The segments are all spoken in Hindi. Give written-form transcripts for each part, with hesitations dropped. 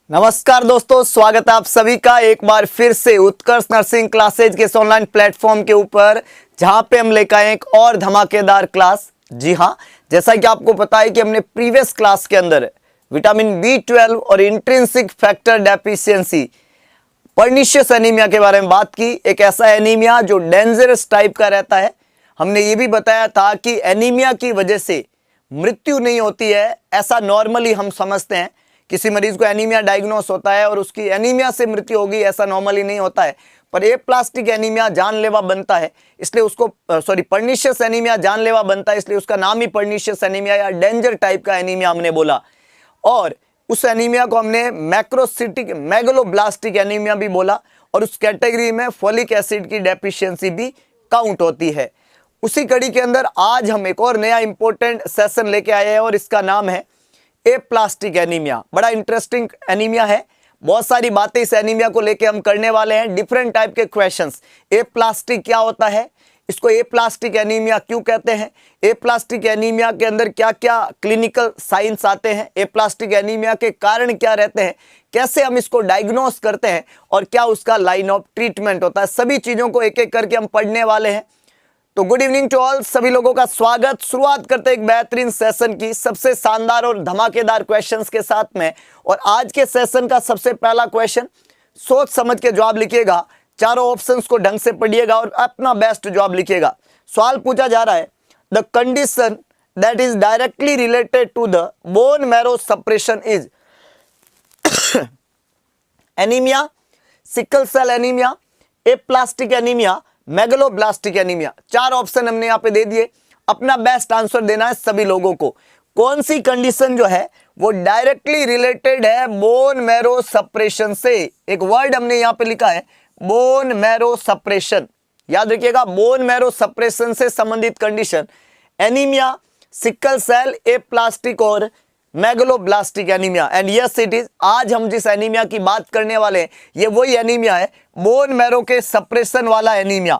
नमस्कार दोस्तों, स्वागत है आप सभी का एक बार फिर से उत्कर्ष नर्सिंग क्लासेज के इस ऑनलाइन प्लेटफॉर्म के ऊपर, जहां पे हम लेकर आए एक और धमाकेदार क्लास। जी हां, जैसा कि आपको पता है कि हमने प्रीवियस क्लास के अंदर विटामिन B12 और intrinsic factor deficiency pernicious anaemia के बारे में बात की। एक ऐसा एनीमिया जो डेंजरस टाइप का रहता है। हमने ये भी बताया था कि एनीमिया की वजह से मृत्यु नहीं होती है, ऐसा नॉर्मली हम समझते हैं। किसी मरीज को एनीमिया डायग्नोस होता है और उसकी एनीमिया से मृत्यु होगी, ऐसा नॉर्मली नहीं होता है। पर एप्लास्टिक एनीमिया जानलेवा बनता है, इसलिए उसको पर्निशियस एनीमिया जानलेवा बनता है, इसलिए उसका नाम ही पर्निशियस एनीमिया या डेंजर टाइप का एनीमिया हमने बोला। और उस एनीमिया को हमने मैक्रोसिटिक मेगलोब्लास्टिक एनीमिया भी बोला, और उस कैटेगरी में फोलिक एसिड की डेफिशिएंसी भी काउंट होती है। उसी कड़ी के अंदर आज हम एक और नया इंपॉर्टेंट सेशन लेके आए हैं और इसका नाम है एप्लास्टिक एनीमिया। बड़ा इंटरेस्टिंग एनीमिया है, बहुत सारी बातें इस एनीमिया को लेके हम करने वाले हैं, डिफरेंट टाइप के क्वेश्चंस। एप्लास्टिक क्या होता है, इसको एप्लास्टिक एनीमिया क्यों कहते हैं, एप्लास्टिक एनीमिया के अंदर क्या क्या क्लिनिकल साइंस आते हैं, एप्लास्टिक एनीमिया के कारण क्या रहते हैं, कैसे हम इसको डायग्नोस करते हैं और क्या उसका लाइन ऑफ ट्रीटमेंट होता है, सभी चीजों को एक एक करके हम पढ़ने वाले हैं। तो गुड इवनिंग टू ऑल, सभी लोगों का स्वागत। शुरुआत करते हैं एक बेहतरीन सेशन की सबसे शानदार और धमाकेदार क्वेश्चंस के साथ में। और आज के सेशन का सबसे पहला क्वेश्चन, सोच समझ के जवाब लिखिएगा, चारों ऑप्शंस को ढंग से पढ़िएगा और अपना बेस्ट जवाब लिखिएगा। सवाल पूछा जा रहा है, the condition that is directly related to the bone marrow suppression is anaemia, sickle cell anaemia, aplastic anaemia, megaloblastic anaemia. चार ऑप्शन हमने यहां पे दे दिए, अपना बेस्ट आंसर देना है सभी लोगों को। कौन सी कंडीशन जो है वो डायरेक्टली रिलेटेड है बोन मैरो सप्रेशन से। एक वर्ड हमने यहां पे लिखा है बोन मैरो सप्रेशन, याद रखिएगा, बोन मैरो सप्रेशन से संबंधित condition anaemia, sickle cell, aplastic और megaloblastic anaemia. And yes it is, आज हम जिस एनीमिया की बात करने वाले हैं ये वही एनीमिया है, बोन मैरो के सप्रेशन वाला एनीमिया।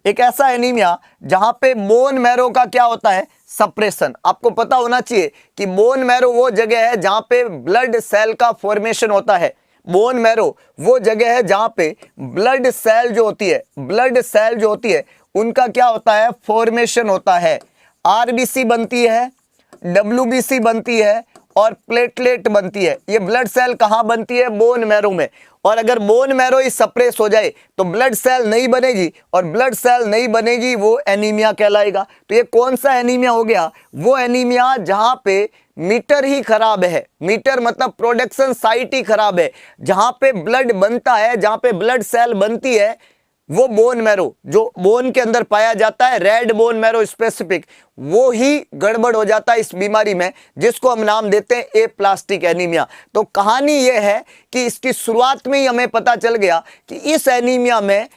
एक ऐसा एनीमिया जहां पे बोन मैरो का क्या होता है, सप्रेशन। आपको पता होना चाहिए कि बोन मैरो वो जगह है जहां पे ब्लड सेल का फॉर्मेशन होता है। बोन मैरो वो जगह है जहां पे ब्लड सेल जो होती है उनका क्या होता है, फॉर्मेशन होता है। आरबीसी बनती है, डब्ल्यूबीसी बनती है और प्लेटलेट बनती है। ये ब्लड सेल कहां बनती है, बोन मैरो में। और अगर बोन मैरो ही सप्रेस हो जाए तो ब्लड सेल नहीं बनेगी, और ब्लड सेल नहीं बनेगी वो एनीमिया कहलाएगा। तो ये कौन सा एनीमिया हो गया, वो एनीमिया जहां पे मीटर ही खराब है। मीटर मतलब प्रोडक्शन साइट ही खराब है, जहां पे ब्लड बनता है, जहां पे ब्लड सेल बनती है, वो बोन मैरो जो बोन के अंदर पाया जाता है, रेड बोन मैरो स्पेसिफिक, वो ही गड़बड़ हो जाता है इस बीमारी में, जिसको हम नाम देते हैं एप्लास्टिक एनीमिया। तो कहानी ये है कि इसकी शुरुआत में ही हमें पता चल गया कि इस एनीमिया में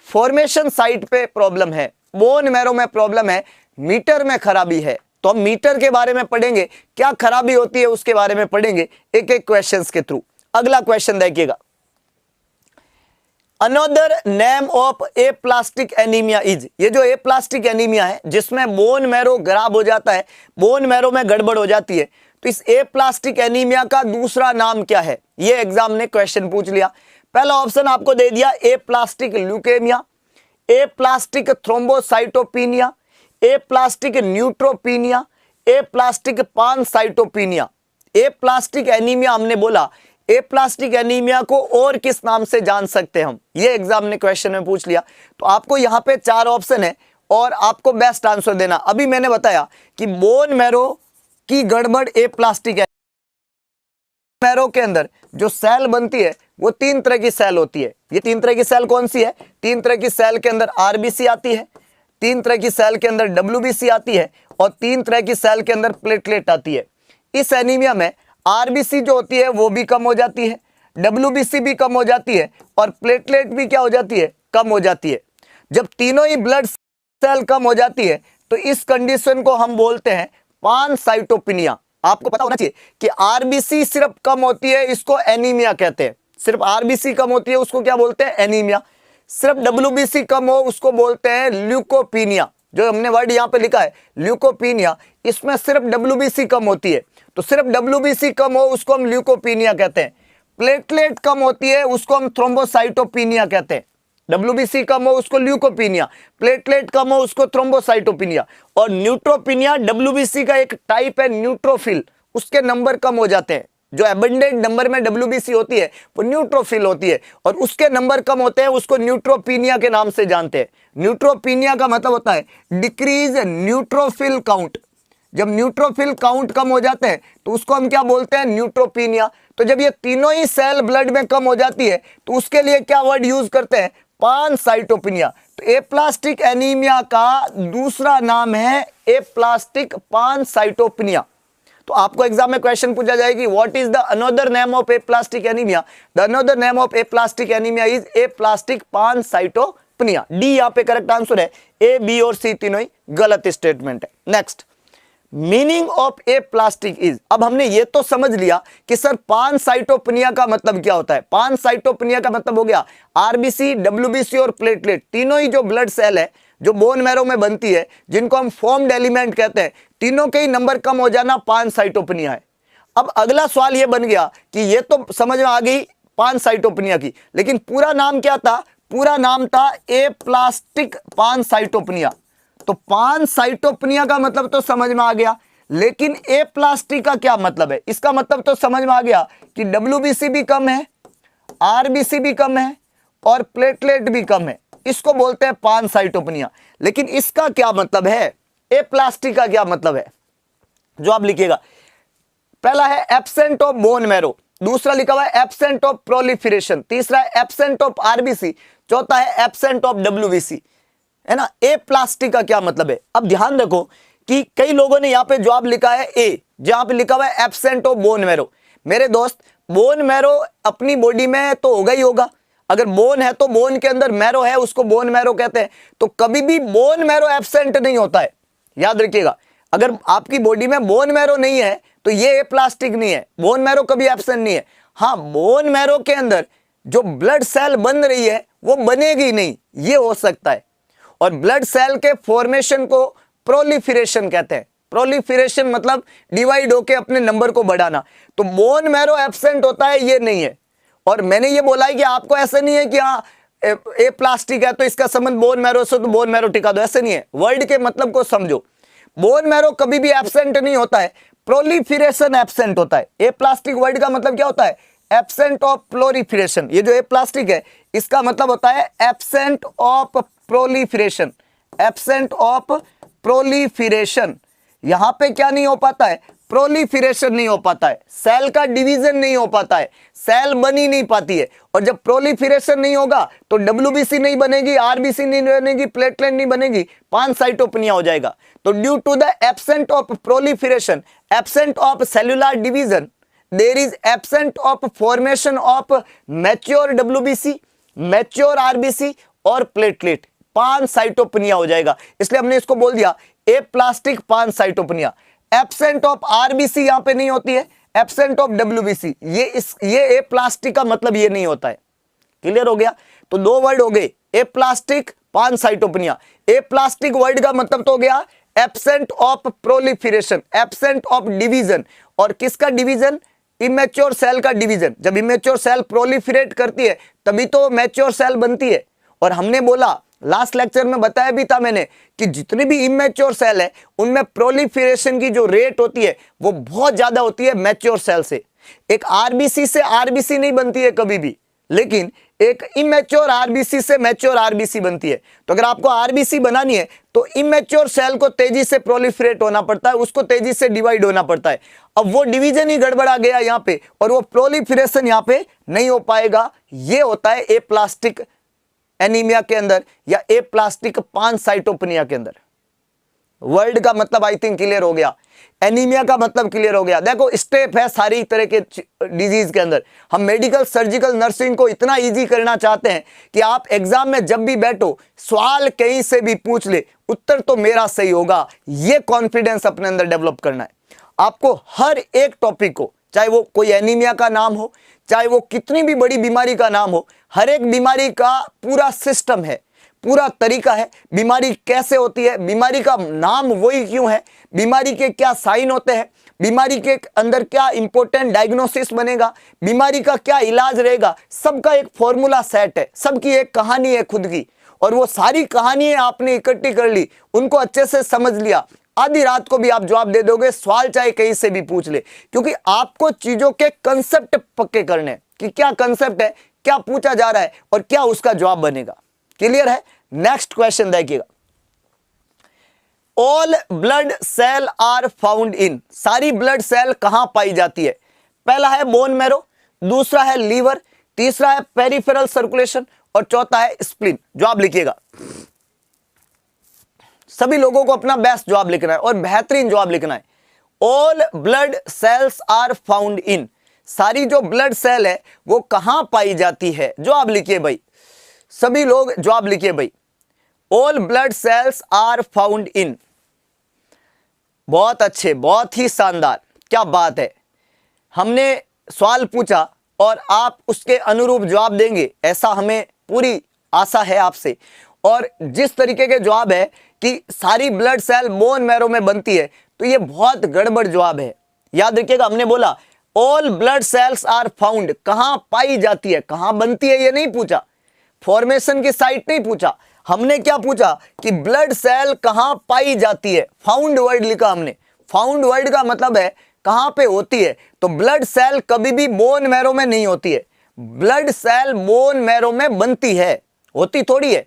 फॉर्मेशन साइट पे प्रॉब्लम है, बोन मैरो में प्रॉब्लम है, मीटर में खराबी है। तो हम मीटर के बारे में पढ़ेंगे, क्या खराबी होती है उसके बारे में पढ़ेंगे एक एक क्वेश्चन के थ्रू। अगला क्वेश्चन देखिएगा, another name of aplastic anaemia is. ये जो एप्लास्टिक एनीमिया है जिसमें बोन मैरो खराब हो जाता है, बोन मैरो में गड़बड़ हो जाती है, तो इस एप्लास्टिक एनीमिया का दूसरा नाम क्या है, ये एग्जाम ने क्वेश्चन पूछ लिया। पहला ऑप्शन आपको दे दिया aplastic leukaemia, aplastic thrombocytopenia, aplastic neutropenia, aplastic pancytopenia. Aplastic anaemia हमने बोला, एप्लास्टिक एनीमिया को और किस नाम से जान सकते हैं हम, ये एग्जाम ने क्वेश्चन में पूछ लिया। तो आपको यहां पे चार ऑप्शन है और आपको बेस्ट आंसर देना। अभी मैंने बताया कि बोन मैरो की गड़बड़ एप्लास्टिक मैरो के अंदर जो सेल बनती है वो तीन तरह की सेल होती है। ये तीन तरह की सेल कौन सी है, तीन तरह की सेल के अंदर आरबीसी आती है, तीन तरह की सेल के अंदर डब्ल्यूबीसी आती है, और तीन तरह की सेल के अंदर प्लेटलेट आती है। इस एनीमिया में आरबीसी जो होती है वो भी कम हो जाती है, डब्ल्यूबीसी भी कम हो जाती है, और प्लेटलेट भी क्या हो जाती है, कम हो जाती है। जब तीनों ही ब्लड सेल कम हो जाती है तो इस कंडीशन को हम बोलते हैं पानसाइटोपिनिया। आपको पता होना चाहिए कि आरबीसी सिर्फ कम होती है, इसको एनीमिया कहते हैं। सिर्फ आरबीसी कम होती है उसको क्या बोलते हैं, एनीमिया। सिर्फ डब्ल्यूबीसी कम हो उसको बोलते हैं ल्यूकोपीनिया। जो हमने वर्ड यहां पे लिखा है ल्यूकोपीनिया, इसमें सिर्फ डब्ल्यूबीसी कम होती है, तो सिर्फ डब्ल्यूबीसी कम हो उसको हम ल्यूकोपीनिया कहते हैं। प्लेटलेट कम होती है उसको हम थ्रोम्बोसाइटोपिनिया कहते हैं। WBC कम हो उसको ल्यूकोपिनिया, प्लेटलेट कम हो उसको थ्रोम्बोसाइटोपिनिया। और न्यूट्रोपिनिया WBC का एक टाइप है न्यूट्रोफिल, उसके नंबर कम हो जाते हैं। जो एबंडेंट नंबर में WBC होती है वो न्यूट्रोफिल होती है और उसके नंबर कम होते हैं, उसको न्यूट्रोपिनिया के नाम से जानते हैं। न्यूट्रोपिनिया का मतलब होता है डिक्रीज न्यूट्रोफिल काउंट। जब न्यूट्रोफिल काउंट कम हो जाते हैं तो उसको हम क्या बोलते हैं, न्यूट्रोपिनिया। तो जब ये तीनों ही सेल ब्लड में कम हो जाती है तो उसके लिए क्या वर्ड यूज करते हैं, पानसाइटोपिनिया। तो एप्लास्टिक एनीमिया का दूसरा नाम है एप्लास्टिक पानसाइटोपिनिया। तो आपको एग्जाम में क्वेश्चन पूछा जाएगी what is the another name of aplastic anaemia, the another name of aplastic anaemia is aplastic pancytopenia. D यहां पे करेक्ट आंसर है, ए बी और सी तीनों ही गलत स्टेटमेंट है। Next, meaning of aplastic is, अब हमने ये तो समझ लिया कि सर पानसाइटोपिनिया का मतलब क्या होता है। पानसाइटोपिनिया का मतलब हो गया आरबीसी, डब्ल्यूबीसी और प्लेटलेट तीनों ही जो ब्लड सेल है जो बोन मैरो में बनती है, जिनको हम फॉर्म्ड एलिमेंट कहते हैं, तीनों के ही नंबर कम हो जाना पानसाइटोपिनिया है। अब अगला सवाल ये बन गया कि ये तो समझ में आ गई पानसाइटोपिनिया की, लेकिन पूरा नाम क्या था, पूरा नाम था एप्लास्टिक पानसाइटोपिनिया। तो पानसाइटोपिनिया का मतलब तो समझ में आ गया, लेकिन एप्लास्टिक का क्या मतलब है, इसका मतलब तो समझ में आ गया कि डब्ल्यूबीसी भी कम है, आरबीसी भी कम है और प्लेटलेट भी कम है, इसको बोलते हैं पानसाइटोपिनिया। लेकिन इसका क्या मतलब है, एप्लास्टिक का क्या मतलब है, जो आप लिखिएगा, पहला है एब्सेंट ऑफ बोन मैरो, दूसरा लिखा हुआ है एब्सेंट ऑफ प्रोलिफरेशन, तीसरा है एब्सेंट ऑफ आरबीसी, चौथा है एब्सेंट ऑफ डब्ल्यूबीसी, है ना। एप्लास्टिक का क्या मतलब है, अब ध्यान रखो कि कई लोगों ने यहां पे जवाब लिखा है ए, जहां पे लिखा हुआ है एब्सेंट ऑफ बोन मैरो। मेरे दोस्त, बोन मैरो अपनी बॉडी में तो होगा ही होगा, अगर बोन है तो बोन के अंदर मैरो है, उसको बोन मैरो कहते हैं। तो कभी भी बोन मैरो एब्सेंट नहीं होता है, याद रखिएगा। अगर आपकी बॉडी में बोन मैरो नहीं है तो ये एप्लास्टिक नहीं है, बोन मैरो कभी एब्सेंट नहीं है। हाँ, बोन मैरो के अंदर जो ब्लड सेल बन रही है वो बनेगी नहीं, ये हो सकता है। और ब्लड सेल के फॉर्मेशन को प्रोलिफरेशन कहते हैं। प्रोलिफरेशन मतलब डिवाइड होके अपने नंबर को बढ़ाना। तो बोन मैरो एब्सेंट होता है, ये नहीं है। और मैंने ये बोला है कि आपको ऐसा नहीं है कि हाँ ए प्लास्टिक है तो इसका संबंध बोन मैरो से, तो बोन मैरो टिका दो, ऐसे नहीं है। वर्ड के मतलब को समझो, बोन मैरो कभी भी एब्सेंट नहीं होता है, प्रोलिफरेशन एब्सेंट होता है। ए प्लास्टिक वर्ड का मतलब क्या होता है, एब्सेंट ऑफ प्रोलिफरेशन। ये जो ए प्लास्टिक है इसका मतलब होता है absent of proliferation, absent of proliferation. यहां पे क्या नहीं हो पाता है, प्रोलिफरेशन नहीं हो पाता है, सेल का डिवीजन नहीं हो पाता है, सेल बन ही नहीं पाती है। और जब प्रोलिफरेशन नहीं होगा तो डब्ल्यूबीसी नहीं बनेगी, आरबीसी नहीं बनेगी, प्लेटलेट नहीं बनेगी, पानसाइटोपिनिया हो जाएगा। तो due to the absent of proliferation, absent of cellular division, there is absent of formation of mature WBC, mature RBC और प्लेटलेट, पानसाइटोपिनिया हो जाएगा। इसलिए हमने इसको बोल दिया aplastic pancytopenia. Absent of RBC यहां पे नहीं होती है, एब्सेंट ऑफ डब्ल्यूबीसी, ये एप्लास्टिक का मतलब ये नहीं होता है। क्लियर हो गया। तो दो वर्ड हो गए, एप्लास्टिक पानसाइटोपिनिया। एप्लास्टिक वर्ड का मतलब तो हो गया absent of proliferation, absent of division. और किसका डिवीजन, इमेच्योर सेल का डिवीजन। जब इमेच्योर सेल प्रोलिफरेट करती है तभी तो मैच्योर सेल बनती है। और हमने बोला, लास्ट लेक्चर में बताया भी था मैंने, कि जितने भी इमेच्योर सेल है उनमें प्रोलिफरेशन की जो रेट होती है वो बहुत ज्यादा होती है मैच्योर सेल से। एक आरबीसी से आरबीसी नहीं बनती है कभी भी, लेकिन एक इमेच्योर आरबीसी से मैच्योर आरबीसी बनती है। तो अगर आपको आरबीसी बनानी है तो इमेच्योर सेल को तेजी से प्रोलिफरेट होना पड़ता है, उसको तेजी से डिवाइड होना पड़ता है। अब वो डिवीजन ही गड़बड़ा गया यहां पे और वो प्रोलिफरेशन यहां पे नहीं हो पाएगा। ये होता है एप्लास्टिक एनीमिया के अंदर या एप्लास्टिक पानसाइटोपिनिया के अंदर। वर्ड का मतलब आई थिंक क्लियर हो गया, एनीमिया का मतलब क्लियर हो गया। देखो स्टेप है सारी तरह के डिजीज के अंदर। हम मेडिकल, सर्जिकल, नर्सिंग को इतना इजी करना चाहते हैं कि आप एग्जाम में जब भी बैठो सवाल कहीं से भी पूछ ले, उत्तर तो मेरा सही होगा। ये कॉन्फिडेंस अपने अंदर डेवलप करना है आपको। हर एक टॉपिक को, चाहे वो कोई एनीमिया का नाम हो, चाहे वो कितनी भी बड़ी बीमारी का नाम हो, हर एक बीमारी का पूरा सिस्टम है, पूरा तरीका है, बीमारी कैसे होती है, बीमारी का नाम वही क्यों है, बीमारी के क्या साइन होते हैं, बीमारी के अंदर क्या इंपॉर्टेंट डायग्नोसिस बनेगा, बीमारी का क्या इलाज रहेगा, सबका एक फॉर्मूला सेट है, सबकी एक कहानी है खुद की, और वो सारी कहानियां आपने इकट्ठी कर ली, उनको अच्छे से समझ लिया, आधी रात को भी आप जवाब दे दोगे, सवाल चाहे कहीं से भी पूछ ले, क्योंकि आपको चीजों के कंसेप्ट पक्के करने कि क्या कंसेप्ट है, क्या पूछा जा रहा है और क्या उसका जवाब बनेगा। क्लियर है? नेक्स्ट क्वेश्चन देखिएगा। All blood cell are found in, सारी ब्लड सेल कहां पाई जाती है? पहला है बोन मैरो, दूसरा है लीवर, तीसरा है पेरिफेरल सर्कुलेशन और चौथा है स्प्लीन। जवाब लिखिएगा, सभी लोगों को अपना बेस्ट जवाब लिखना है और बेहतरीन जवाब लिखना है। All blood cells are found in, सारी जो ब्लड सेल है वो कहां पाई जाती है? जवाब लिखिए भाई, सभी लोग जवाब लिखिए भाई। All blood cells are found in, बहुत अच्छे, बहुत ही शानदार, क्या बात है। हमने सवाल पूछा और आप उसके अनुरूप जवाब देंगे, ऐसा हमें पूरी आशा है आपसे। और जिस तरीके के जवाब है कि सारी ब्लड सेल बोन मैरो में बनती है, तो ये बहुत गड़बड़ जवाब है। याद रखिएगा, हमने बोला all blood cells are found, कहां पाई जाती है, कहां बनती है, ये नहीं पूछा, फॉर्मेशन की साइट नहीं पूछा, हमने क्या पूछा कि ब्लड सेल कहां पाई जाती है। फाउंड वर्ड लिखा हमने, फाउंड वर्ड का मतलब है कहां पे होती है। तो ब्लड सेल कभी भी बोन मैरो में नहीं होती है, ब्लड सेल बोन मैरो में बनती है, होती थोड़ी है।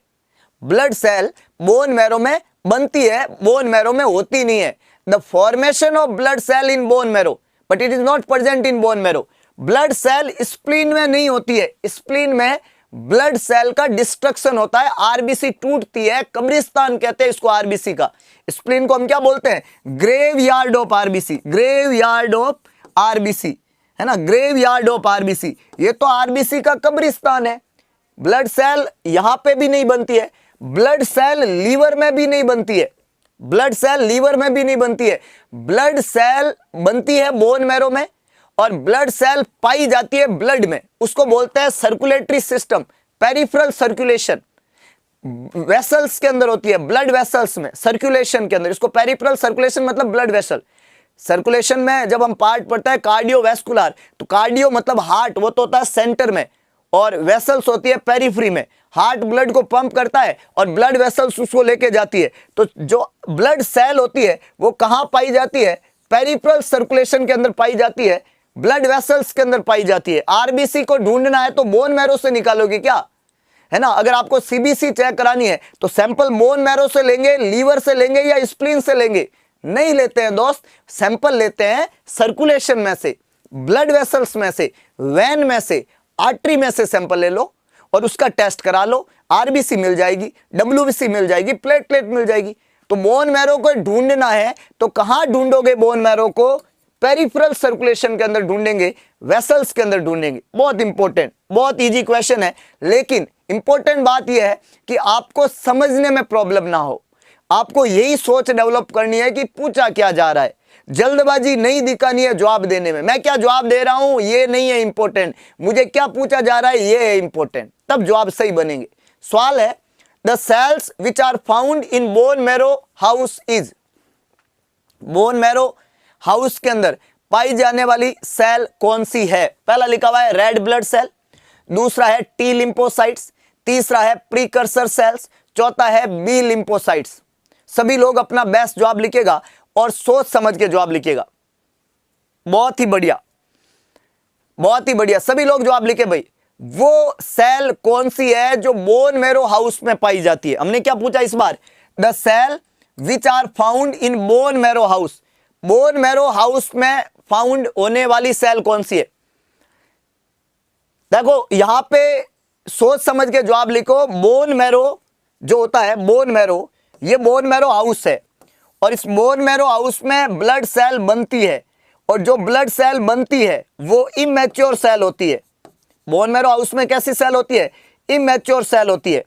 ब्लड सेल बोन मैरो में बनती है, बोन मैरो में होती नहीं है। The formation of blood cell in bone marrow but it is not present in bone marrow. Blood cell spleen में नहीं होती है, स्प्लीन में ब्लड सेल का डिस्ट्रक्शन होता है, आरबीसी टूटती है, कब्रिस्तान कहते हैं इसको आरबीसी का। स्प्लीन को हम क्या बोलते हैं? Graveyard of RBC, graveyard of RBC, है ना, ग्रेव यार्ड ऑफ आरबीसी। ये तो आरबीसी का कब्रिस्तान है। ब्लड सेल यहां पे भी नहीं बनती है, ब्लड सेल लीवर में भी नहीं बनती है, ब्लड सेल लीवर में भी नहीं बनती है। ब्लड सेल बनती है बोन मैरो में और ब्लड सेल पाई जाती है ब्लड में, उसको बोलते हैं circulatory system, peripheral circulation. Vessels के अंदर होती है, ब्लड वेसल्स में, सर्कुलेशन के अंदर, इसको पेरिफेरल सर्कुलेशन मतलब ब्लड वेसल। सर्कुलेशन में जब हम पार्ट पढ़ते हैं कार्डियोवैस्कुलर, तो कार्डियो मतलब हार्ट, वो तो होता है सेंटर में, और वेसल्स होती है पेरिफेरी में। हार्ट ब्लड को पंप करता है और ब्लड वेसल्स उसको लेके जाती है। तो जो ब्लड सेल होती है वो कहां पाई जाती है? पेरिफेरल सर्कुलेशन के अंदर पाई जाती है, ब्लड वेसल्स के अंदर पाई जाती है। आरबीसी को ढूंढना है तो बोन मैरो से निकालोगे क्या, है ना। अगर आपको सीबीसी चेक करानी है तो सैंपल बोन मैरो से लेंगे, लीवर से लेंगे या स्प्लीन से लेंगे? नहीं लेते हैं दोस्त, सैंपल लेते हैं सर्कुलेशन में से, ब्लड वेसल्स में से, वेन में से, आर्टरी में से सैंपल ले लो और उसका टेस्ट करा लो, आरबीसी मिल जाएगी, डब्ल्यूबीसी मिल जाएगी, प्लेटलेट मिल जाएगी। तो बोन मैरो को ढूंढना है तो कहां ढूंढोगे बोन मैरो को? पेरिफेरल सर्कुलेशन के अंदर ढूंढेंगे, वेसल्स के अंदर ढूंढेंगे। बहुत इंपॉर्टेंट, बहुत इजी क्वेश्चन है, लेकिन इंपॉर्टेंट बात यह है कि आपको समझने में प्रॉब्लम ना हो। आपको यही सोच डेवलप करनी है कि पूछा क्या जा रहा है, जल्दबाजी नहीं दिखानी है जवाब देने में। मैं क्या जवाब दे रहा हूं ये नहीं है इंपॉर्टेंट, मुझे क्या पूछा जा रहा है ये है इंपॉर्टेंट, तब जवाब सही बनेंगे। सवाल है, the cells which are found in bone marrow house is, bone marrow house के अंदर पाई जाने वाली सेल कौन सी है? पहला लिखा हुआ है रेड ब्लड सेल, दूसरा है टी लिम्फोसाइट्स, तीसरा है प्रीकर्सर सेल्स, चौथा है बी लिम्फोसाइट्स। सभी लोग अपना बेस्ट जवाब लिखेगा और सोच समझ के जवाब लिखेगा। बहुत ही बढ़िया, बहुत ही बढ़िया, सभी लोग जवाब लिखे भाई। वो सेल कौन सी है जो बोन मैरो हाउस में पाई जाती है? हमने क्या पूछा इस बार? The cell which are found in bone marrow house, bone marrow house में फाउंड होने वाली सेल कौन सी है? देखो यहां पे सोच समझ के जवाब लिखो। बोन मैरो जो होता है, बोन मैरो, ये बोन मैरो हाउस है और इस बोन मैरो हाउस में ब्लड सेल बनती है और जो ब्लड सेल बनती है वो इमैच्योर सेल होती है। बोन मैरो हाउस में कैसी सेल होती है? इमैच्योर सेल होती है।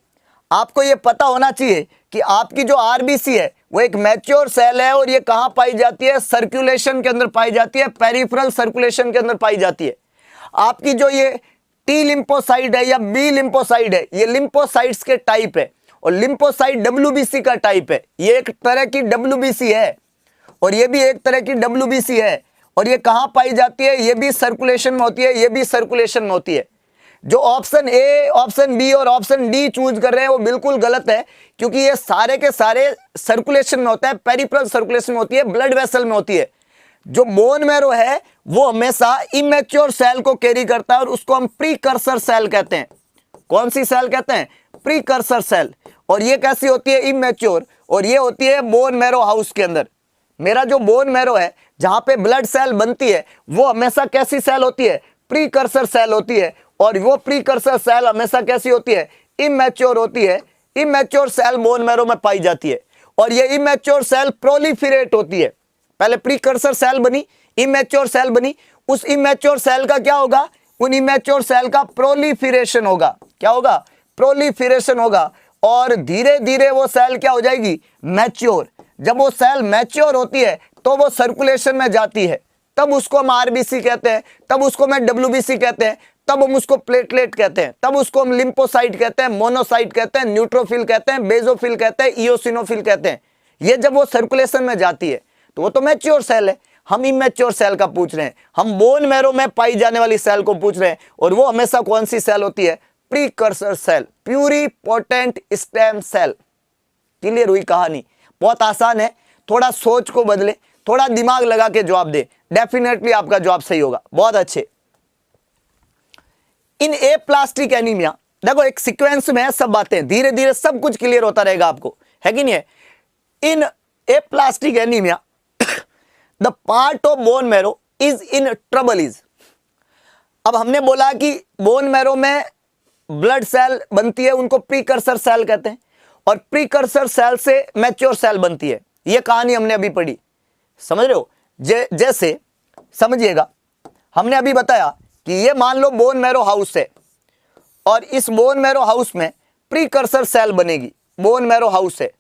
आपको ये पता होना चाहिए कि आपकी जो आरबीसी है वो एक मैच्योर सेल है और ये कहां पाई जाती है? सर्कुलेशन के अंदर पाई जाती है, पेरिफेरल सर्कुलेशन के अंदर पाई जाती है। आपकी जो ये टी लिम्फोसाइट है या बी लिम्फोसाइट है, ये लिम्फोसाइट्स के टाइप है और लिम्फोसाइट डब्ल्यूबीसी का टाइप है। ये एक तरह की डब्ल्यूबीसी है और ये भी एक तरह की डब्ल्यूबीसी है। और ये कहां पाई जाती है? ये भी सर्कुलेशन में होती है, ये भी सर्कुलेशन में होती है। जो ऑप्शन ए, ऑप्शन बी और ऑप्शन डी चूज कर रहे हैं वो बिल्कुल गलत है, क्योंकि ये सारे के सारे सर्कुलेशन में होता है, पेरिफेरल सर्कुलेशन में होती है, ब्लड वेसल में होती है। जो बोन मैरो है वो हमेशा इमेच्योर सेल को कैरी करता है और उसको हम प्रीकर्सर सेल कहते हैं। कौन सी सेल कहते हैं? Precursor cell. और ये कैसी होती है? इमेच्योर। और ये होती है बोन मैरो हाउस के अंदर। मेरा जो बोन मैरो है जहां पे ब्लड सेल बनती है वो हमेशा कैसी सेल होती है? प्रीकर्सर सेल होती है। और वो प्रीकर्सर सेल हमेशा कैसी होती है? इमेच्योर होती है। इमेच्योर सेल बोन मैरो में पाई जाती है और ये इमेच्योर सेल प्रोलिफरेट होती है। पहले प्रीकर्सर सेल बनी, इमेच्योर सेल बनी, उस इमेच्योर सेल का क्या होगा? उन इमेच्योर सेल का प्रोलिफरेशन होगा। क्या होगा? प्रोलिफरेशन होगा और धीरे धीरे वो सेल क्या हो जाएगी? मैच्योर। जब वो सेल मैच्योर होती है तो वो सर्कुलेशन में जाती है, तब उसको हम आरबीसी कहते हैं, तब उसको हम डब्ल्यूबीसी कहते हैं, तब हम उसको प्लेटलेट कहते हैं, तब उसको हम लिम्फोसाइट कहते हैं, मोनोसाइट कहते हैं, न्यूट्रोफिल कहते हैं, बेजोफिल कहते हैं, इयोसिनोफिल कहते हैं। ये जब वो सर्कुलेशन में जाती है तो वो तो मैच्योर सेल है। हम इमेच्योर सेल का पूछ रहे हैं, हम बोन मैरो में पाई जाने वाली सेल को पूछ रहे हैं और वो हमेशा कौन सी सेल होती है? Precursor cell, pluripotent stem cell. Clear हुई कहानी? बहुत आसान है, थोड़ा सोच को बदले, थोड़ा दिमाग लगा के जवाब दे, डेफिनेटली आपका जवाब सही होगा। बहुत अच्छे। इन ए प्लास्टिक एनीमिया, देखो एक सीक्वेंस में है सब बातें, धीरे धीरे सब कुछ क्लियर होता रहेगा आपको, है कि नहीं है? In aplastic anaemia the part of bone marrow is in trouble is. अब हमने बोला कि बोन मैरो में ब्लड सेल बनती है, उनको प्रीकर्सर सेल कहते हैं और प्रीकर्सर सेल से मैच्योर सेल बनती है। ये कहानी हमने अभी पढ़ी, समझ रहे हो? जैसे समझिएगा, हमने अभी बताया कि ये मान लो बोन मैरो हाउस है और इस बोन मैरो हाउस में प्रीकर्सर सेल बनेगी। बोन मैरो हाउस है,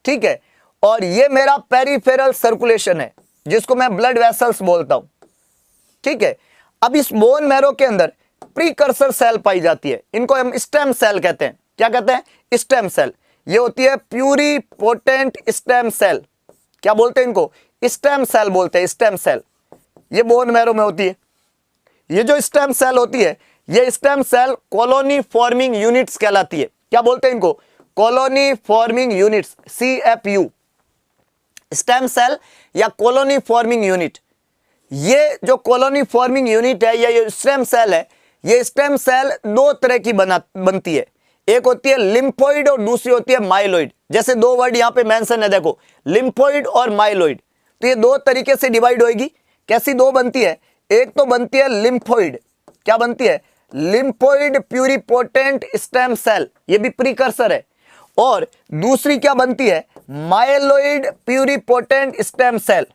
ठीक है, और ये मेरा पेरिफेरल सर्कुलेशन है जिसको मैं ब्लड वेसल्स बोलता हूं, ठीक है। अब इस बोन मैरो के अंदर प्रीकर्सर सेल पाई जाती है, इनको हम स्टेम सेल कहते हैं। क्या कहते हैं? Stem cell. ये होती है प्यूरिपोटेंट स्टेम सेल। क्या बोलते हैं इनको? स्टेम सेल बोलते हैं, स्टेम सेल। ये बोन मैरो में होती है। ये जो स्टेम सेल होती है, ये stem cell colony forming units कहलाती है। क्या बोलते हैं इनको? Colony forming units, CFU। Stem cell या कॉलोनी फॉर्मिंग यूनिट। ये जो कॉलोनी फॉर्मिंग यूनिट है या ये स्टेम सेल है, ये स्टेम सेल दो तरह की बनती है। एक होती है लिम्फोइड और दूसरी होती है माइलोइड। जैसे दो वर्ड यहां पे मेंशन है, देखो, लिम्फोइड और माइलोइड। तो ये दो तरीके से डिवाइड होगी। कैसी दो बनती है? एक तो बनती है लिम्फोइड। क्या बनती है? लिम्फोइड प्यूरिपोटेंट स्टेम सेल, ये भी प्रीकर्सर है। और दूसरी क्या बनती है? Myeloid pluripotent stem cell.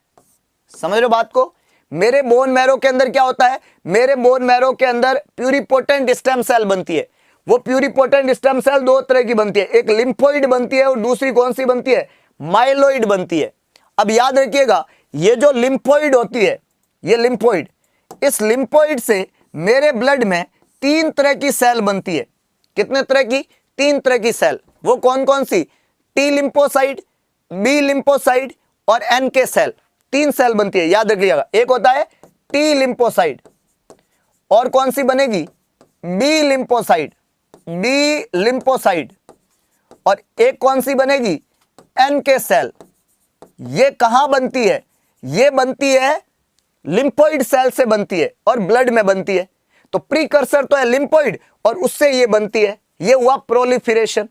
समझ रहे हो बात को? मेरे बोन मैरो के अंदर क्या होता है? मेरे बोन मैरो के अंदर प्यूरिपोटेंट स्टेम सेल बनती है। वो प्यूरिपोटेंट स्टेम सेल दो तरह की बनती है, एक लिम्फोइड बनती है और दूसरी कौन सी बनती है? माइलोइड बनती है। अब याद रखिएगा, ये जो लिम्फोइड होती है, ये लिम्फोइड, इस लिम्फोइड से मेरे ब्लड में तीन तरह की सेल बनती है। कितने तरह की? तीन तरह की सेल। वो कौन कौन सी? टी लिम्फोसाइट, बी लिम्फोसाइट और NK सेल। तीन सेल बनती है, याद रखिएगा। एक होता है टी लिम्फोसाइट और कौन सी बनेगी? B lymphocyte, B lymphocyte. और एक कौन सी बनेगी? NK cell. ये कहां बनती है? ये बनती है लिम्फोइड सेल से बनती है और ब्लड में बनती है। तो प्रीकर्सर तो है लिम्फोइड और उससे ये बनती है, ये हुआ प्रोलिफरेशन।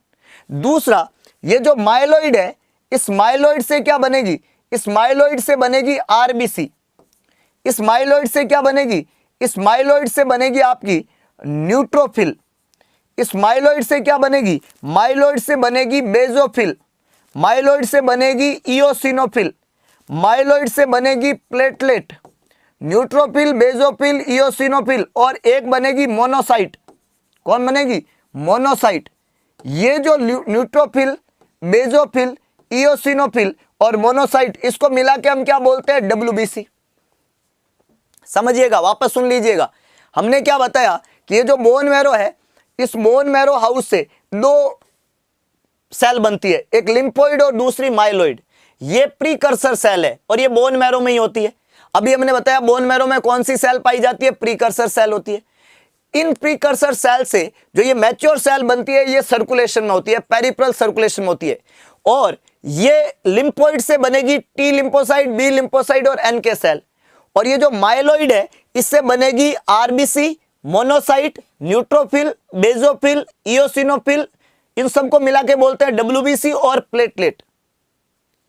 दूसरा, ये जो माइलोइड है, इस माइलोइड से क्या बनेगी? इस माइलोइड से बनेगी आरबीसी। इस माइलोइड से क्या बनेगी? इस माइलोइड से बनेगी आपकी न्यूट्रोफिल। इस माइलोइड से क्या बनेगी? माइलोइड से बनेगी बेजोफिल। माइलोइड से बनेगी इयोसिनोफिल। माइलोइड से बनेगी प्लेटलेट। न्यूट्रोफिल, बेजोफिल, इयोसिनोफिल और एक बनेगी मोनोसाइट। कौन बनेगी? मोनोसाइट। ये जो न्यूट्रोफिल, बेजोफिल, इयोसिनोफिल और मोनोसाइट, इसको मिला के हम क्या बोलते हैं? WBC। समझिएगा, वापस सुन लीजिएगा। हमने क्या बताया कि ये जो बोन मैरो है, इस बोन मैरो हाउस से दो सेल बनती है, एक लिम्फोइड और दूसरी माइलोइड। ये प्रीकर्सर सेल है और ये बोन मैरो में ही होती है। अभी हमने बताया बोन मैरो में कौन सी सेल पाई जाती है, प्रीकर्सर सेल होती है। इन प्रीकर्सर सेल से जो ये मैच्योर सेल बनती है ये सर्कुलेशन में होती है, पेरिफेरल सर्कुलेशन में होती है, और ये लिम्फोइड से बनेगी टी लिम्फोसाइट, बी लिम्फोसाइट और एन के सेल। और ये जो माइलोइड है इससे बनेगी RBC, monocyte, neutrophil, basophil, eosinophil, इन सबको मिला के बोलते हैं डब्ल्यूबीसी और प्लेटलेट।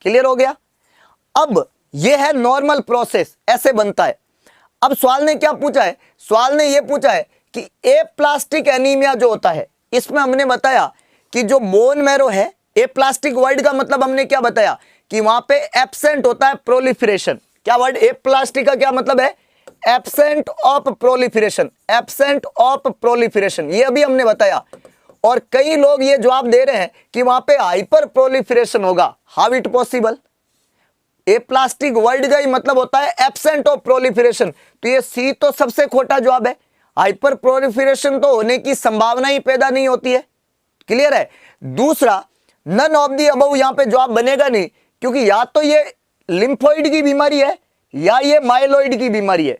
क्लियर हो गया। अब ये है नॉर्मल प्रोसेस, ऐसे बनता है। अब सवाल ने क्या पूछा है, सवाल ने ये पूछा है कि एप्लास्टिक एनीमिया जो होता है इसमें हमने बताया कि जो बोन मैरो है, एप्लास्टिक वर्ड का मतलब हमने क्या बताया कि वहां पे एब्सेंट होता है प्रोलिफरेशन। क्या वर्ड एप्लास्टिक का क्या मतलब है, absent of proliferation, absent of proliferation, ये अभी हमने बताया। और कई लोग ये जवाब दे रहे हैं कि वहां पे हाइपर प्रोलिफरेशन होगा। How it possible, aplastic word का ही मतलब होता है एब्सेंट ऑफ प्रोलिफरेशन, तो ये सी तो सबसे खोटा जवाब है। हाइपर प्रोलिफरेशन तो होने की संभावना ही पैदा नहीं होती है। क्लियर है। दूसरा, नन ऑफ दी अबव यहां पे जवाब बनेगा नहीं, क्योंकि या तो ये लिम्फोइड की बीमारी है या ये माइलोइड की बीमारी है।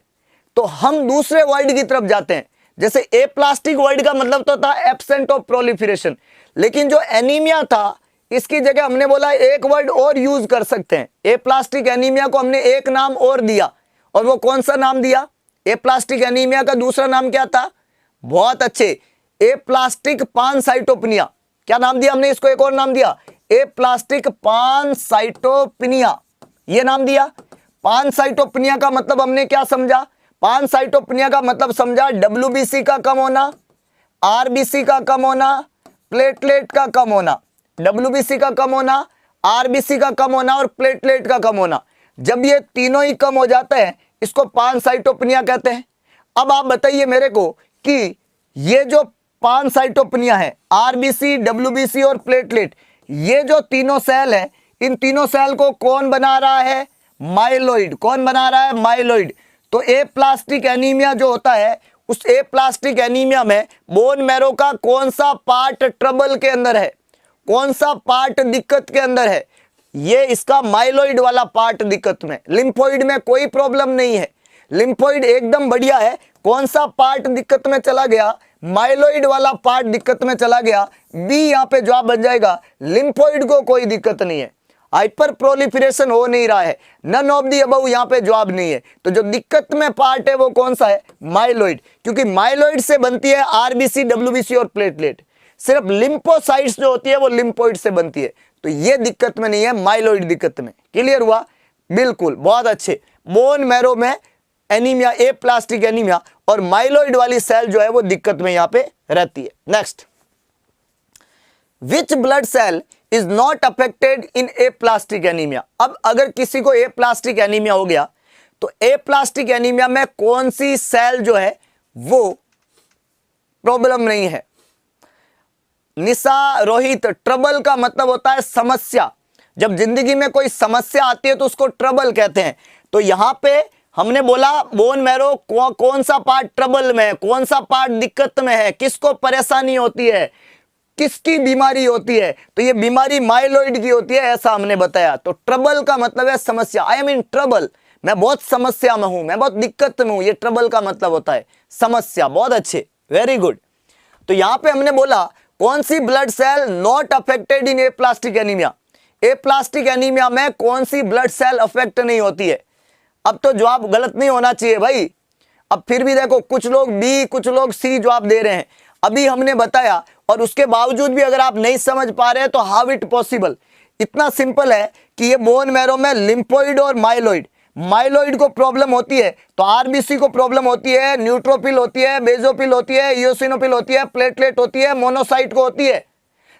तो हम दूसरे वर्ड की तरफ जाते हैं। जैसे एप्लास्टिक वर्ड का मतलब तो था एब्सेंट ऑफ प्रोलिफरेशन, लेकिन जो एनीमिया था इसकी जगह हमने बोला एक वर्ड और यूज कर सकते हैं। एप्लास्टिक एनीमिया को हमने एक नाम और दिया, और वो कौन सा नाम दिया, एप्लास्टिक एनीमिया का दूसरा नाम क्या था, बहुत अच्छे, एप्लास्टिक पानसाइटोपिनिया। क्या नाम दिया हमने इसको, एक और नाम दिया, एप्लास्टिक पानसाइटोपिनिया, ये नाम दिया। पानसाइटोपिनिया का मतलब हमने क्या समझा, पानसाइटोपिनिया का मतलब समझा डब्ल्यूबीसी का कम होना, आरबीसी का कम होना, प्लेटलेट का कम होना। डब्ल्यूबीसी का कम होना, आरबीसी का कम होना और प्लेटलेट का कम होना। जब ये तीनों ही कम हो जाते हैं इसको पानसाइटोपिनिया कहते हैं। अब आप बताइए मेरे को कि ये जो पानसाइटोपिनिया है, आरबीसी, डब्ल्यूबीसी और प्लेटलेट, ये जो तीनों सेल है, इन तीनों सेल को कौन बना रहा है, माइलोइड। कौन बना रहा है, माइलोइड। तो एप्लास्टिक एनीमिया जो होता है, उस एप्लास्टिक एनीमिया में बोन मैरो का कौन सा पार्ट ट्रबल के अंदर है, कौन सा पार्ट दिक्कत के अंदर है, ये इसका माइलोइड वाला पार्ट दिक्कत में। लिम्फोइड में कोई प्रॉब्लम नहीं है, लिम्फोइड एकदम बढ़िया है। कौन सा पार्ट दिक्कत में चला गया, माइलोइड वाला पार्ट दिक्कत में चला गया। बी यहां पे जवाब बन जाएगा, लिम्फोइड को कोई दिक्कत नहीं है, हाइपर प्रोलिफरेशन हो नहीं रहा है, नन ऑफ दी अबव यहां पे जवाब नहीं है। तो जो दिक्कत में पार्ट है वो कौन सा है, माइलोइड, क्योंकि माइलोइड से बनती है आरबीसी, डब्ल्यूबीसी और प्लेटलेट। सिर्फ लिम्फोसाइट्स जो होती है वो लिम्फोइड से बनती है, तो ये दिक्कत में नहीं है, माइलोइड दिक्कत में। क्लियर हुआ, बिल्कुल, बहुत अच्छे। बोन मैरो में एनीमिया, एप्लास्टिक एनीमिया, और माइलोइड वाली सेल जो है वो दिक्कत में यहां पे रहती है। Next, which blood cell is not affected in aplastic anaemia. अब अगर किसी को एप्लास्टिक एनीमिया हो गया तो एप्लास्टिक एनीमिया में कौन सी सेल जो है वो प्रॉब्लम नहीं है। निशा, रोहित, ट्रबल का मतलब होता है समस्या। जब जिंदगी में कोई समस्या आती है तो उसको ट्रबल कहते हैं। तो यहां पे हमने बोला बोन मैरो कौन सा पार्ट ट्रबल में है, कौन सा पार्ट दिक्कत में है, किसको परेशानी होती है, किसकी बीमारी होती है, तो ये बीमारी माइलोइड की होती है, ऐसा हमने बताया। तो ट्रबल का मतलब है समस्या, आई एम इन ट्रबल, मैं बहुत समस्या में हूं, मैं बहुत दिक्कत में हूं, ये ट्रबल का मतलब होता है समस्या। बहुत अच्छे, वेरी गुड। तो यहां पे हमने बोला कौन सी blood cell not affected in aplastic anaemia. Aplastic anaemia में कौन सी ब्लड सेल अफेक्ट नहीं होती है। अब तो जवाब गलत नहीं होना चाहिए भाई। अब फिर भी देखो, कुछ लोग बी, कुछ लोग सी जवाब दे रहे हैं, अभी हमने बताया, और उसके बावजूद भी अगर आप नहीं समझ पा रहे हैं तो हाउ इट पॉसिबल। इतना सिंपल है कि ये बोन मैरो में लिम्फोइड और माइलोइड, माइलोइड को प्रॉब्लम होती है तो आरबीसी को प्रॉब्लम होती है, न्यूट्रोफिल होती है, बेजोफिल होती है, इओसिनोफिल होती है, प्लेटलेट होती है, मोनोसाइट को होती है।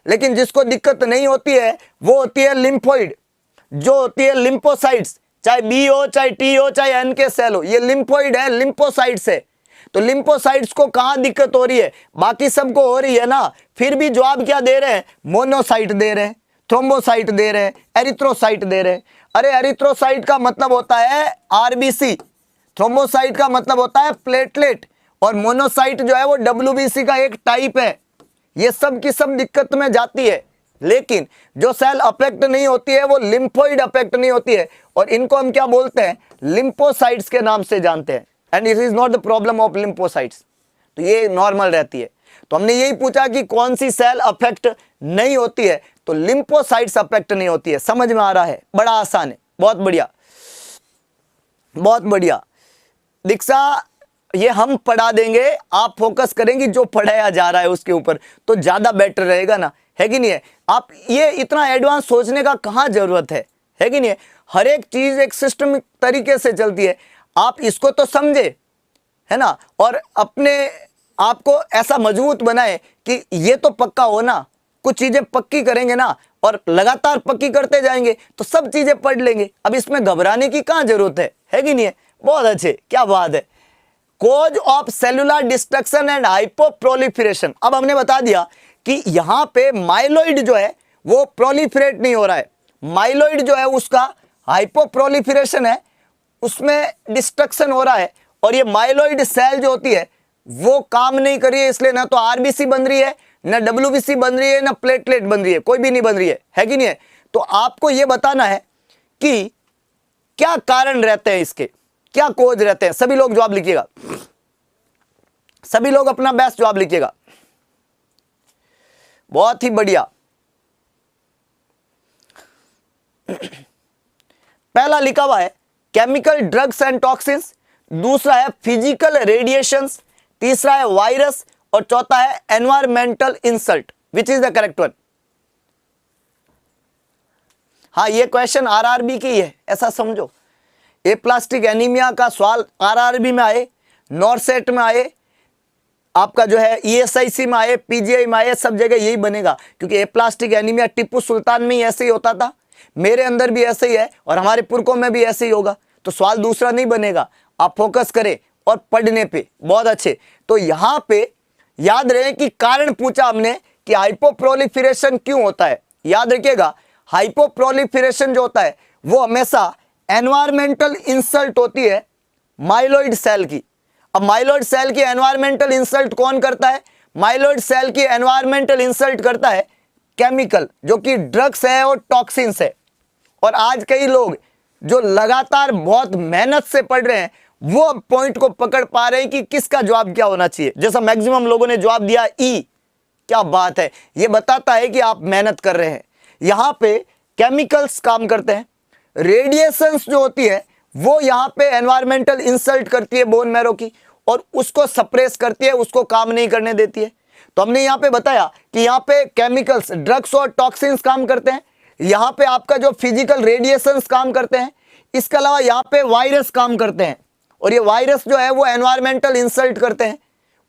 लेकिन जिसको दिक्कत नहीं होती है वो होती है लिम्फोइड, जो होती है लिम्फोसाइट्स, चाहे बी हो, चाहे टी हो, चाहे एन के सेल हो, ये लिम्फोइड है, लिम्फोसाइट्स है। तो लिम्फोसाइट्स को कहां दिक्कत हो रही है, बाकी सबको हो रही है ना। फिर भी जवाब क्या दे रहे हैं, मोनोसाइट दे रहे हैं, थ्रोम्बोसाइट दे रहे हैं, एरिथ्रोसाइट दे रहे हैं। अरे एरिथ्रोसाइट का मतलब होता है आरबीसी, थ्रोम्बोसाइट का मतलब होता है प्लेटलेट, और मोनोसाइट जो है वो डब्ल्यूबीसी का एक टाइप है। ये सब की सब दिक्कत में जाती है। लेकिन जो सेल अफेक्ट नहीं होती है वो लिम्फोइड अफेक्ट नहीं होती है, और इनको हम क्या बोलते हैं, लिम्फोसाइट्स के नाम से जानते हैं। And it is not the problem of lymphocytes, तो ये नॉर्मल रहती है। तो हमने यही पूछा कि कौन सी सेल अफेक्ट नहीं होती है, तो लिम्फोसाइट्स अफेक्ट नहीं होती है। समझ में आ रहा है, बड़ा आसान है, बहुत बढ़िया बहुत बढ़िया। दीक्षा ये हम पढ़ा देंगे, आप फोकस करेंगे जो पढ़ाया जा रहा है उसके ऊपर, तो ज्यादा बेटर रहेगा ना, है कि नहीं है। आप ये इतना एडवांस सोचने का कहाँ जरूरत है कि नहीं है। हर एक चीज एक सिस्टम तरीके से चलती है, आप इसको तो समझे, है ना, और अपने आपको ऐसा मजबूत बनाए कि ये तो पक्का हो ना, कुछ चीजें पक्की करेंगे ना, और लगातार पक्की करते जाएंगे तो सब चीजें पढ़ लेंगे। अब इसमें घबराने की कहाँ जरूरत है कि नहीं है। बहुत अच्छे, क्या बात है। Cause of cellular destruction and hypoproliferation, अब हमने बता दिया कि यहां पे माइलोइड जो है वो प्रोलिफरेट नहीं हो रहा है, माइलोइड जो है उसका हाइपोप्रोलिफरेशन है, उसमें डिस्ट्रक्शन हो रहा है, और ये माइलोइड सेल जो होती है वो काम नहीं कर रही है, इसलिए ना तो आरबीसी बन रही है, ना डब्ल्यूबीसी बन रही है, ना प्लेटलेट बन रही है, कोई भी नहीं बन रही है कि नहीं है। तो आपको ये बताना है कि क्या कारण रहते हैं इसके, क्या कोज रहते हैं। सभी लोग जवाब लिखिएगा, सभी लोग अपना बेस्ट जवाब लिखिएगा। बहुत ही बढ़िया। पहला लिखा हुआ है केमिकल ड्रग्स एंड टॉक्सिन्स, दूसरा है फिजिकल रेडिएशंस, तीसरा है वायरस, और चौथा है environmental insult. Which is the correct one. हाँ, ये क्वेश्चन आरआरबी की है, ऐसा समझो। ए प्लास्टिक एनीमिया का सवाल आरआरबी में आए, नॉरसेट में आए, आपका जो है ईएसआईसी में आए, पीजीआई में आए, सब जगह यही बनेगा, क्योंकि ए प्लास्टिक एनीमिया टिप्पू सुल्तान में ही ऐसे ही होता था, मेरे अंदर भी ऐसे ही है, और हमारे पुरखों में भी ऐसे ही होगा। तो सवाल दूसरा नहीं बनेगा, आप फोकस करें और पढ़ने पे। बहुत अच्छे। तो यहां पे याद रहे कि कारण पूछा हमने कि हाइपोप्रोलिफरेशन क्यों होता है। याद रखिएगा, हाइपोप्रोलिफरेशन जो होता है वो हमेशा एनवायरमेंटल इंसल्ट होती है माइलोइड सेल की। अब माइलोइड सेल की एनवायरमेंटल इंसल्ट कौन करता है, माइलोइड सेल की एनवायरमेंटल इंसल्ट करता है केमिकल, जो कि ड्रग्स है और टॉक्सिन्स है। और आज कई लोग जो लगातार बहुत मेहनत से पढ़ रहे हैं वो पॉइंट को पकड़ पा रहे हैं कि किसका जवाब क्या होना चाहिए। जैसा मैक्सिमम लोगों ने जवाब दिया ई, क्या बात है, ये बताता है कि आप मेहनत कर रहे हैं। यहां पे केमिकल्स काम करते हैं, रेडिएशंस जो होती है वो यहां पे एनवायरमेंटल इंसल्ट करती है बोन मैरो की, और उसको सप्रेस करती है, उसको काम नहीं करने देती है। तो हमने यहां पे बताया कि यहां पे केमिकल्स, ड्रग्स और टॉक्सिन्स काम करते हैं, यहां पे आपका जो फिजिकल रेडिएशंस काम करते हैं, इसके अलावा यहां पे वायरस काम करते हैं, और ये वायरस जो है वो एनवायरमेंटल इंसल्ट करते हैं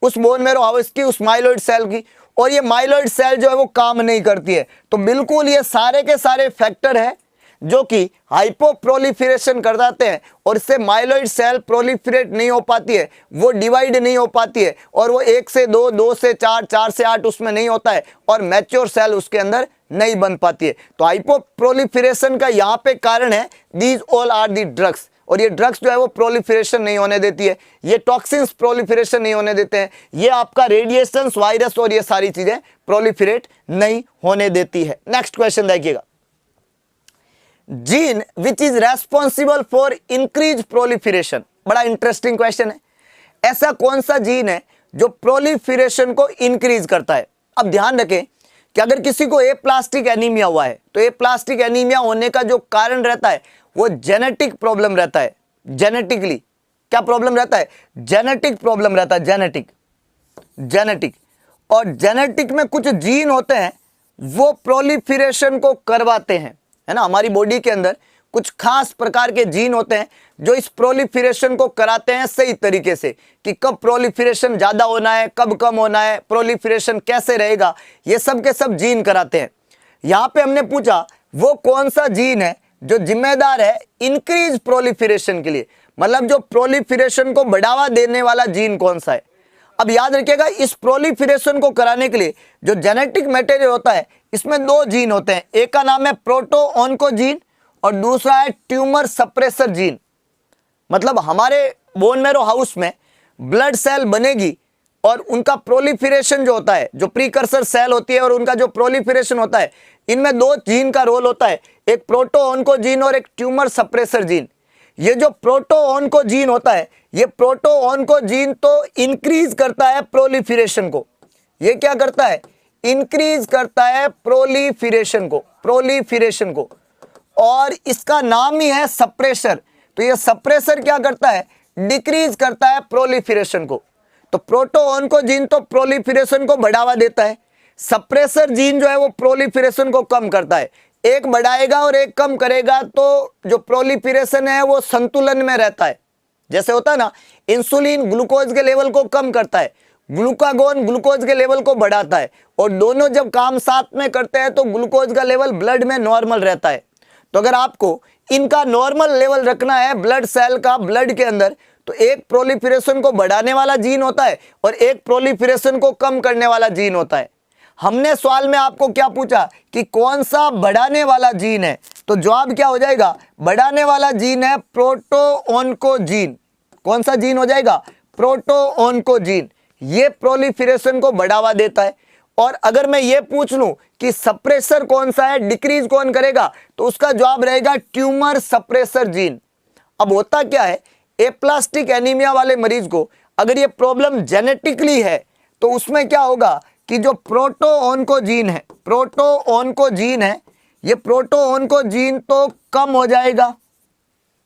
उस बोन मैरो हाउस की, उस माइलोइड सेल की, और ये माइलोइड सेल जो है वो काम नहीं करती है। तो बिल्कुल ये सारे के सारे फैक्टर है जो कि हाइपोप्रोलिफरेशन कर जाते हैं, और इससे माइलोइड सेल प्रोलिफरेट नहीं हो पाती है, वो डिवाइड नहीं हो पाती है, और वो 1 से 2, 2 से 4, 4 से 8 उसमें नहीं होता है, और मैच्योर सेल उसके अंदर नहीं बन पाती है। तो हाइपोप्रोलिफरेशन का यहाँ पे कारण है these all are the drugs, और ये ड्रग्स जो है वो प्रोलिफरेशन नहीं होने देती है, ये टॉक्सिन्स प्रोलिफरेशन नहीं होने देते हैं, ये आपका रेडिएशंस, वायरस और ये सारी चीजें प्रोलिफरेट नहीं होने देती है। नेक्स्ट क्वेश्चन देखिएगा, gene which is responsible for increase proliferation. बड़ा इंटरेस्टिंग क्वेश्चन है, ऐसा कौन सा जीन है जो प्रोलिफरेशन को इंक्रीज करता है। अब ध्यान रखें कि अगर किसी को ए प्लास्टिक एनीमिया हुआ है तो ए प्लास्टिक एनीमिया होने का जो कारण रहता है वो जेनेटिक प्रॉब्लम रहता है। जेनेटिकली क्या प्रॉब्लम रहता है, जेनेटिक प्रॉब्लम रहता है, जेनेटिक। और जेनेटिक में कुछ जीन होते हैं वो प्रोलिफरेशन को करवाते हैं, है ना। हमारी बॉडी के अंदर कुछ खास प्रकार के जीन होते हैं जो इस प्रोलिफरेशन को कराते हैं सही तरीके से, कि कब प्रोलिफरेशन ज्यादा होना है, कब कम होना है, प्रोलिफरेशन कैसे रहेगा, ये सब के सब जीन कराते हैं। यहां पे हमने पूछा वो कौन सा जीन है जो जिम्मेदार है इंक्रीज प्रोलिफरेशन के लिए, मतलब जो प्रोलिफरेशन को बढ़ावा देने वाला जीन कौन सा है। अब याद रखिएगा, इस प्रोलिफरेशन को कराने के लिए जो जेनेटिक मटेरियल होता है इसमें 2 जीन होते हैं, एक का नाम है प्रोटो ऑन्कोजीन और दूसरा है ट्यूमर सप्रेसर जीन। मतलब हमारे बोन मैरो हाउस में ब्लड सेल बनेगी और उनका प्रोलिफरेशन जो होता है, जो प्रीकर्सर सेल होती है और उनका जो प्रोलिफरेशन होता है, इनमें दो जीन का रोल होता है, एक प्रोटोऑन्कोजीन और एक ट्यूमर सप्रेसर जीन। ये जो प्रोटोऑन्कोजीन होता है, ये प्रोटोऑन्कोजीन तो इंक्रीज करता है प्रोलिफरेशन को। ये क्या करता है? इंक्रीज करता है प्रोलिफरेशन को, और इसका नाम ही है सप्रेसर। तो ये सप्रेसर क्या करता है? डिक्रीज करता है प्रोलिफरेशन को। तो प्रोटोऑन्कोजीन तो प्रोलिफरेशन को बढ़ावा देता है, सप्रेसर जीन जो है वो प्रोलिफरेशन को कम करता है। एक बढ़ाएगा और एक कम करेगा, तो जो प्रोलिफरेशन है वो संतुलन में रहता है। जैसे होता है ना, इंसुलिन ग्लूकोज के लेवल को कम करता है, ग्लूकागोन ग्लूकोज के लेवल को बढ़ाता है, और दोनों जब काम साथ में करते हैं तो ग्लूकोज का लेवल ब्लड में नॉर्मल रहता है। तो अगर आपको इनका नॉर्मल लेवल रखना है ब्लड सेल का ब्लड के अंदर, तो एक प्रोलिफरेशन को बढ़ाने वाला जीन होता है और एक प्रोलिफरेशन को कम करने वाला जीन होता है। हमने सवाल में आपको क्या पूछा कि कौन सा बढ़ाने वाला जीन है, तो जवाब क्या हो जाएगा? बढ़ाने वाला जीन है प्रोटोऑन्कोजीन। कौन सा जीन हो जाएगा? प्रोटोऑन्कोजीन। ये प्रोलिफरेशन को बढ़ावा देता है। और अगर मैं ये पूछ लूं कि सप्रेसर कौन सा है, डिक्रीज कौन करेगा, तो उसका जवाब रहेगा ट्यूमर सप्रेसर जीन। अब होता क्या है, एप्लास्टिक एनीमिया वाले मरीज को अगर ये प्रॉब्लम जेनेटिकली है, तो उसमें क्या होगा कि जो प्रोटोऑन्कोजीन है, ये प्रोटोऑन्कोजीन तो कम हो जाएगा।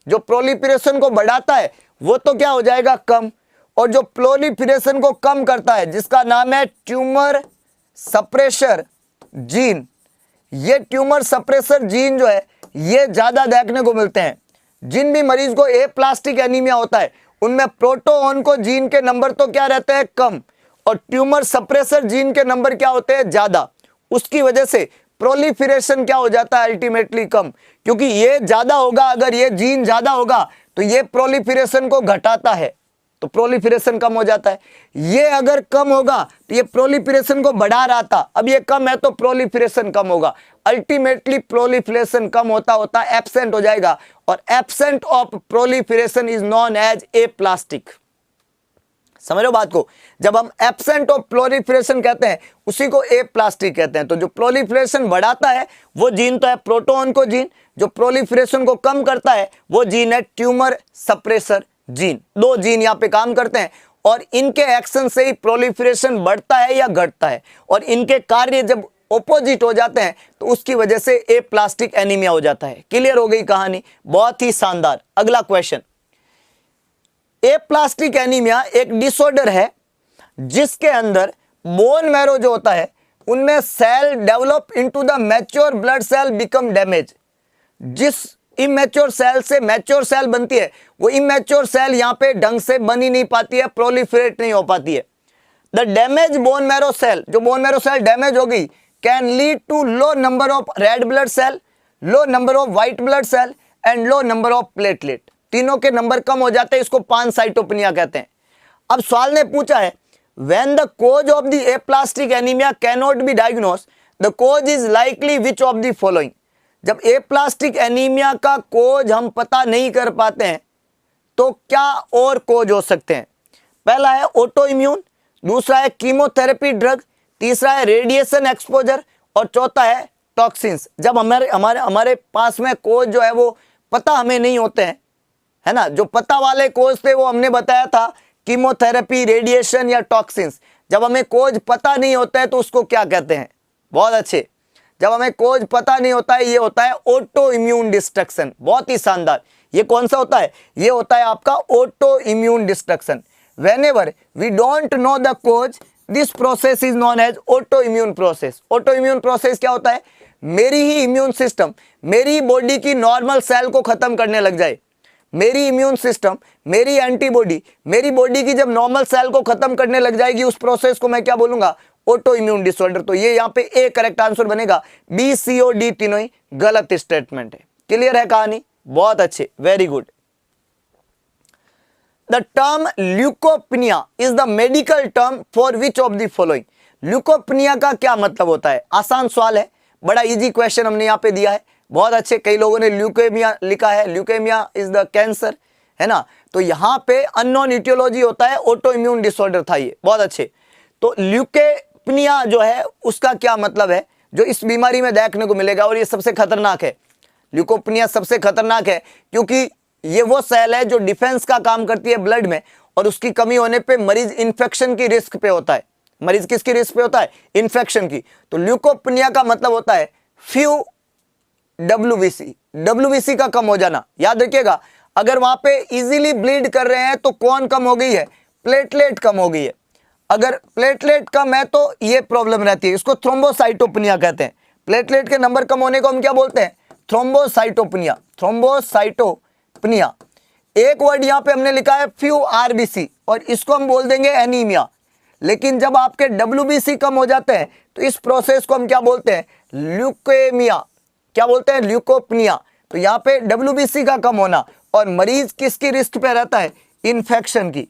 जो प्रोलिफरेशन को बढ़ाता है वो तो क्या हो जाएगा? कम। और जो प्रोलिफरेशन को कम करता है, जिसका नाम है ट्यूमर सप्रेसर जीन, ये ट्यूमर सप्रेसर जीन जो है ये ज्यादा देखने को मिलते हैं। जिन भी मरीज को एप्लास्टिक एनीमिया होता है, उनमें प्रोटोऑन्कोजीन के नंबर तो क्या रहते हैं? कम, और ट्यूमर सप्रेसर जीन के नंबर क्या होते हैं? ज्यादा। उसकी वजह से प्रोलिफरेशन क्या हो जाता है? अल्टीमेटली कम, क्योंकि ये ज्यादा होगा, अगर ये जीन ज्यादा होगा तो ये प्रोलिफरेशन को घटाता है, तो प्रोलिफरेशन कम हो जाता है। ये अगर कम होगा तो ये प्रोलिफरेशन को बढ़ा रहा था, अब ये कम है तो प्रोलिफरेशन कम होगा। अल्टीमेटली प्रोलिफरेशन कम होता होता एब्सेंट हो जाएगा, और absent of proliferation is known as aplastic. समझ लो बात को? जब हम एब्सेंट ऑफ प्रोलिफरेशन कहते हैं, उसी को एप्लास्टिक कहते हैं। तो जो प्रोलिफरेशन बढ़ाता है वो जीन तो है प्रोटोऑन्कोजीन, जो प्रोलिफरेशन को कम करता है वो जीन है ट्यूमर सप्रेसर जीन। दो जीन यहाँ पे काम करते हैं, और इनके एक्शन से ही प्रोलिफरेशन बढ़ता है या घटता है, और इनके कार्य जब ऑपोजिट हो जाते हैं तो उसकी वजह से एप्लास्टिक एनीमिया हो जाता है। क्लियर हो गई कहानी? बहुत ही शानदार। अगला क्वेश्चन, एप्लास्टिक एनीमिया एक डिसऑर्डर है जिसके अंदर बोन मैरो जो होता है उनमें cell develop into the mature blood cell become damage. जिस इमेच्योर सेल से मैच्योर सेल बनती है, वो इमेच्योर सेल यहां पे ढंग से बन ही नहीं पाती है, प्रोलिफरेट नहीं हो पाती है। The damage bone marrow cell, जो बोन मैरो सेल डैमेज हो गई, can lead to low number of red blood cell, low number of white blood cell and low number of platelet. तीनों के नंबर कम हो जाते हैं, इसको पानसाइटोपेनिया कहते हैं। अब सवाल ने पूछा है, when the cause of the aplastic anaemia cannot be diagnose, the cause is likely which of the following. जब एप्लास्टिक एनीमिया का कोज हम पता नहीं कर पाते हैं, तो क्या और कोज हो सकते हैं? पहला है ऑटो इम्यून, दूसरा है कीमोथेरेपी ड्रग, तीसरा है रेडिएशन एक्सपोजर, और चौथा है टॉक्सिन्स। जब हमारे पास में कोज जो है वो पता हमें नहीं होते हैं, है ना, जो पता वाले कोज थे वो हमने बताया था कीमोथेरेपी, रेडिएशन या टॉक्सिन्स। जब हमें कोज पता नहीं होता है तो उसको क्या कहते हैं? बहुत अच्छे। जब हमें कोज पता नहीं होता है, ये होता है ऑटो इम्यून डिस्ट्रक्शन। बहुत ही शानदार। ये कौन सा होता है? ये होता है आपका autoimmune destruction. Whenever we don't know the cause, this process is known as autoimmune process. Autoimmune process क्या होता है? मेरी ही इम्यून सिस्टम मेरी बॉडी की नॉर्मल सेल को खत्म करने लग जाए। मेरी इम्यून सिस्टम, मेरी एंटीबॉडी मेरी बॉडी की जब नॉर्मल सेल को खत्म करने लग जाएगी, उस प्रोसेस को मैं क्या बोलूंगा? Auto immune disorder. तो ये यहाँ पे ए करेक्ट आंसर बनेगा। बी, सी और डी तीनों ही गलत स्टेटमेंट है। क्लियर है कहानी? बहुत अच्छे, very good. The term leukopenia is the medical term for which of the following. Leukopenia का क्या मतलब होता है? आसान सवाल है, बड़ा इजी क्वेश्चन हमने यहाँ पे दिया है। बहुत अच्छे। कई लोगों ने ल्यूकेमिया लिखा है, ल्यूकेमिया इज द कैंसर, है ना। तो यहाँ पे अननोन इटियोलॉजी होता है, ऑटो इम्यून डिसऑर्डर था ये, बहुत अच्छे। तो ल्यूकेमिया जो है उसका क्या मतलब है, जो इस बीमारी में देखने को मिलेगा, और ये सबसे खतरनाक है। ल्यूकोपिनिया सबसे खतरनाक है क्योंकि ये वो सेल है जो डिफेंस का काम करती है ब्लड में, और उसकी कमी होने पे मरीज इन्फेक्शन की रिस्क पे होता है। मरीज किसकी रिस्क पे होता है, इन्फेक्शन की। तो ल्यूकोपिनिया का मतलब होता है फ्यू डब्ल्यूबीसी, डब्ल्यूबीसी का कम हो जाना। याद रखिएगा, अगर वहां पे इजीली ब्लीड कर रहे हैं तो कौन कम हो गई है, प्लेटलेट कम हो गई है। अगर प्लेटलेट कम है तो ये प्रॉब्लम रहती है, इसको थ्रोम्बोसाइटोपिनिया कहते हैं। प्लेटलेट के नंबर कम होने को हम क्या बोलते हैं, थ्रोम्बोसाइटोपिनिया, थ्रोम्बोसाइटोपिनिया। एक वर्ड यहां पे हमने लिखा है फ्यू आरबीसी, और इसको हम बोल देंगे एनीमिया। लेकिन जब आपके डब्ल्यूबीसी कम हो जाते हैं तो इस प्रोसेस को हम क्या बोलते हैं, ल्यूकेमिया। क्या बोलते हैं, ल्यूकोपिनिया। तो यहाँ पे डब्ल्यूबीसी का कम होना, और मरीज किसकी रिस्क पे रहता है, इन्फेक्शन की।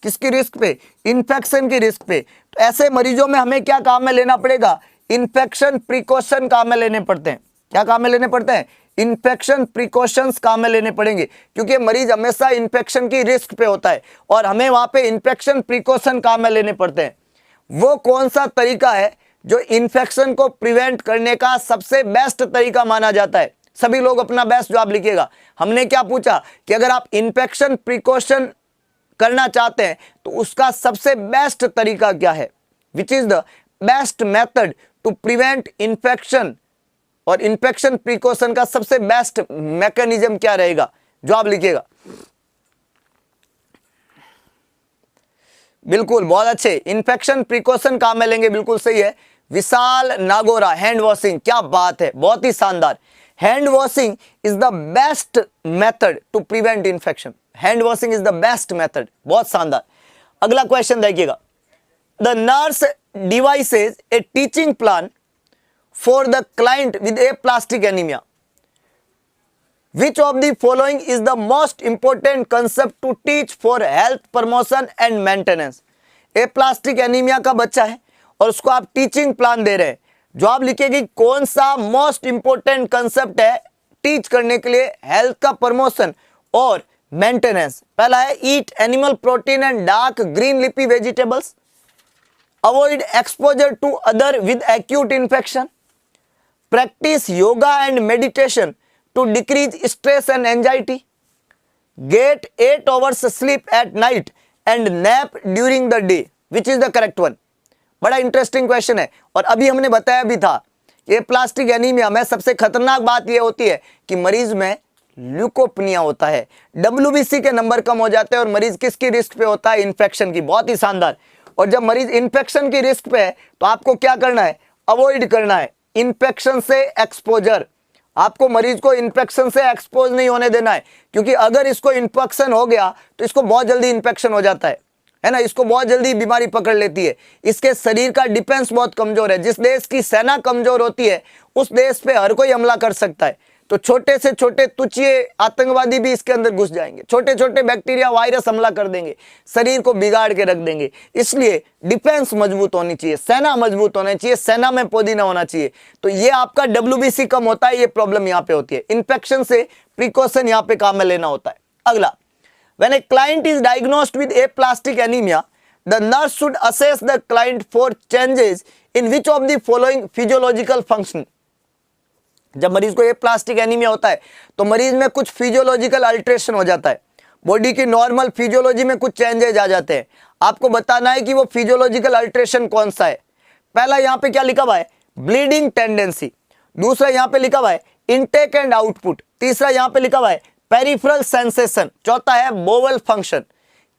किसकी रिस्क पे, इन्फेक्शन की रिस्क पे। तो ऐसे मरीजों में हमें क्या काम में लेना पड़ेगा, इन्फेक्शन प्रिकॉशन काम में लेने पड़ते हैं। क्या काम में लेने पड़ते हैं, इन्फेक्शन प्रिकॉशंस काम में लेने पड़ेंगे, क्योंकि मरीज हमेशा इन्फेक्शन की रिस्क पे होता है और हमें वहां पे इन्फेक्शन प्रिकॉशन काम में लेने पड़ते हैं। वो कौन सा तरीका है जो इन्फेक्शन को प्रिवेंट करने का सबसे बेस्ट तरीका माना जाता है। सभी लोग अपना बेस्ट जवाब लिखिएगा। हमने क्या पूछा कि अगर आप इन्फेक्शन प्रिकॉशन करना चाहते हैं तो उसका सबसे बेस्ट तरीका क्या है, which is the best method to prevent infection, और इन्फेक्शन प्रिकॉशन का सबसे बेस्ट मैकेनिज्म क्या रहेगा, जवाब लिखिएगा। बिल्कुल, बहुत अच्छे, इन्फेक्शन प्रिकॉशन काम में लेंगे, बिल्कुल सही है। विशाल नागोरा, हैंड वॉशिंग, क्या बात है, बहुत ही शानदार। Hand washing is the best method to prevent infection. Hand washing is the best method, बहुत शानदार। अगला क्वेश्चन देखिएगा, the nurse devises a teaching plan for the client with aplastic anemia. Which of the following is the most important concept to teach for health promotion and maintenance? aplastic anemia का बच्चा है और उसको आप टीचिंग प्लान दे रहे हैं। जवाब लिखिए कौन सा मोस्ट इंपोर्टेंट कंसेप्ट है टीच करने के लिए हेल्थ का प्रमोशन और मेंटेनेंस। पहला है eat animal protein and dark green leafy vegetables, avoid exposure to other with acute infection, practice yoga and meditation to decrease stress and anxiety, get 8 hours sleep at night and nap during the day, which is the correct one। बड़ा इंटरेस्टिंग क्वेश्चन है, और अभी हमने बताया भी था कि प्लास्टिक एनीमिया में सबसे खतरनाक बात यह होती है कि मरीज में ल्यूकोपिनिया होता है, डब्ल्यूबीसी के नंबर कम हो जाते हैं, और मरीज किसकी रिस्क पे होता है, इन्फेक्शन की। बहुत ही शानदार। और जब मरीज इन्फेक्शन की रिस्क पे है तो आपको क्या करना है, अवॉइड करना है इन्फेक्शन से एक्सपोजर। आपको मरीज को इन्फेक्शन से एक्सपोज नहीं होने देना है, क्योंकि अगर इसको इन्फेक्शन हो गया तो इसको बहुत जल्दी इन्फेक्शन हो जाता है ना, इसको बहुत जल्दी बीमारी पकड़ लेती है। इसके शरीर का डिफेंस बहुत कमजोर है। जिस देश की सेना कमजोर होती है उस देश पे हर कोई हमला कर सकता है। तो छोटे से छोटे तुच्छे आतंकवादी भी इसके अंदर घुस जाएंगे, छोटे छोटे बैक्टीरिया वायरस हमला कर देंगे, शरीर को बिगाड़ के रख देंगे। इसलिए डिफेंस मजबूत होनी चाहिए, सेना मजबूत होनी चाहिए, सेना में पुदीना होना चाहिए। तो ये आपका डब्ल्यूबीसी कम होता है, ये प्रॉब्लम यहाँ पे होती है। इन्फेक्शन से प्रिकॉशन यहाँ पे काम में लेना होता है। अगला, when a client is diagnosed with aplastic anaemia, the nurse should assess the client for changes in which of the following physiological function. जब मरीज को एप्लास्टिक एनीमिया होता है तो मरीज में कुछ फिजियोलॉजिकल अल्ट्रेशन हो जाता है, बॉडी की नॉर्मल फिजियोलॉजी में कुछ चेंजेज आ जाते हैं। आपको बताना है कि वो फिजियोलॉजिकल अल्ट्रेशन कौन सा है। पहला यहाँ पे क्या लिखा हुआ है, ब्लीडिंग टेंडेंसी। दूसरा यहाँ पे लिखा हुआ है इनटेक एंड आउटपुट। तीसरा यहाँ पे लिखा हुआ है पेरिफेरल सेंसेशन। चौथा है बोवल फंक्शन।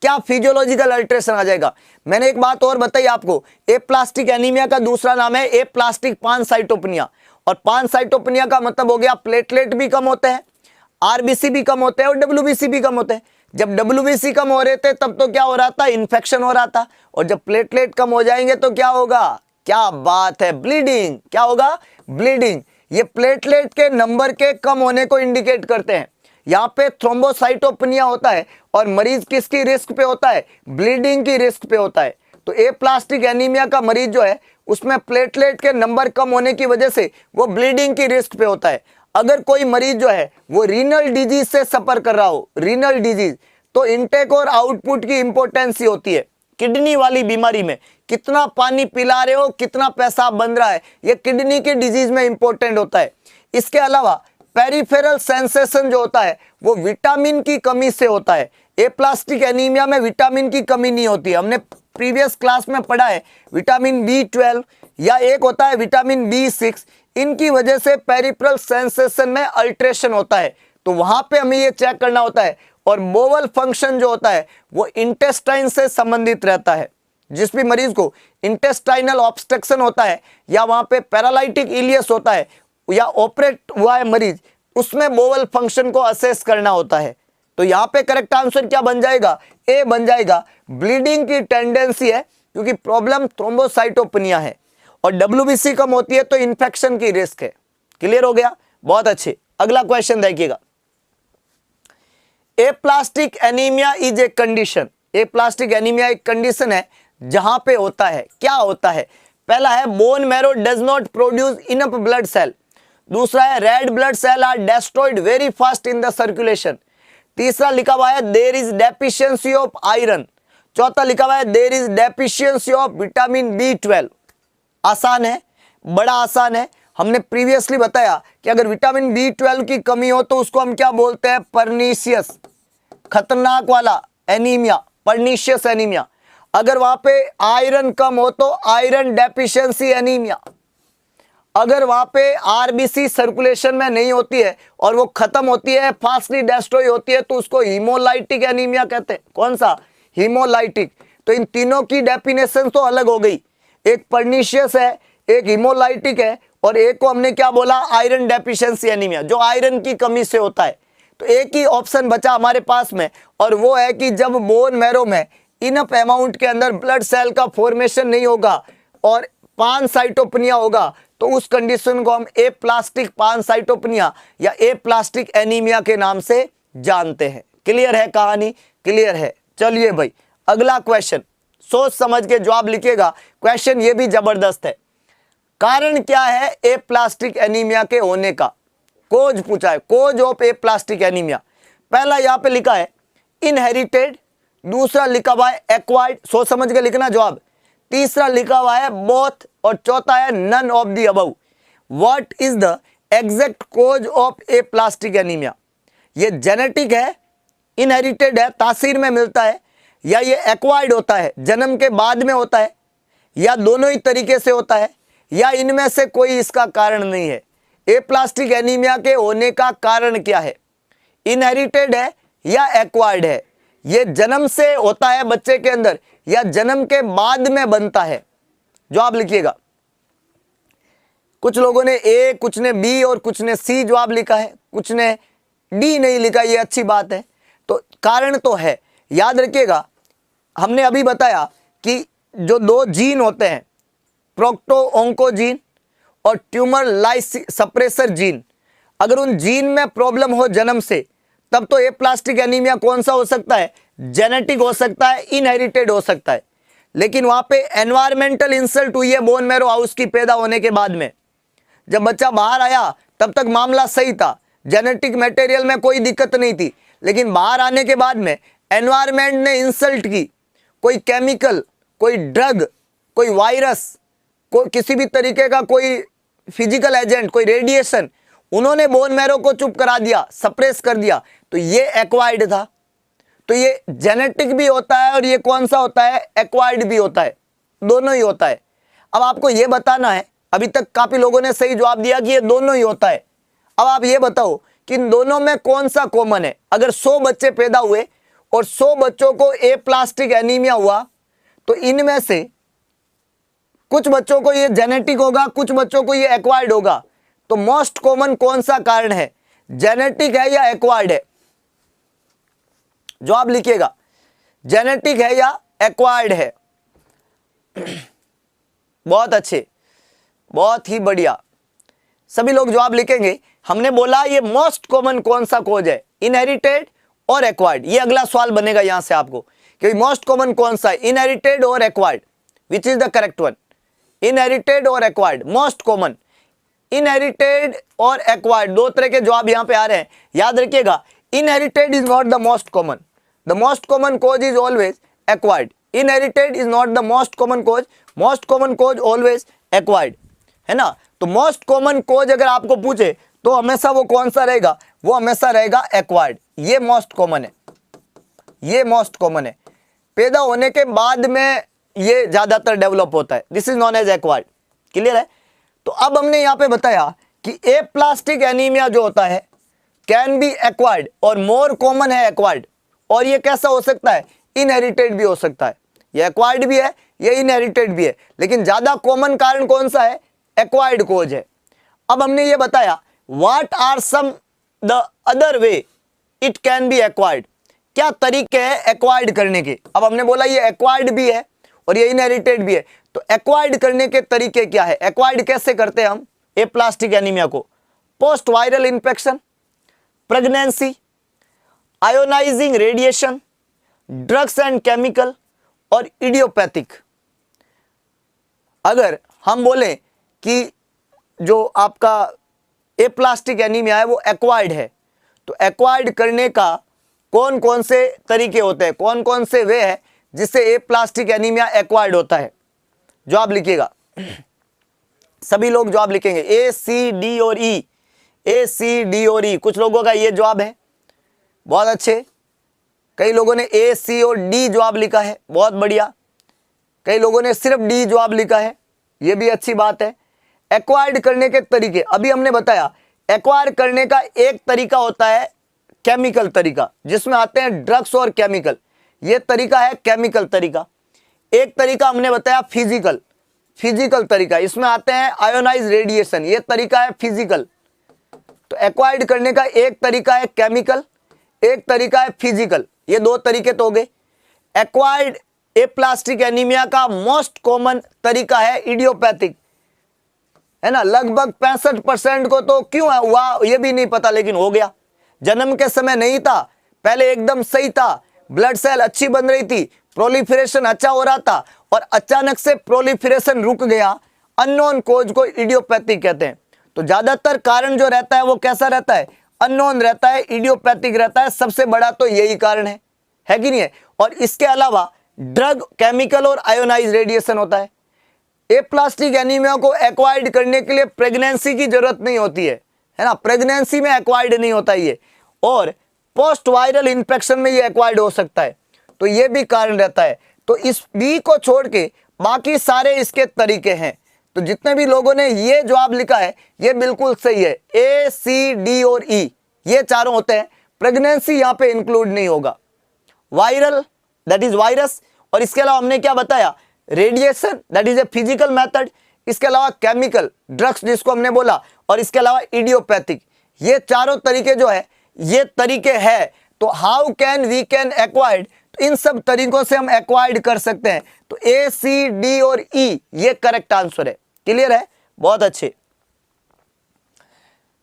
क्या फिजियोलॉजिकल अल्ट्रेशन आ जाएगा। मैंने एक बात और बताई आपको, एप्लास्टिक एनीमिया का दूसरा नाम है एप्लास्टिक पानसाइटोपिनिया, और पानसाइटोपिनिया का मतलब हो गया प्लेटलेट भी कम होते हैं, आरबीसी भी कम होते हैं और डब्ल्यूबीसी भी कम होते हैं। जब डब्ल्यूबीसी कम हो रहे थे तब तो क्या हो रहा था, इन्फेक्शन हो रहा था, और जब प्लेटलेट कम हो जाएंगे तो क्या होगा, क्या बात है, ब्लीडिंग। क्या होगा, ब्लीडिंग। ये प्लेटलेट के नंबर के कम होने को इंडिकेट करते हैं। यहाँ पे थ्रोम्बोसाइटोपिनिया होता है और मरीज किसकी रिस्क पे होता है, ब्लीडिंग की रिस्क पे होता है। तो एप्लास्टिक एनीमिया का मरीज जो है उसमें प्लेटलेट के नंबर कम होने की वजह से वो ब्लीडिंग की रिस्क पे होता है। अगर कोई मरीज जो है वो रीनल डिजीज से सफर कर रहा हो, रीनल डिजीज, तो इनटेक और आउटपुट की इंपॉर्टेंस ही होती है। किडनी वाली बीमारी में कितना पानी पिला रहे हो, कितना पेशाब बन रहा है, ये किडनी के डिजीज में इंपॉर्टेंट होता है। इसके अलावा पेरिफेरल सेंसेशन जो होता है वो विटामिन की कमी से होता है। एप्लास्टिक एनीमिया में विटामिन की कमी नहीं होती है, हमने प्रीवियस क्लास में पढ़ा है। विटामिन B12 या एक होता है विटामिन B6, इनकी वजह से पेरिफेरल सेंसेशन में अल्ट्रेशन होता है, तो वहां पे हमें ये चेक करना होता है। और बोवल फंक्शन जो होता है वो इंटेस्टाइन से संबंधित रहता है। जिस भी मरीज को इंटेस्टाइनल ऑब्स्ट्रक्शन होता है या वहां पे पैरालाइटिक इलियस होता है या ऑपरेट हुआ है मरीज, उसमें बोवल फंक्शन को असेस करना होता है। तो यहाँ पे करेक्ट आंसर क्या बन जाएगा? ए बन जाएगा। ब्लीडिंग की टेंडेंसी है क्योंकि प्रॉब्लम थ्रोम्बोसाइटोपेनिया है, और WBC कम होती है तो इन्फेक्शन की रिस्क है। क्लियर हो गया? बहुत अच्छे। अगला क्वेश्चन देखिएगा। Aplastic anaemia is a condition. Aplastic anaemia एक कंडीशन है जहां पे होता है, क्या होता है? पहला है bone marrow does not produce enough blood cell. दूसरा है red blood cell are destroyed very fast in the circulation. तीसरा लिखा हुआ है there is deficiency of iron. चौथा लिखा हुआ है there is deficiency of vitamin B12। आसान है, बड़ा आसान है। हमने प्रीवियसली बताया कि अगर विटामिन B12 की कमी हो तो उसको हम क्या बोलते हैं? पर्नीशियस, खतरनाक वाला एनीमिया, पर्नीशियस एनीमिया। अगर वहां पे आयरन कम हो तो आयरन डेफिशिएंसी एनीमिया। अगर वहां पे RBC सर्कुलेशन में नहीं होती है और वो खत्म होती है, फास्टली डेस्ट्रॉय होती है, तो उसको हीमोलाइटिक एनीमिया कहते हैं। कौन सा? हीमोलाइटिक। तो इन तीनों की डेफिनेशन तो अलग हो गई, एक पर्नीशियस है, एक हीमोलाइटिक है, और एक को हमने क्या बोला? आयरन डेफिशिएंसी एनीमिया, जो आयरन की कमी से होता है। तो एक ही ऑप्शन बचा हमारे पास में, और वो है कि जब बोन मैरो में इनफ अमाउंट के अंदर ब्लड सेल का फॉर्मेशन नहीं होगा और पानसाइटोपेनिया होगा, तो उस कंडीशन को हम एप्लास्टिक पानसाइटोपेनिया या एप्लास्टिक एनीमिया के नाम से जानते हैं। क्लियर है कहानी? क्लियर है। चलिए भाई अगला क्वेश्चन, सोच समझ के जवाब लिखिएगा। क्वेश्चन ये भी जबरदस्त है। कारण क्या है एप्लास्टिक एनीमिया के होने का? कोज पूछा है, कोज ऑफ एप्लास्टिक एनीमिया। पहला यहां पे लिखा है इनहेरिटेड, दूसरा लिखा हुआ है एक्वायर्ड, सोच समझ के लिखना जवाब। तीसरा लिखा हुआ है बोथ, और चौथा है none of the above. What is the exact cause of aplastic anaemia? ये जेनेटिक है, इनहेरिटेड है, तासीर में मिलता है, या ये एक्वायर्ड होता है, जन्म के बाद में होता है, या दोनों ही तरीके से होता है, या इनमें से कोई इसका कारण नहीं है? एप्लास्टिक एनीमिया के होने का कारण क्या है? इनहेरिटेड है या एक्वायर्ड है? ये जन्म से होता है बच्चे के अंदर या जन्म के बाद में बनता है? जवाब लिखिएगा। कुछ लोगों ने A, कुछ ने B और कुछ ने C जवाब लिखा है, कुछ ने D नहीं लिखा, ये अच्छी बात है। तो कारण तो है, याद रखिएगा। हमने अभी बताया कि जो दो जीन होते हैं, प्रोक्टो ऑन्कोजीन और ट्यूमर लाइस सप्रेसर जीन, अगर उन जीन में प्रॉब्लम हो जन्म से, तब तो एप्लास्टिक एनीमिया कौन सा हो सकता है? जेनेटिक हो सकता है, इनहेरिटेड हो सकता है। लेकिन वहां पे एनवायरमेंटल इंसल्ट हुई है बोन मैरो हाउस की पैदा होने के बाद में। जब बच्चा बाहर आया तब तक मामला सही था, जेनेटिक मटेरियल में कोई दिक्कत नहीं थी, लेकिन बाहर आने के बाद में एनवायरमेंट ने इंसल्ट की। कोई केमिकल, कोई ड्रग, कोई वायरस, कोई किसी भी तरीके का कोई फिजिकल एजेंट, कोई रेडिएशन, उन्होंने बोन मैरो को चुप करा दिया, सप्रेस कर दिया, तो ये एक्वायर्ड था। तो ये जेनेटिक भी होता है और ये कौन सा होता है? एक्वायर्ड भी होता है, दोनों ही होता है। अब आपको ये बताना है, अभी तक काफी लोगों ने सही जवाब दिया कि ये दोनों ही होता है। अब आप ये बताओ कि इन दोनों में कौन सा कॉमन है? अगर 100 बच्चे पैदा हुए और 100 बच्चों को एप्लास्टिक एनीमिया हुआ, तो इनमें से कुछ बच्चों को ये जेनेटिक होगा, कुछ बच्चों को ये एक्वायर्ड होगा। तो मोस्ट कॉमन कौन सा कारण है? जेनेटिक है या एक्वायर्ड है? जवाब लिखिएगा, जेनेटिक है या एक्वायर्ड है? बहुत अच्छे, बहुत ही बढ़िया, सभी लोग जवाब लिखेंगे। हमने बोला ये मोस्ट कॉमन कौन सा कोज है? इनहेरिटेड और एक्वायर्ड। ये अगला सवाल बनेगा यहां से आपको कि मोस्ट कॉमन कौन सा है, इनहेरिटेड और acquired, which is the correct one? Inherited और एक्वायर्ड मोस्ट कॉमन। इनहेरिटेड और एक्वायर्ड, दो तरह के जवाब यहां पे आ रहे हैं, याद रखिएगा। Inherited is not the most common, the most common cause is always acquired. Inherited is not the most common cause always acquired, है ना। तो मोस्ट कॉमन कॉज अगर आपको पूछे तो हमेशा वो कौन सा रहेगा, वो हमेशा रहेगा एक्वायर्ड। ये मोस्ट कॉमन है, ये मोस्ट कॉमन है, पैदा होने के बाद में ये ज्यादातर डेवलप होता है, this is known as acquired. Clear है। तो अब हमने यहां पे बताया कि एप्लास्टिक एनीमिया जो होता है कैन बी एक्वायर्ड और मोर कॉमन है एक्वायर्ड। और ये कैसा हो सकता है, इनहेरिटेड भी हो सकता है। ये एक्वायर्ड भी है, ये इनहेरिटेड भी है, लेकिन ज्यादा कॉमन कारण कौन सा है, एक्वायर्ड कोज है। अब हमने ये बताया what are some the other way it can be acquired, क्या तरीके हैं एक्वायर्ड करने के। अब हमने बोला ये एक्वायर्ड भी है और ये इनहेरिटेड भी है, तो एक्वायर्ड करने के तरीके क्या है, एक्वायर्ड कैसे करते हैं हम एप्लास्टिक एनीमिया को। Post viral infection, pregnancy, ionising radiation, drugs and chemical और इडियोपैथिक। अगर हम बोलें कि जो आपका एप्लास्टिक एनीमिया है वो एक्वायर्ड है, तो एक्वायर्ड करने का कौन कौन से तरीके होते हैं, कौन कौन से वे है जिससे एप्लास्टिक एनीमिया एक्वायर्ड होता है। जवाब लिखिएगा, सभी लोग जवाब लिखेंगे, ए सी डी और ई, ए सी डी और ई। कुछ लोगों का ये जवाब है, बहुत अच्छे। कई लोगों ने ए सी और डी जवाब लिखा है, बहुत बढ़िया। कई लोगों ने सिर्फ डी जवाब लिखा है, ये भी अच्छी बात है। एक्वायर्ड करने के तरीके अभी हमने बताया, एक्वायर करने का एक तरीका होता है केमिकल तरीका, जिसमें आते हैं ड्रग्स और केमिकल, ये तरीका है केमिकल तरीका। एक तरीका हमने बताया फिजिकल तरीका, इसमें आते हैं आयोनाइज रेडिएशन, ये तरीका है फिजिकल। तो एक्वायर्ड करने का एक तरीका है केमिकल, एक तरीका है फिजिकल, ये दो तरीके तो हो गए। एक्वायर्ड एप्लास्टिक एनीमिया का मोस्ट कॉमन तरीका है इडियोपैथिक, है ना। लगभग 65% को तो क्यों हुआ ये भी नहीं पता, लेकिन हो गया। जन्म के समय नहीं था, पहले एकदम सही था, ब्लड सेल अच्छी बन रही थी, प्रोलिफरेशन अच्छा हो रहा था, और अचानक से प्रोलिफरेशन रुक गया। अननोन कोज को इडियोपैथिक कहते हैं। तो ज्यादातर कारण जो रहता है वो कैसा रहता है, अननोन रहता है, इडियोपैथिक रहता है। सबसे बड़ा तो यही कारण है कि नहीं है। और इसके अलावा ड्रग, केमिकल और आयोनाइज रेडिएशन होता है। एप्लास्टिक एनीमिया को एक्वायर्ड करने के लिए प्रेगनेंसी की जरूरत नहीं होती है ना, प्रेगनेंसी में एक्वायर्ड नहीं होता ये। और पोस्ट वायरल इंफेक्शन में ये एक्वायर्ड हो सकता है, तो ये भी कारण रहता है। तो इस बी को छोड़ के बाकी सारे इसके तरीके हैं। तो जितने भी लोगों ने ये जवाब लिखा है ये बिल्कुल सही है, ए सी डी और ई ये चारों होते हैं। प्रेगनेंसी यहाँ पे इंक्लूड नहीं होगा। वायरल दैट इज वायरस, और इसके अलावा हमने क्या बताया, radiation that is a physical method, इसके अलावा केमिकल ड्रग्स जिसको हमने बोला, और इसके अलावा इडियोपैथिक, ये चारों तरीके जो है ये तरीके हैं। तो how can we can acquired, तो इन सब तरीकों से हम एक्वायर्ड कर सकते हैं। तो ए सी डी और ई ये करेक्ट आंसर है। क्लियर है, बहुत अच्छे।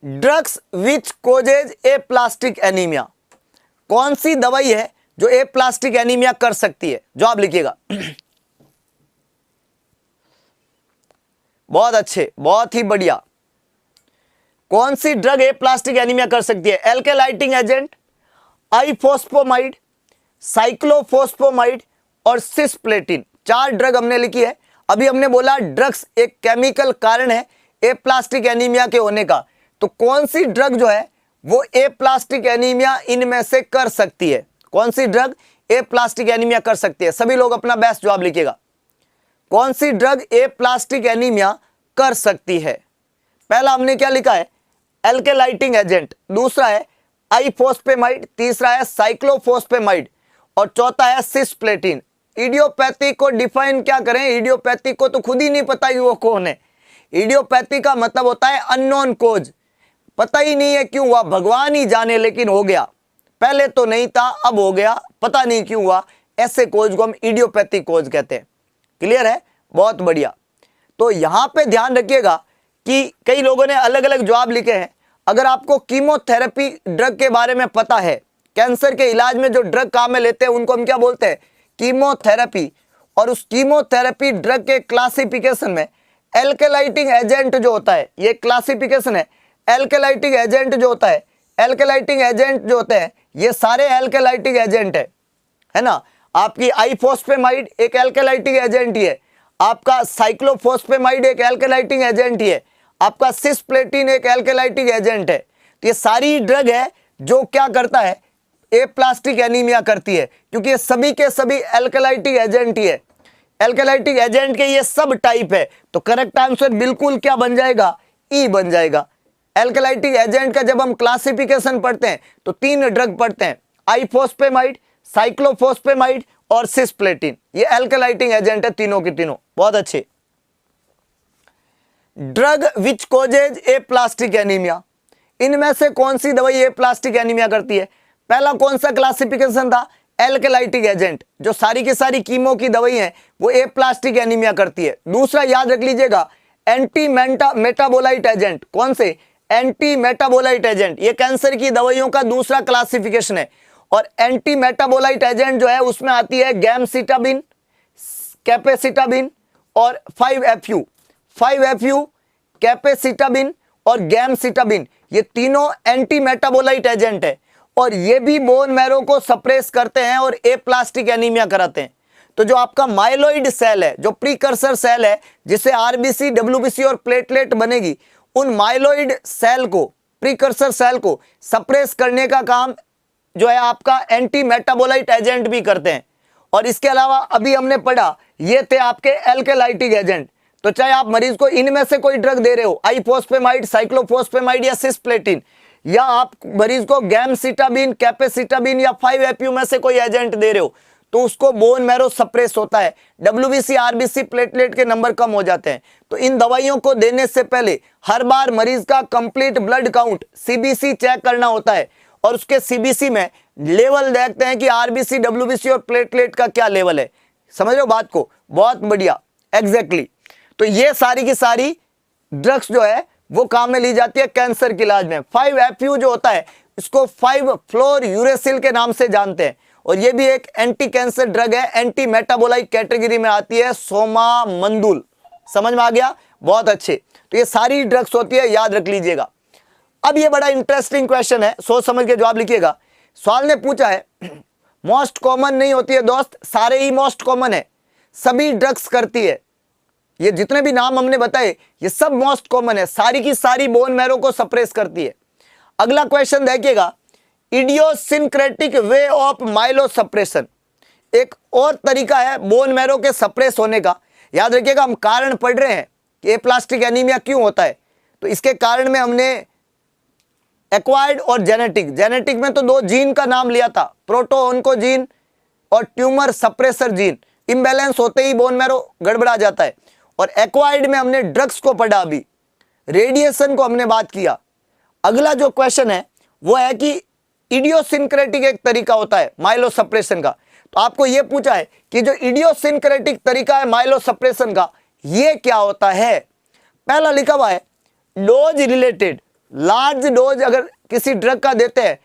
Drugs which causes aplastic anaemia, कौन सी दवाई है जो एप्लास्टिक एनीमिया कर सकती है, जवाब लिखिएगा। बहुत अच्छे, बहुत ही बढ़िया। कौन सी ड्रग एप्लास्टिक एनीमिया कर सकती है, एल्केलाइटिंग एजेंट, आइफोस्फोमाइड, साइक्लोफोस्फोमाइड और सिस्प्लेटिन, चार ड्रग हमने लिखी है। अभी हमने बोला ड्रग्स एक केमिकल कारण है एप्लास्टिक एनीमिया के होने का, तो कौन सी ड्रग जो है वो एप्लास्टिक एनीमिया इनमें से कर सकती है, कौन सी ड्रग एप्लास्टिक एनीमिया कर सकती है। सभी लोग अपना बेस्ट जवाब लिखिएगा, कौन सी ड्रग एप्लास्टिक एनीमिया कर सकती है। पहला हमने क्या लिखा है, एल्केलाइटिंग एजेंट, दूसरा है आइफोस्फेमाइड, तीसरा है साइक्लोफोस्फेमाइड और चौथा है सिस्प्लेटिन। इडियोपैथी को डिफाइन क्या करें, इडियोपैथी को तो खुद ही नहीं पता कि वो कौन है। इडियोपैथी का मतलब होता है अननोन कोज, पता ही नहीं है क्यों हुआ, भगवान ही जाने, लेकिन हो गया। पहले तो नहीं था, अब हो गया, पता नहीं क्यों हुआ। ऐसे कोज को हम इडियोपैथिक कोज कहते हैं। क्लियर है, बहुत बढ़िया। तो यहां पे ध्यान रखिएगा कि कई लोगों ने अलग अलग जवाब लिखे हैं। अगर आपको कीमोथेरेपी ड्रग के बारे में पता है, कैंसर के इलाज में जो ड्रग काम में लेते हैं उनको हम क्या बोलते हैं, कीमोथेरेपी। और उस कीमोथेरेपी ड्रग के क्लासिफिकेशन में एल्केलाइटिंग एजेंट जो होता है, ये क्लासिफिकेशन है। एल्केलाइटिंग एजेंट जो होता है, एल्केलाइटिंग एजेंट जो होते हैं ये सारे एल्केलाइटिंग एजेंट है ना। आपकी आईफॉस्फेमाइड एक एल्केलाइटिंग एजेंट ही है, आपका साइक्लोफॉस्फेमाइड एक एल्केलाइटिंग एजेंट ही है, आपका सिस्प्लेटिन एक एल्केलाइटिंग एजेंट है। तो ये सारी ड्रग है जो क्या करता है, एप्लास्टिक एनीमिया करती है, क्योंकि ये सभी के सभी एल्केलाइटिक एजेंट ही है। एल्केलाइटिक एजेंट के ये सब टाइप है, तो करेक्ट आंसर बिल्कुल क्या बन जाएगा, ई बन जाएगा। एल्केलाइटिक एजेंट का जब हम क्लासिफिकेशन पढ़ते हैं तो 3 ड्रग पढ़ते हैं, आईफॉस्फेमाइड, साइक्लोफॉस्फेमाइड और सिस्प्लेटिन। ये एल्केलाइटिक एजेंट है तीनों के तीनों, बहुत अच्छे। Drug which causes aplastic anaemia, इनमें से कौन सी दवाई एप्लास्टिक एनीमिया करती है। पहला कौन सा क्लासिफिकेशन था, एल्केलाइटिक एजेंट, जो सारी की सारी कीमो की दवाई है वो एप्लास्टिक एनीमिया करती है। दूसरा याद रख लीजिएगा, एंटी मेटाबोलाइट एजेंट, कौन से, एंटी मेटाबोलाइट एजेंट, ये कैंसर की दवाइयों का दूसरा क्लासिफिकेशन है। और एंटी मेटाबोलाइट एजेंट जो है उसमें आती है गैमसिटाबिन, कैपेसिटाबिन और 5-FU, कैपेसिटाबिन और गैमसिटाबिन, ये तीनों एंटी मेटाबोलाइट एजेंट है और ये भी बोन मैरो को सप्रेस करते हैं और एप्लास्टिक एनीमिया कराते हैं। तो जो आपका माइलोइड सेल है, जो प्रीकर्सर सेल है जिससे आरबीसी, डब्ल्यूबीसी और प्लेटलेट बनेगी, उन माइलोइड सेल को, प्रीकर्सर सेल को सप्रेस करने का काम जो है आपका एंटी मेटाबोलाइट एजेंट भी करते हैं। और इसके अलावा अभी हमने पढ़ा ये थे आपके एल्केलाइटिक एजेंट। तो चाहे आप मरीज को इनमें से कोई ड्रग दे रहे हो, आईफॉस्फेमाइड, साइक्लोफॉस्फेमाइड या सिस्प्लेटिन, या आप मरीज को गैमसिटाबिन, कैपेसिटाबिन या 5-FU में से कोई एजेंट दे रहे हो, तो उसको बोन मैरो सप्रेस होता है, डब्ल्यूबीसी, आरबीसी, प्लेटलेट के नंबर कम हो जाते हैं। तो इन दवाइयों को देने से पहले हर बार मरीज का complete blood count, CBC check करना होता है और उसके सीबीसी में लेवल देखते हैं कि आरबीसी, डब्ल्यूबीसी और प्लेटलेट का क्या लेवल है। समझ रहे हो बात को, बहुत बढ़िया, एग्जैक्टली। तो ये सारी की सारी ड्रग्स जो है वो काम में ली जाती है कैंसर के इलाज में। 5-FU जो होता है इसको 5-फ्लोरयूरेसिल के नाम से जानते हैं और ये भी एक एंटी कैंसर ड्रग है, एंटी मेटाबोलाइट कैटेगरी में आती है, सोमामंदुल। समझ में आ गया, बहुत अच्छे। तो ये सारी ड्रग्स होती है, याद रख लीजिएगा। अब ये बड़ा इंटरेस्टिंग क्वेश्चन है, सोच समझ के जवाब लिखिएगा। सवाल ने पूछा है, मोस्ट कॉमन नहीं होती है दोस्त, सारे ही मोस्ट कॉमन है, सभी ड्रग्स करती है। ये जितने भी नाम हमने बताए ये सब मोस्ट कॉमन है, सारी की सारी बोन मैरो को सप्रेस करती है। अगला क्वेश्चन देखिएगा, idiosyncratic way of myelosuppression, एक और तरीका है बोन मैरो के सप्रेस होने का। याद रखिएगा, हम कारण पढ़ रहे हैं कि एप्लास्टिक एनीमिया क्यों होता है, तो इसके कारण में हमने एक्वायर्ड और जेनेटिक में तो 2 जीन का नाम लिया था, प्रोटोऑन्कोजीन और ट्यूमर सप्रेसर जीन। इम्बैलेंस होते ही बोन मैरो गड़बड़ा जाता है। और एक्वायर्ड में हमने ड्रग्स को पढ़ा, अभी रेडिएशन को हमने बात किया। अगला जो क्वेश्चन है वो है कि इडियोसिंक्रेटिक एक तरीका होता है माइलो सप्रेशन का। तो आपको यह पूछा है कि जो इडियोसिंक्रेटिक तरीका है माइलो सप्रेशन का, ये क्या होता है। पहला लिखा हुआ है डोज रिलेटेड, लार्ज डोज अगर किसी ड्रग का देते हैं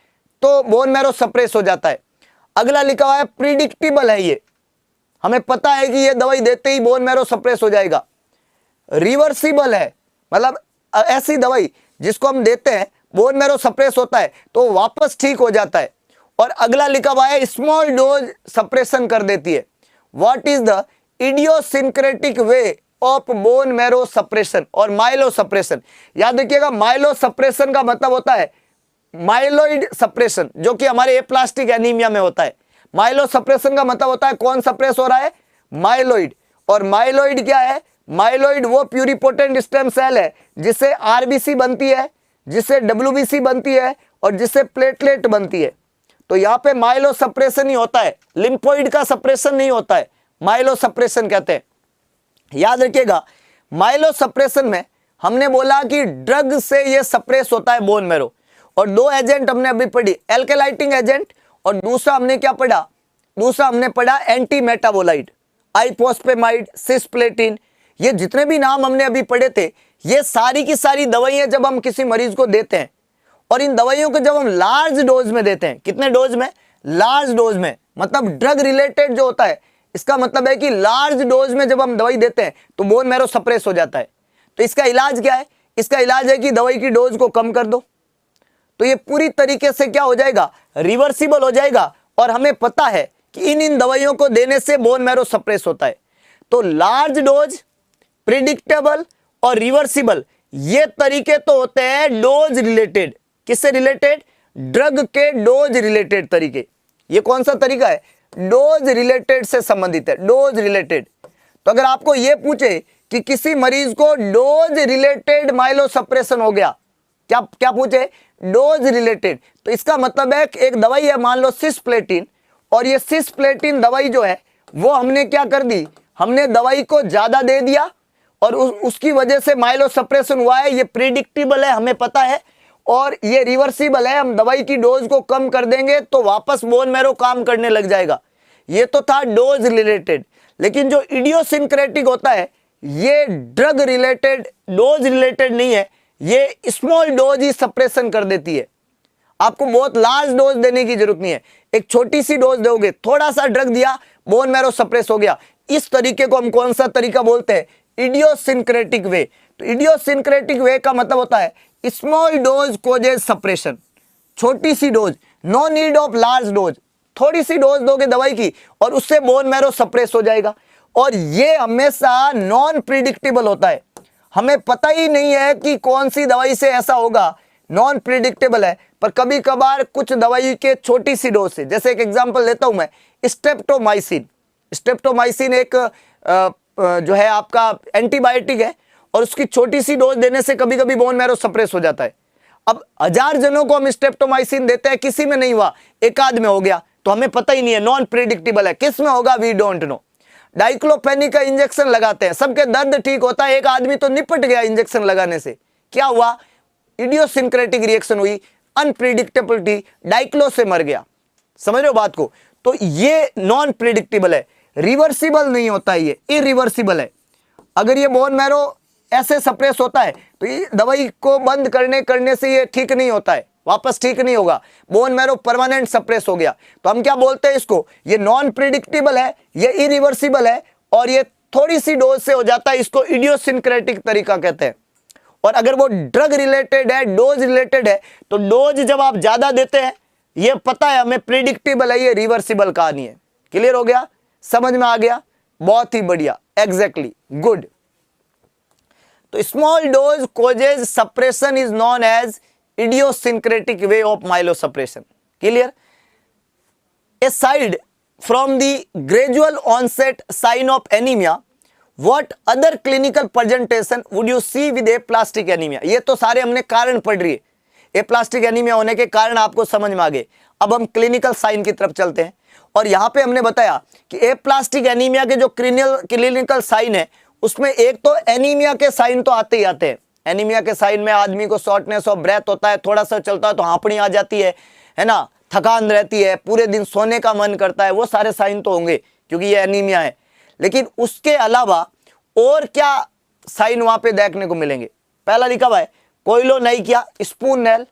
तो बोन मैरो सप्रेस हो जाता है। अगला लिखा हुआ है प्रिडिक्टेबल है, ये हमें पता है कि ये दवाई देते ही बोन मैरो सप्रेस हो जाएगा। रिवर्सिबल है, मतलब ऐसी दवाई जिसको हम देते हैं बोन मैरो सप्रेस होता है तो वापस ठीक हो जाता है। और अगला लिखा हुआ है स्मॉल डोज सप्रेशन कर देती है। What is the idiosyncratic way of bone marrow suppression और माइलो सप्रेशन। याद रखिएगा, माइलो सप्रेशन का मतलब होता है माइलोइड सप्रेशन, जो कि हमारे एप्लास्टिक एनीमिया में होता है। माइलो सप्रेशन का मतलब होता है कौन सप्रेस हो रहा है, माइलोइड। और माइलोइड क्या है, माइलोइड वो प्यूरिपोटेंट स्टेम सेल है जिससे आरबीसी बनती है, जिससे डब्ल्यूबीसी बनती है और जिससे प्लेटलेट बनती है। तो यहाँ पे माइलो सप्रेशन ही होता है, लिम्फोइड का सप्रेशन नहीं होता है, माइलो सप्रेशन कहते हैं। याद रखिएगा, माइलो सप्रेशन में हमने बोला कि ड्रग से ये सप्रेस होता है बोन मैरो। और 2 एजेंट हमने अभी पढ़ी, एल्केलाइटिंग एजेंट और दूसरा हमने क्या पढ़ा, दूसरा हमने पढ़ा एंटी मेटाबोलाइट, आईफॉस्फेमाइड, सिस्प्लेटिन। ये जितने भी नाम हमने अभी पढ़े थे ये सारी की सारी दवाइयां जब हम किसी मरीज को देते हैं और इन दवाइयों को जब हम लार्ज डोज में देते हैं, कितने डोज में, लार्ज डोज में, मतलब ड्रग रिलेटेड जो होता है इसका मतलब है कि लार्ज डोज में जब हम दवाई देते हैं तो बोन मैरो सप्रेस हो जाता है। तो इसका इलाज क्या है? इसका इलाज है कि दवाई की डोज को कम कर दो, तो ये पूरी तरीके से क्या हो जाएगा? रिवर्सिबल हो जाएगा। और हमें पता है कि इन दवाइयों को देने से बोन मैरो सप्रेस होता है। तो लार्ज डोज, प्रिडिक्टेबल और रिवर्सिबल, ये तरीके तो होते हैं डोज रिलेटेड। किससे रिलेटेड? ड्रग के डोज रिलेटेड तरीके। ये कौन सा तरीका है? डोज रिलेटेड से संबंधित है, डोज रिलेटेड। तो अगर आपको यह पूछे कि किसी मरीज को डोज रिलेटेड माइलोसप्रेशन हो गया, क्या क्या पूछे? डोज रिलेटेड, तो इसका मतलब है कि एक दवाई है, मान लो सिस्प्लेटिन, और ये सिस्प्लेटिन दवाई जो है वो हमने क्या कर दी? हमने दवाई को ज्यादा दे दिया और उसकी वजह से माइलोसप्रेशन हुआ है। ये प्रिडिक्टेबल है, हमें पता है, और ये रिवर्सिबल है। हम दवाई की डोज को कम कर देंगे तो वापस बोन मैरो काम करने लग जाएगा। ये तो था डोज रिलेटेड। लेकिन जो इडियोसिंक्रेटिक होता है, ये ड्रग रिलेटेड, डोज रिलेटेड नहीं है, ये स्मॉल डोज ही सप्रेशन कर देती है। आपको बहुत लार्ज डोज देने की जरूरत नहीं है, एक छोटी सी डोज दोगे, थोड़ा सा ड्रग दिया, बोन मैरो सप्रेस हो गया। इस तरीके को हम कौन सा तरीका बोलते हैं? इडियोसिंक्रेटिक वे। तो इडियोसिंक्रेटिक वे का मतलब होता है स्मॉल डोज कोजेज सप्रेशन, छोटी सी dose, no need of large dose. थोड़ी सी डोज दोगे दवाई की और उससे बोन मैरो सप्रेस हो जाएगा। और ये हमेशा नॉन प्रिडिक्टेबल होता है, हमें पता ही नहीं है कि कौन सी दवाई से ऐसा होगा, नॉन प्रिडिक्टेबल है। पर कभी कभार कुछ दवाई के छोटी सी डोज से, जैसे एक एग्जांपल लेता हूं मैं, स्ट्रेप्टोमाइसिन। स्ट्रेप्टोमाइसिन एक जो है आपका एंटीबायोटिक है, और उसकी छोटी सी डोज देने से कभी कभी बोन मैरो सप्रेस हो जाता है। अब 1000 जनों को हम स्ट्रेप्टोमाइसिन देते हैं, किसी में नहीं हुआ, एक आध में हो गया, तो हमें पता ही नहीं है, नॉन प्रिडिक्टेबल है, किस में होगा वी डोंट नो। डाइक्लोफेनिक का इंजेक्शन लगाते हैं, सबके दर्द ठीक होता है, एक आदमी तो निपट गया इंजेक्शन लगाने से, क्या हुआ? इडियोसिंक्रेटिक रिएक्शन हुई, अनप्रिडिक्टेबिलिटी, डाइक्लो से मर गया। समझ रहे हो बात को? तो ये नॉन प्रिडिक्टेबल है, रिवर्सिबल नहीं होता है, ये इरिवर्सिबल है। अगर ये बोन मैरो ऐसे सप्रेस होता है तो ये दवाई को बंद करने से ये ठीक नहीं होता है, वापस ठीक नहीं होगा, बोन मैरो परमानेंट सप्रेस हो गया। तो हम क्या बोलते हैं इसको? ये नॉन प्रिडिक्टेबल है, ये इरिवर्सिबल है, और ये थोड़ी सी डोज से हो जाता है, इसको इडियोसिंक्रेटिक तरीका कहते हैं। और अगर वो ड्रग रिलेटेड है, डोज रिलेटेड है, तो डोज जब आप ज्यादा देते हैं, ये पता है हमें, प्रिडिक्टेबल है, ये रिवर्सिबल कहानी है। क्लियर हो गया? समझ में आ गया? बहुत ही बढ़िया, एग्जैक्टली, गुड। तो small dose causes suppression is known as idiosyncratic way of myelosuppression. Clear? Aside from the gradual onset sign of anemia, what other clinical presentation would you see with aplastic anemia? ये तो सारे हमने कारण पढ़ रही है, aplastic anemia होने के कारण आपको समझ में आ गए। अब हम क्लिनिकल साइन की तरफ चलते हैं, और यहां पे हमने बताया कि aplastic anemia के जो क्लिनिकल साइन है, उसमें एक तो एनीमिया के साइन तो आते ही आते हैं। एनीमिया के साइन में आदमी को शॉर्टनेस ऑफ ब्रेथ होता है, थोड़ा सा चलता है तो हाँपड़ी आ जाती है ना, थकान रहती है, पूरे दिन सोने का मन करता है, वो सारे साइन तो होंगे क्योंकि ये एनीमिया है। लेकिन उसके अलावा और क्या साइन वहां पे देखने को मिलेंगे? पहला लिखा हुआ है कोइलोनाइकिया, स्पून नेल।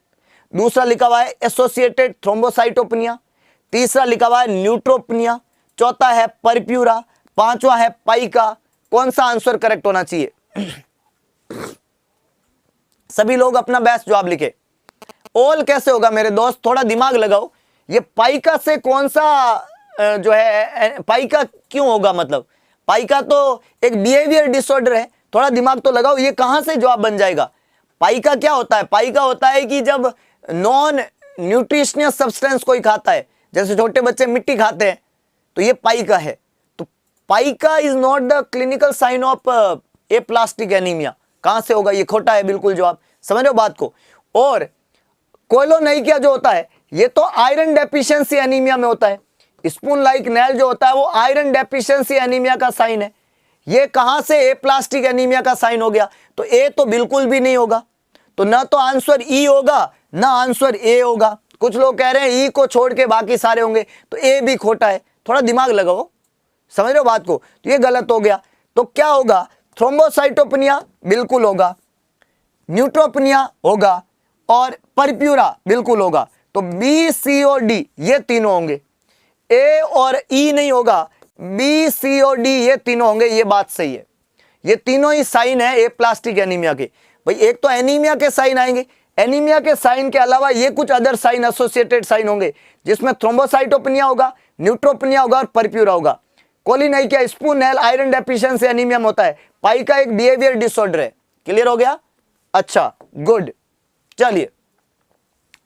दूसरा लिखा हुआ है एसोसिएटेड थ्रोम्बोसाइटोपेनिया। तीसरा लिखा हुआ है न्यूट्रोपेनिया। चौथा है परप्यूरा। पांचवा है पाइका। कौन सा आंसर करेक्ट होना चाहिए? सभी लोग अपना बेस्ट जवाब लिखे। ऑल कैसे होगा मेरे दोस्त? थोड़ा दिमाग लगाओ। ये पाइका से कौन सा जो है, पाइका क्यों होगा? मतलब पाइका तो एक बिहेवियर डिसऑर्डर है, थोड़ा दिमाग तो लगाओ, ये कहां से जवाब बन जाएगा? पाइका क्या होता है? पाइका होता है कि जब नॉन न्यूट्रिशनियस सब्सटेंस कोई खाता है, जैसे छोटे बच्चे मिट्टी खाते हैं, तो ये पाइका है। तो pica is not the clinical sign of aplastic anaemia. कहां से होगा? ये खोटा है बिल्कुल जवाब। समझ रहे हो बात को? और कोइलोनाइकिया जो होता है, ये तो आयरन डेफिशिएंसी एनीमिया में होता है। स्पून लाइक नेल जो होता है वो आयरन डेफिशिएंसी एनीमिया का साइन है। ये कहां से एप्लास्टिक एनीमिया का साइन हो गया? तो ए तो बिल्कुल भी नहीं होगा, तो ना तो आंसर ई होगा ना आंसर ए होगा। कुछ लोग कह रहे हैं ई को छोड़ के बाकी सारे होंगे, तो ए भी खोटा है। थोड़ा दिमाग लगाओ, समझ रहे हो बात को? तो ये गलत हो गया। तो क्या होगा? थ्रोम्बोसाइटोपेनिया बिल्कुल होगा, न्यूट्रोपेनिया होगा, और परप्यूरा बिल्कुल होगा। तो बी, सी और डी ये तीनों होंगे। ए और ई नहीं होगा, बी, सी और डी ये तीनों होंगे। ये बात सही है, ये तीनों ही साइन है ए प्लास्टिक एनीमिया के। भाई एक तो एनीमिया के साइन आएंगे, एनीमिया के साइन के अलावा ये कुछ अदर साइन, एसोसिएटेड साइन होंगे, जिसमें थ्रोम्बोसाइटोपेनिया होगा, न्यूट्रोपेनिया होगा और परप्यूरा होगा। कोलिनाइकिया, स्पूनेल, आयरन डेफिशिएंसी एनीमिया में होता है। पाई का एक बिहेवियर डिसऑर्डर है। क्लियर हो गया? अच्छा, गुड। चलिए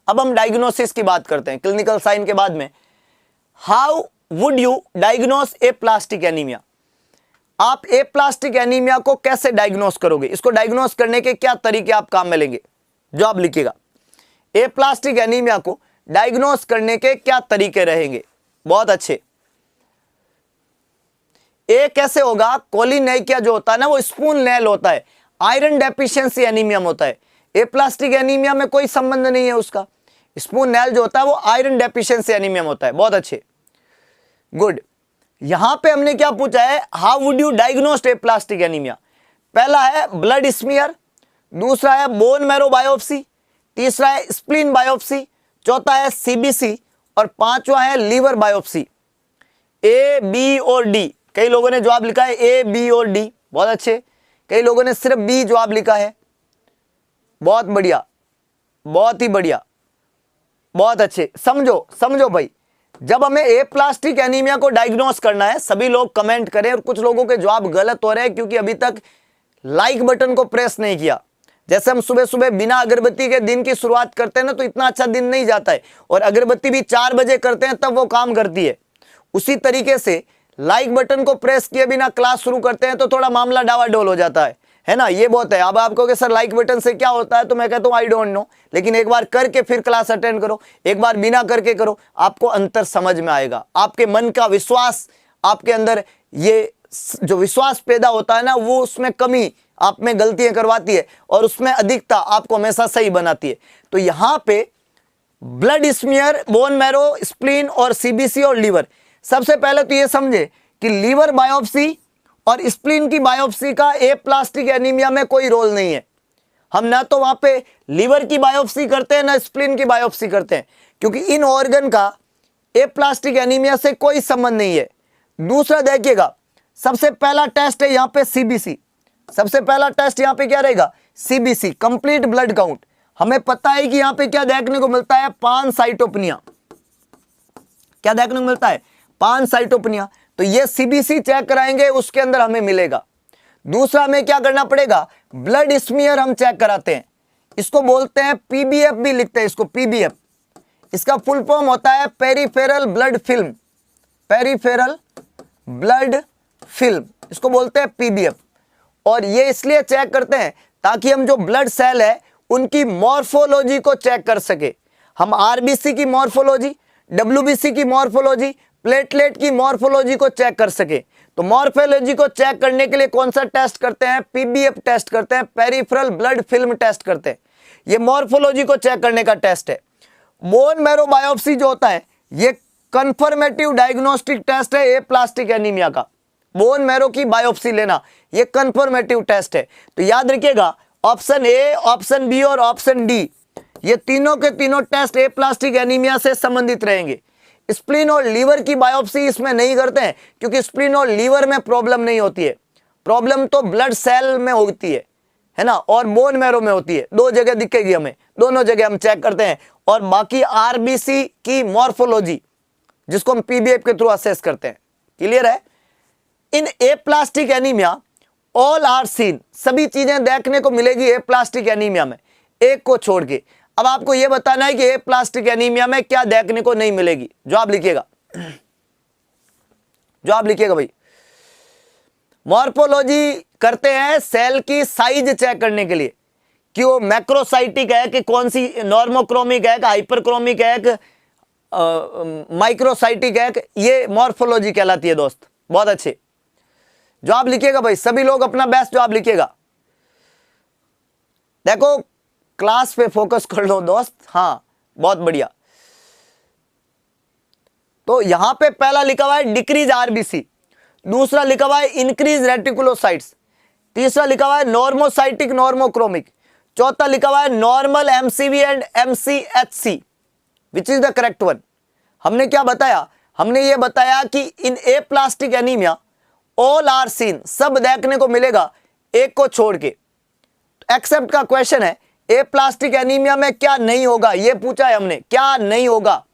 अब हम डायग्नोसिस की बात करते हैं क्लिनिकल साइन के बाद में। How would you diagnose A plastic anaemia? आप ए प्लास्टिक एनीमिया को कैसे डायग्नोस करोगे? इसको डायग्नोस करने के क्या तरीके आप काम में लेंगे? जो आप लिखिएगा, ए प्लास्टिक एनीमिया को डायग्नोस करने के क्या तरीके रहेंगे? बहुत अच्छे। ए कैसे होगा? कोलिनाइकिया जो होता है ना वो स्पून नेल होता है, आयरन डेफिशिएंसी एनीमिया में होता है। ए प्लास्टिक एनीमिया में कोई संबंध नहीं है उसका। स्पून नेल जो होता है वो आयरन डेफिशिएंसी एनीमिया में होता है। बहुत अच्छे, गुड। यहां पे हमने क्या पूछा है? How would you diagnose A plastic anaemia? पहला है ब्लड स्मीयर, दूसरा है बोन मैरो बायोप्सी, तीसरा है स्प्लीन बायोप्सी, चौथा है सीबीसी और पांचवा है लीवर बायोप्सी। ए, बी और डी। कई लोगों ने जवाब लिखा है ए, बी और डी। बहुत अच्छे। कई लोगों ने सिर्फ बी जवाब लिखा है। बहुत बढ़िया, बहुत ही बढ़िया, बहुत अच्छे। समझो समझो भाई, जब हमें ए प्लास्टिक एनीमिया को डायग्नोस करना है, सभी लोग कमेंट करें। और कुछ लोगों के जवाब गलत हो रहे हैं क्योंकि अभी तक लाइक बटन को प्रेस नहीं किया। जैसे हम सुबह सुबह बिना अगरबत्ती के दिन की शुरुआत करते हैं ना, तो इतना अच्छा दिन नहीं जाता है। और अगरबत्ती भी 4 बजे करते हैं तब वो काम करती है। उसी तरीके से लाइक बटन को प्रेस किए बिना क्लास शुरू करते हैं तो थोड़ा मामला डावाडोल हो जाता है ना? ये बहुत है। अब आप कहोगे सर लाइक बटन से क्या होता है, तो मैं कहता हूँ आई डोंट नो, लेकिन एक बार करके फिर क्लास अटेंड करो, एक बार बिना करके करो, आपको अंतर समझ में आएगा। आपके मन का विश्वास, आपके अंदर ये जो विश्वास पैदा होता है ना, वो उसमें कमी आप में गलतियां करवाती है और उसमें अधिकता आपको हमेशा सही बनाती है। तो यहां पे blood smear, bone marrow, spleen और सीबीसी और लीवर। सबसे पहले तो ये समझे कि लीवर बायोप्सी और स्प्लीन की बायोप्सी का ए प्लास्टिक एनीमिया में कोई रोल नहीं है। हम ना तो वहां पे लीवर की बायोप्सी करते हैं ना स्प्लीन की बायोप्सी करते हैं, क्योंकि इन ऑर्गन का ए प्लास्टिक एनीमिया से कोई संबंध नहीं है। दूसरा देखिएगा, सबसे पहला टेस्ट है यहां पे सीबीसी। सबसे पहला टेस्ट यहां पे क्या रहेगा? CBC, complete blood count. हमें पता है कि यहां पे क्या देखने को मिलता है? पानसाइटोपेनिया। क्या देखने को मिलता है? पानसाइटोपेनिया। तो ये सीबीसी चेक कराएंगे, उसके अंदर हमें मिलेगा। दूसरा हमें क्या करना पड़ेगा? ब्लड स्मीयर हम चेक कराते हैं। इसको बोलते हैं पीबीएफ भी लिखते हैं इसको, पीबीएफ। इसका फुल फॉर्म होता है peripheral blood film. Peripheral blood film, इसको बोलते हैं पीबीएफ। और ये इसलिए चेक करते हैं ताकि हम जो ब्लड सेल है उनकी मॉर्फोलॉजी को चेक कर सके। हम आरबीसी की मॉर्फोलॉजी, डब्ल्यूबीसी की मॉर्फोलॉजी, प्लेटलेट की मॉर्फोलॉजी को चेक कर सके। तो मॉर्फोलॉजी को चेक करने के लिए कौन सा टेस्ट करते हैं? पीबीएफ टेस्ट करते हैं, पेरिफेरल ब्लड फिल्म टेस्ट करते हैं। ये मॉर्फोलॉजी को चेक करने का टेस्ट है। बोन मैरो बायोप्सी जो होता है ये कंफर्मेटिव डायग्नोस्टिक टेस्ट है ए प्लास्टिक एनीमिया का। बोन मैरो की बायोप्सी लेना ये कंफर्मेटिव टेस्ट है। तो याद रखिएगा, ऑप्शन ए, ऑप्शन बी और ऑप्शन डी, ये तीनों के तीनों टेस्ट ए प्लास्टिक एनीमिया से संबंधित रहेंगे। स्प्लीन और लीवर की बायोप्सी इसमें नहीं करते हैं क्योंकि स्प्लीन और लीवर में प्रॉब्लम नहीं होती है। प्रॉब्लम तो ब्लड सेल में होती है ना, और बोन मैरो में होती है। 2 जगह दिखेगी हमें, दोनों जगह हम चेक करते हैं। और बाकी आरबीसी की मॉर्फोलॉजी जिसको हम पीबीएफ के थ्रू असेस करते हैं। क्लियर है? In aplastic anaemia all are seen, सभी चीजें देखने को मिलेगी ए प्लास्टिक एनीमिया में, एक को छोड़ के। अब आपको यह बताना है कि ए प्लास्टिक एनीमिया में क्या देखने को नहीं मिलेगी। जवाब लिखिएगा, जवाब लिखिएगा भाई। मॉर्फोलॉजी करते हैं सेल की साइज चेक करने के लिए कि वो मैक्रोसाइटिक है कि कौन सी, नॉर्मोक्रोमिक है कि हाइपरक्रोमिक है कि माइक्रोसाइटिक है। ये मॉर्फोलॉजी कहलाती है दोस्त। बहुत अच्छे, जवाब लिखिएगा भाई, सभी लोग अपना बेस्ट जवाब लिखिएगा। देखो क्लास पे फोकस कर लो दोस्त। हाँ बहुत बढ़िया। तो यहां पे पहला लिखा हुआ है डिक्रीज आरबीसी, दूसरा लिखा हुआ है इंक्रीज रेटिकुलोसाइट्स, तीसरा लिखा हुआ है नॉर्मोसाइटिक नॉर्मोक्रोमिक, चौथा लिखा हुआ है normal MCV and MCHC. Which is the correct one? हमने क्या बताया? हमने ये बताया कि in aplastic anaemia all are seen, सब देखने को मिलेगा एक को छोड़ के। एक्सेप्ट का क्वेश्चन है, ए प्लास्टिक एनीमिया में क्या नहीं होगा, ये पूछा है हमने, क्या नहीं होगा।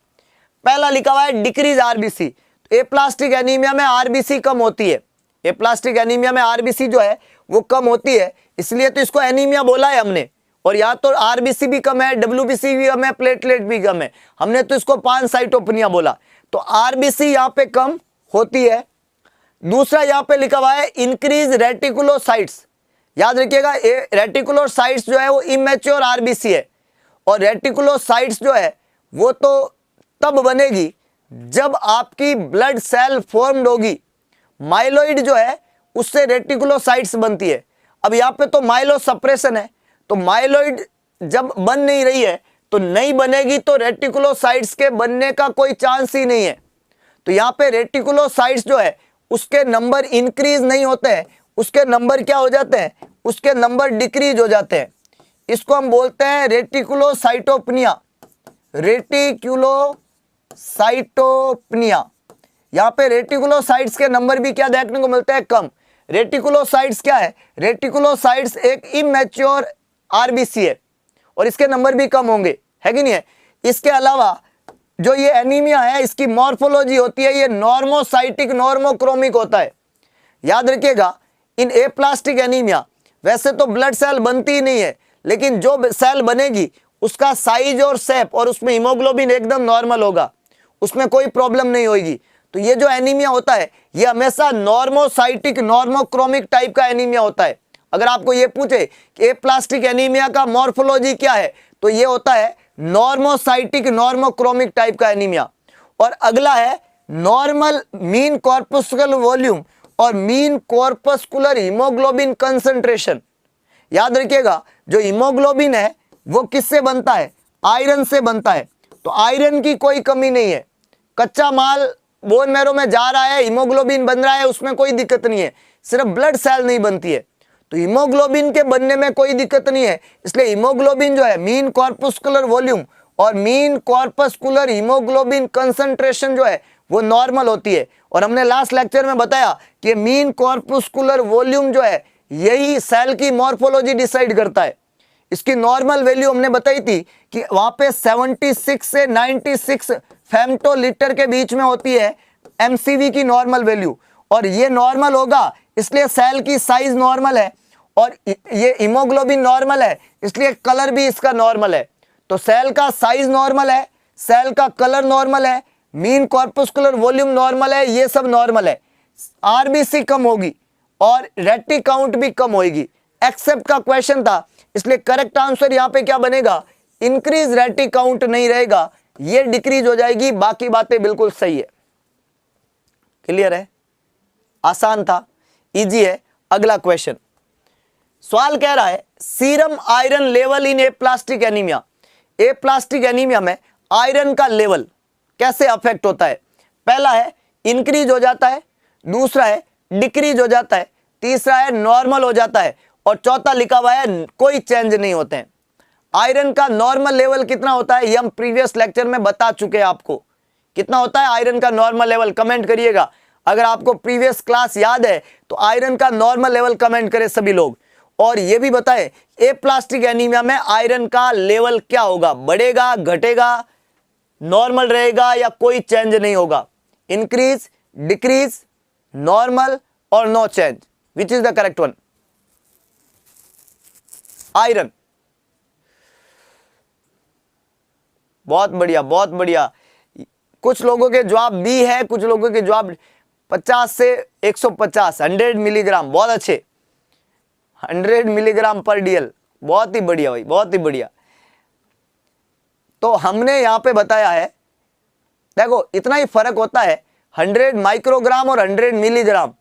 पहला लिखा हुआ है डिक्रीज आरबीसी। ए प्लास्टिक एनीमिया में आरबीसी कम होती है, ए प्लास्टिक एनीमिया में आरबीसी जो है वो कम होती है, इसलिए तो इसको एनीमिया बोला है हमने। और या तो आरबीसी भी कम है, डब्ल्यूबीसी भी कम है, प्लेटलेट भी कम है, हमने तो इसको पानसाइटोपेनिया बोला। तो आरबीसी यहाँ पे कम होती है। दूसरा यहाँ पे लिखा हुआ है इंक्रीज रेटिकुलोसाइट्स। याद रखिएगा, रेटिकुलोसाइट्स जो है वो इमेच्योर आरबीसी है, और रेटिकुलोसाइट्स जो है वो तो तब बनेगी जब आपकी ब्लड सेल फॉर्म्ड होगी। माइलोइड जो है उससे रेटिकुलोसाइट्स बनती है। अब यहाँ पे तो माइलो सप्रेशन है, तो माइलोइड जब बन नहीं रही है तो नहीं बनेगी, तो रेटिकुलोसाइट्स के बनने का कोई चांस ही नहीं है। तो यहाँ पे रेटिकुलोसाइट्स जो है उसके नंबर इंक्रीज नहीं होते हैं, उसके नंबर क्या हो जाते हैं, उसके नंबर डिक्रीज हो जाते हैं। इसको हम बोलते हैं रेटिकुलोसाइटोपेनिया, रेटिकुलोसाइटोपेनिया। यहाँ पे रेटिकुलोसाइट्स के नंबर भी क्या देखने को मिलते हैं, कम। रेटिकुलोसाइट्स क्या है, रेटिकुलोसाइट्स एक इमेच्योर आरबीसी है और इसके नंबर भी कम होंगे, है कि नहीं है। इसके अलावा जो ये एनीमिया है इसकी मॉर्फोलॉजी होती है, ये नॉर्मोसाइटिक नॉर्मोक्रोमिक होता है। याद रखिएगा, इन ए प्लास्टिक एनीमिया वैसे तो ब्लड सेल बनती ही नहीं है, लेकिन जो सेल बनेगी उसका साइज और शेप और उसमें हीमोग्लोबिन एकदम नॉर्मल होगा, उसमें कोई प्रॉब्लम नहीं होगी। तो ये जो एनीमिया होता है ये हमेशा नॉर्मोसाइटिक नॉर्मोक्रोमिक टाइप का एनीमिया होता है। अगर आपको ये पूछे कि ए प्लास्टिक एनीमिया का मॉर्फोलॉजी क्या है, तो ये होता है नॉर्मोसाइटिक नॉर्मोक्रोमिक टाइप का एनीमिया। और अगला है नॉर्मल मीन कॉर्पस्कुलर वॉल्यूम और मीन कॉर्पस्कुलर हीमोग्लोबिन कंसंट्रेशन। याद रखिएगा, जो हीमोग्लोबिन है वो किससे बनता है, आयरन से बनता है। तो आयरन की कोई कमी नहीं है, कच्चा माल बोन मैरो में जा रहा है, हीमोग्लोबिन बन रहा है, उसमें कोई दिक्कत नहीं है, सिर्फ ब्लड सेल नहीं बनती है। तो हीमोग्लोबिन के बनने में कोई दिक्कत नहीं है, इसलिए हीमोग्लोबिन जो है मीन कॉर्पस्कुलर वॉल्यूम और मीन कॉर्पस्कुलर हीमोग्लोबिन कंसंट्रेशन जो है वो नॉर्मल होती है। और हमने लास्ट लेक्चर में बताया कि मीन कॉर्पस्कुलर वॉल्यूम जो है यही सेल की मॉर्फोलॉजी डिसाइड करता है। इसकी नॉर्मल वैल्यू हमने बताई थी कि वहां पे 76 से 96 फेम्टोलीटर के बीच में होती है एमसीवी की नॉर्मल वैल्यू, और ये नॉर्मल होगा इसलिए सेल की साइज नॉर्मल है और ये हीमोग्लोबिन नॉर्मल है, इसलिए कलर भी इसका नॉर्मल है। तो सेल का साइज नॉर्मल है, सेल का कलर नॉर्मल है, मीन कॉर्पस्कुलर वॉल्यूम नॉर्मल है, ये सब नॉर्मल है। आरबीसी कम होगी और रेटी काउंट भी कम होगी। एक्सेप्ट का क्वेश्चन था, इसलिए करेक्ट आंसर यहां पे क्या बनेगा, इंक्रीज रेटी काउंट नहीं रहेगा, ये डिक्रीज हो जाएगी। बाकी बातें बिल्कुल सही है। क्लियर है, आसान था, इजी है। अगला क्वेश्चन, सवाल कह रहा है serum iron level in aplastic anaemia. A plastic anaemia में आयरन का लेवल कैसे अफेक्ट होता है। पहला है इंक्रीज हो जाता है, दूसरा है डिक्रीज हो जाता है, तीसरा है नॉर्मल हो जाता है, और चौथा लिखा हुआ है कोई चेंज नहीं होते हैं। आयरन का नॉर्मल लेवल कितना होता है ये हम प्रीवियस लेक्चर में बता चुके हैं आपको। कितना होता है आयरन का नॉर्मल लेवल, कमेंट करिएगा। अगर आपको प्रीवियस क्लास याद है तो आयरन का नॉर्मल लेवल कमेंट करें सभी लोग। और ये भी बताएं ए प्लास्टिक एनीमिया में आयरन का लेवल क्या होगा, बढ़ेगा, घटेगा, नॉर्मल रहेगा या कोई चेंज नहीं होगा। इंक्रीज, डिक्रीज, नॉर्मल और no change, which is the correct one. Iron, बहुत बढ़िया, बहुत बढ़िया। कुछ लोगों के जवाब बी है, कुछ लोगों के जवाब 50 से 150, 100 मिलीग्राम, बहुत अच्छे, 100 मिलीग्राम पर डीएल, बहुत ही बढ़िया भाई, बहुत ही बढ़िया। तो हमने यहां पे बताया है, देखो इतना ही फर्क होता है 100 माइक्रोग्राम और 100 मिलीग्राम।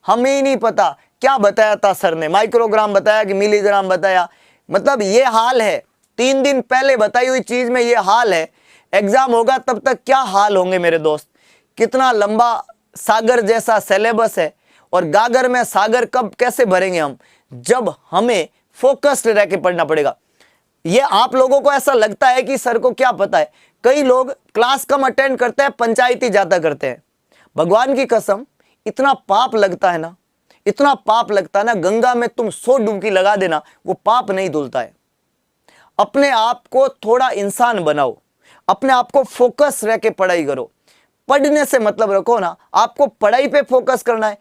हमें ही नहीं पता क्या बताया था सर ने, माइक्रोग्राम बताया कि मिलीग्राम बताया, मतलब ये हाल है। 3 दिन पहले बताई हुई चीज में ये हाल है, एग्जाम होगा तब तक क्या हाल होंगे मेरे दोस्त। कितना लंबा सागर जैसा सिलेबस है, और गागर में सागर कब कैसे भरेंगे हम, जब हमें फोकस्ड रह के पढ़ना पड़ेगा। ये आप लोगों को ऐसा लगता है कि सर को क्या पता है, कई लोग क्लास कम अटेंड करते हैं, पंचायती ज्यादा करते हैं। भगवान की कसम इतना पाप लगता है ना, इतना पाप लगता है ना, गंगा में तुम 100 डुबकी लगा देना, वो पाप नहीं धुलता है। अपने आप को थोड़ा इंसान बनाओ, अपने आप को फोकस रह के पढ़ाई करो। पढ़ने से मतलब रखो ना, आपको पढ़ाई पे फोकस करना है।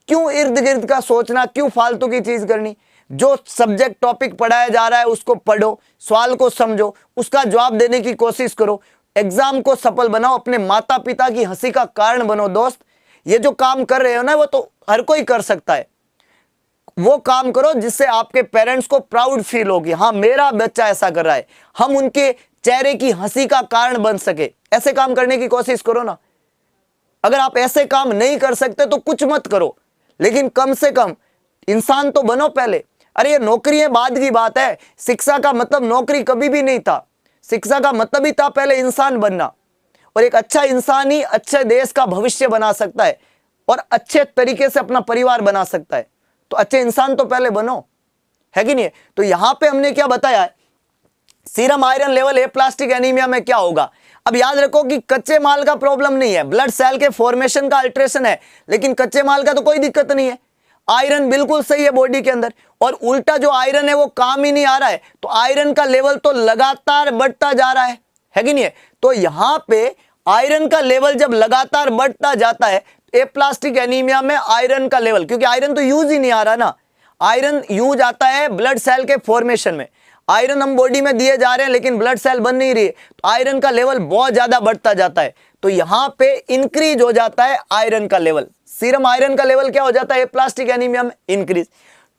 क्यों इर्द गिर्द का सोचना, क्यों फालतू की चीज करनी। जो सब्जेक्ट टॉपिक पढ़ाया जा रहा है उसको पढ़ो, सवाल को समझो, उसका जवाब देने की कोशिश करो, एग्जाम को सफल बनाओ, अपने माता पिता की हंसी का कारण बनो। दोस्त, ये जो काम कर रहे हो ना, वो तो हर कोई कर सकता है। वो काम करो जिससे आपके पेरेंट्स को प्राउड फील होगी, हाँ मेरा बच्चा ऐसा कर रहा है, हम उनके चेहरे की हंसी का कारण बन सके। ऐसे काम करने की कोशिश करो ना। अगर आप ऐसे काम नहीं कर सकते तो कुछ मत करो, लेकिन कम से कम इंसान तो बनो पहले। अरे ये नौकरी बाद की बात है, शिक्षा का मतलब नौकरी कभी भी नहीं था। शिक्षा का मतलब ही था पहले इंसान बनना, और एक अच्छा इंसान ही अच्छे देश का भविष्य बना सकता है और अच्छे तरीके से अपना परिवार बना सकता है। तो अच्छे इंसान तो पहले बनो, है कि नहीं। तो यहां पे हमने क्या बताया है, serum iron level aplastic anaemia में क्या होगा। अब याद रखो कि कच्चे माल का प्रॉब्लम नहीं है, ब्लड सेल के फॉर्मेशन का अल्ट्रेशन है, लेकिन कच्चे माल का तो कोई दिक्कत नहीं है। आयरन बिल्कुल सही है बॉडी के अंदर, और उल्टा जो आयरन है वो काम ही नहीं आ रहा है, तो आयरन का लेवल तो लगातार बढ़ता जा रहा है कि नहीं है। तो यहां पे आयरन का लेवल जब लगातार बढ़ता जाता है, एप्लास्टिक एनीमिया में आयरन का लेवल, क्योंकि आयरन तो यूज ही नहीं आ रहा ना, आयरन यूज आता है ब्लड सेल के फॉर्मेशन में। आयरन हम बॉडी में दिए जा रहे हैं लेकिन ब्लड सेल बन नहीं रही है, तो आयरन का लेवल बहुत ज्यादा बढ़ता जाता है। तो यहां पे इंक्रीज हो जाता है आयरन का लेवल। सीरम आयरन का लेवल क्या हो जाता है एप्लास्टिक एनीमिया में, increase.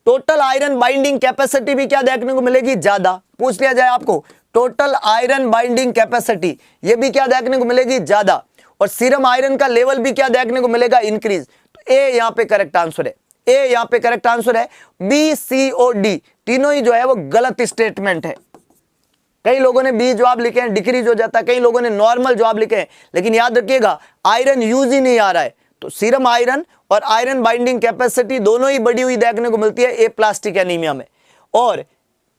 Total iron binding capacity भी क्या देखने को मिलेगी, ज्यादा। पूछ लिया जाए आपको टोटल आयरन बाइंडिंग कैपेसिटी, ये भी क्या देखने को मिलेगी, ज्यादा। और सीरम आयरन का लेवल भी क्या देखने को मिलेगा, इंक्रीज। तो ए यहां पे करेक्ट आंसर है, ए यहां पे करेक्ट आंसर है। बी सी और डी तीनों ही जो है वो गलत स्टेटमेंट है। कई लोगों ने बी जवाब लिखे हैं, डिक्रीज हो जाता है, कई लोगों ने नॉर्मल जवाब लिखे हैं, लेकिन याद रखिएगा आयरन यूज ही नहीं आ रहा है। तो सीरम आयरन और आयरन बाइंडिंग कैपेसिटी दोनों ही बढ़ी हुई देखने को मिलती है एप्लास्टिक एनीमिया में। और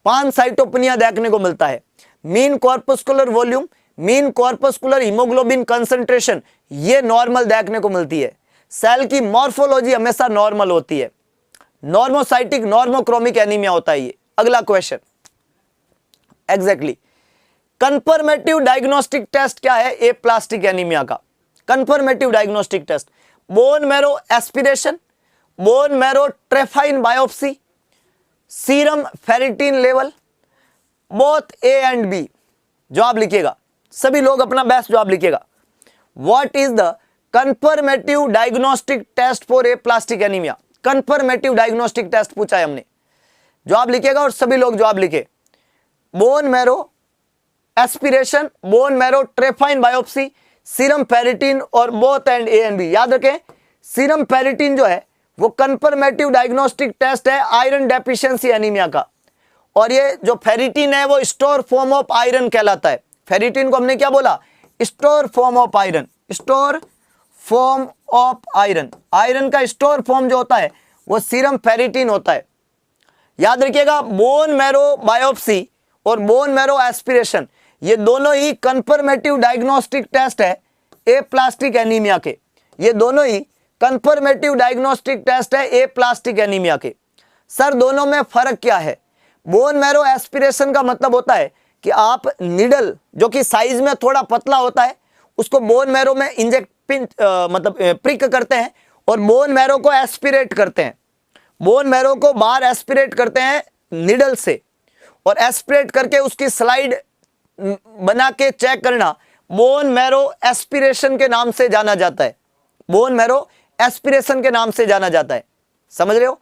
पानसाइटोपेनिया देखने को मिलता है। Mean corpuscular volume, mean corpuscular haemoglobin concentration, ये नॉर्मल देखने को मिलती है। सेल की मॉर्फोलॉजी हमेशा नॉर्मल होती है। नॉर्मोसाइटिक नॉर्मोक्रोमिक एनीमिया होता है ये। अगला question, exactly confirmative diagnostic test क्या है एप्लास्टिक एनीमिया का। Confirmative diagnostic test, bone marrow aspiration, bone marrow trephine biopsy, serum ferritin level, both A and B. जवाब लिखिएगा, सभी लोग अपना बेस्ट जवाब लिखिएगा। What is the confirmative diagnostic test for aplastic anaemia. Confirmative diagnostic test पूछा है हमने, जवाब लिखिएगा और सभी लोग जवाब लिखे। Bone marrow aspiration, bone marrow trephine biopsy, serum ferritin और both and A and B. याद रखें, सीरम फेरिटिन जो है वो कंफर्मेटिव डायग्नोस्टिक टेस्ट है आयरन डेफिशिएंसी एनीमिया का, और ये जो फेरिटिन है वो स्टोर फॉर्म ऑफ आयरन कहलाता है। फेरिटिन को हमने क्या बोला, store form of iron, store form of iron. Iron का स्टोर फॉर्म जो होता है वो सीरम फेरिटिन होता है। याद रखिएगा, बोन मैरो बायोप्सी और बोन मैरो एस्पिरेशन ये दोनों ही कंफर्मेटिव डायग्नोस्टिक टेस्ट है एप्लास्टिक एनीमिया के। ये दोनों ही कंफर्मेटिव डायग्नोस्टिक टेस्ट है एप्लास्टिक एनीमिया के। सर दोनों में फर्क क्या है। बोन मैरो एस्पिरेशन का मतलब होता है कि आप निडल जो कि साइज में थोड़ा पतला होता है उसको बोन मैरो में इंजेक्ट प्रिक करते हैं और बोन मैरो को एस्पिरेट करते हैं। बोन मैरो को बाहर एस्पिरेट करते हैं निडल से, और एस्पिरेट करके उसकी स्लाइड बना के चेक करना बोन मैरो एस्पिरेशन के नाम से जाना जाता है। बोन मैरो एस्पिरेशन के नाम से जाना जाता है, समझ रहे हो।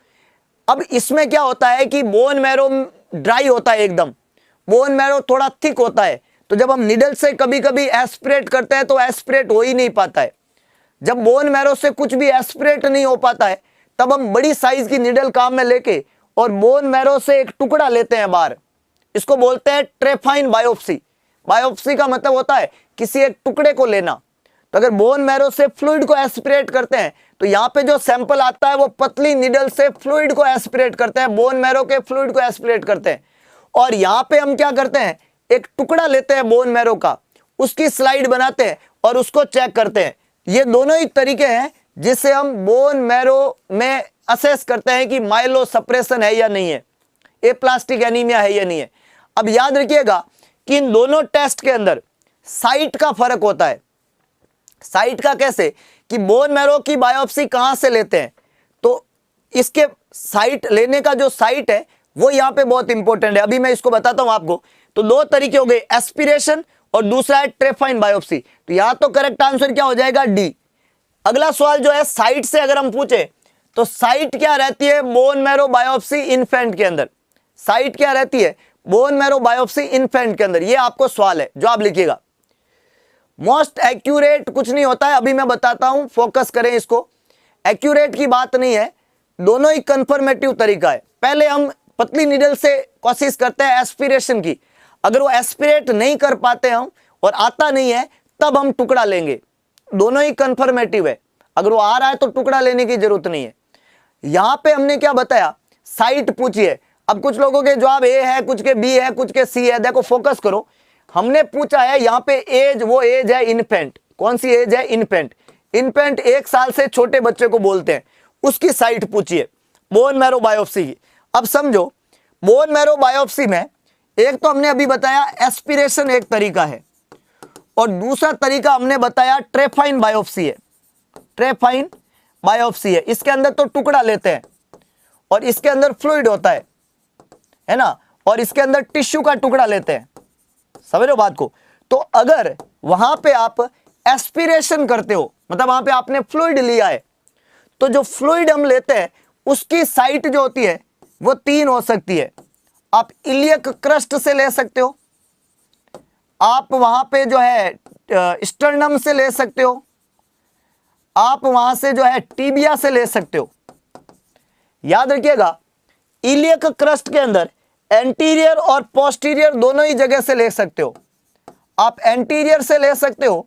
अब इसमें क्या होता है कि बोन मैरो ड्राई होता है एकदम, बोन मैरो थोड़ा थिक होता है, तो जब हम निडल से कभी कभी एस्पिरेट करते हैं तो एस्पिरेट हो ही नहीं पाता है। जब बोन मैरो से कुछ भी एस्पिरेट नहीं हो पाता है तब हम बड़ी साइज की निडल काम में लेके और बोन मैरो से एक टुकड़ा लेते हैं बाहर, इसको बोलते हैं ट्रेफाइन बायोप्सी। बायोप्सी का मतलब होता है किसी एक टुकड़े को लेना। तो अगर बोन मैरो से फ्लूइड को एस्पिरेट करते हैं तो यहाँ पे जो सैंपल आता है वो पतली निडल से फ्लूइड को एस्पिरेट करते हैं, बोन मैरो के फ्लूइड को एस्पिरेट करते हैं, और यहाँ पे हम क्या करते हैं एक टुकड़ा लेते हैं बोन मैरो का, उसकी स्लाइड बनाते हैं और उसको चेक करते हैं। ये दोनों ही तरीके हैं जिससे हम बोन मैरो में असेस करते हैं कि माइलो सप्रेशन है या नहीं है, एप्लास्टिक एनीमिया है या नहीं है। अब याद रखिएगा कि इन दोनों टेस्ट के अंदर साइट का फर्क होता है। साइट का कैसे कि बोन मैरो की बायोप्सी कहां से लेते हैं, तो इसके साइट लेने का जो साइट है वो यहां पे बहुत इंपॉर्टेंट है। अभी मैं इसको बताता हूं आपको। तो दो तरीके हो गए, एस्पिरेशन और दूसरा है ट्रेफाइन बायोप्सी। तो यहां तो करेक्ट आंसर क्या हो जाएगा, डी। अगला सवाल जो है साइट से अगर हम पूछे तो साइट क्या रहती है बोन मैरो बायोप्सी इन्फेंट के अंदर, साइट क्या रहती है बोन मैरो बायोप्सी इन्फेंट के अंदर, ये आपको सवाल है जो आप लिखिएगा। मोस्ट एक्यूरेट कुछ नहीं होता है, अभी मैं बताता हूं, फोकस करें इसको। एक्यूरेट की बात नहीं है, दोनों ही कंफर्मेटिव तरीका है। पहले हम पतली नीडल से कोशिश करते हैं एस्पिरेशन की, अगर वो एस्पिरेट नहीं कर पाते हम और आता नहीं है तब हम टुकड़ा लेंगे। दोनों ही कंफर्मेटिव है, अगर वो आ रहा है तो टुकड़ा लेने की जरूरत नहीं है। यहां पे हमने क्या बताया, साइट पूछी है। अब कुछ लोगों के जवाब ए है, कुछ के बी है, कुछ के सी है। देखो फोकस करो, हमने पूछा है यहां पे एज, वो एज है इन्फेंट। कौन सी एज है, इन्फेंट। इन्फेंट 1 साल से छोटे बच्चे को बोलते हैं, उसकी साइट पूछिए बोन मैरो बायोप्सी की। अब समझो बोन मैरो बायोप्सी में एक तो हमने अभी बताया एस्पिरेशन एक तरीका है और दूसरा तरीका हमने बताया ट्रेफाइन बायोप्सी है। ट्रेफाइन बायोप्सी है, इसके अंदर तो टुकड़ा लेते हैं और इसके अंदर फ्लूइड होता है ना, और इसके अंदर टिश्यू का टुकड़ा लेते हैं, समझ लो बात को। तो अगर वहां पे आप एस्पिरेशन करते हो, मतलब वहां पे आपने फ्लूइड लिया है, तो जो फ्लूइड हम लेते हैं उसकी साइट जो होती है वो 3 हो सकती है। आप इलियक क्रस्ट से ले सकते हो, आप वहां पे जो है स्टर्नम से ले सकते हो, आप वहां से जो है टीबिया से ले सकते हो। याद रखिएगा इलियक क्रस्ट के अंदर एंटीरियर और पोस्टीरियर दोनों ही जगह से ले सकते हो। आप एंटीरियर से ले सकते हो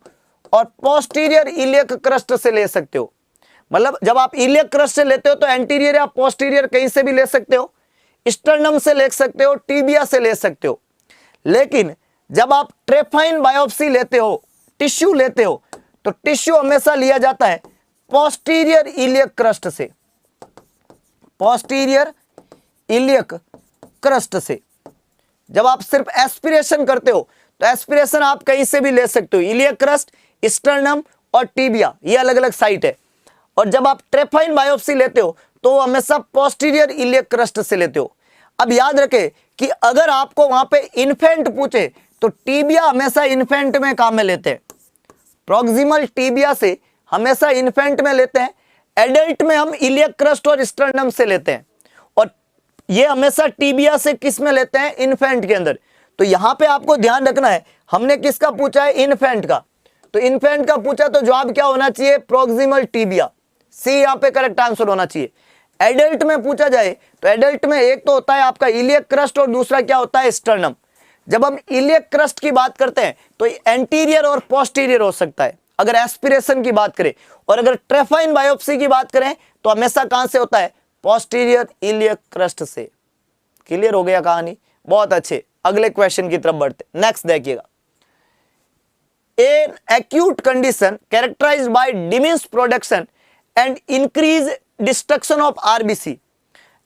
और पोस्टीरियर इलियक क्रस्ट से ले सकते हो। मतलब जब आप इलियक क्रस्ट से लेते हो तो एंटीरियर या पोस्टीरियर कहीं से भी ले सकते हो, स्टर्नम से ले सकते हो, टीबिया से ले सकते हो। लेकिन जब आप ट्रेफाइन बायोप्सी लेते हो, टिश्यू लेते हो, तो टिश्यू हमेशा लिया जाता है पोस्टीरियर इलियक क्रस्ट से, पोस्टीरियर इलियक क्रस्ट से। जब आप सिर्फ एस्पिरेशन करते हो तो एस्पिरेशन आप कहीं से भी ले सकते हो, इलियक क्रस्ट, स्टर्नम और टीबिया, ये अलग अलग साइट है। और जब आप ट्रेफाइन बायोप्सी लेते हो तो हमेशा पोस्टीरियर इलियक क्रस्ट से लेते हो। अब याद रखें कि अगर आपको वहां पे इन्फेंट पूछे तो टीबिया हमेशा इन्फेंट में काम में लेते हैं, प्रॉक्सिमल टीबिया से हमेशा इन्फेंट में लेते हैं। एडल्ट में हम इलियक क्रस्ट और स्टर्नम से लेते हैं, और ये हमेशा टीबिया से किस में लेते हैं, इन्फेंट के अंदर। तो यहां पे आपको ध्यान रखना है, हमने किसका पूछा है, इन्फेंट का। तो इन्फेंट का पूछा तो जवाब क्या होना चाहिए, प्रॉक्सिमल टीबिया, सी यहां पे करेक्ट आंसर होना चाहिए। एडल्ट में पूछा जाए तो एडल्ट में एक तो होता है आपका इलियक क्रस्ट और दूसरा क्या होता है, स्टर्नम। जब हम इलियक क्रस्ट की बात करते हैं तो एंटीरियर और पोस्टीरियर हो सकता है अगर एस्पिरेशन की बात करें, और अगर ट्रेफाइन बायोप्सी की बात करें तो हमेशा कहां से होता है, पोस्टीरियर इलियक क्रस्ट से। क्लियर हो गया कहानी, बहुत अच्छे। अगले क्वेश्चन की तरफ बढ़ते, नेक्स्ट देखिएगा। An acute condition characterised by diminished production and increase destruction of RBC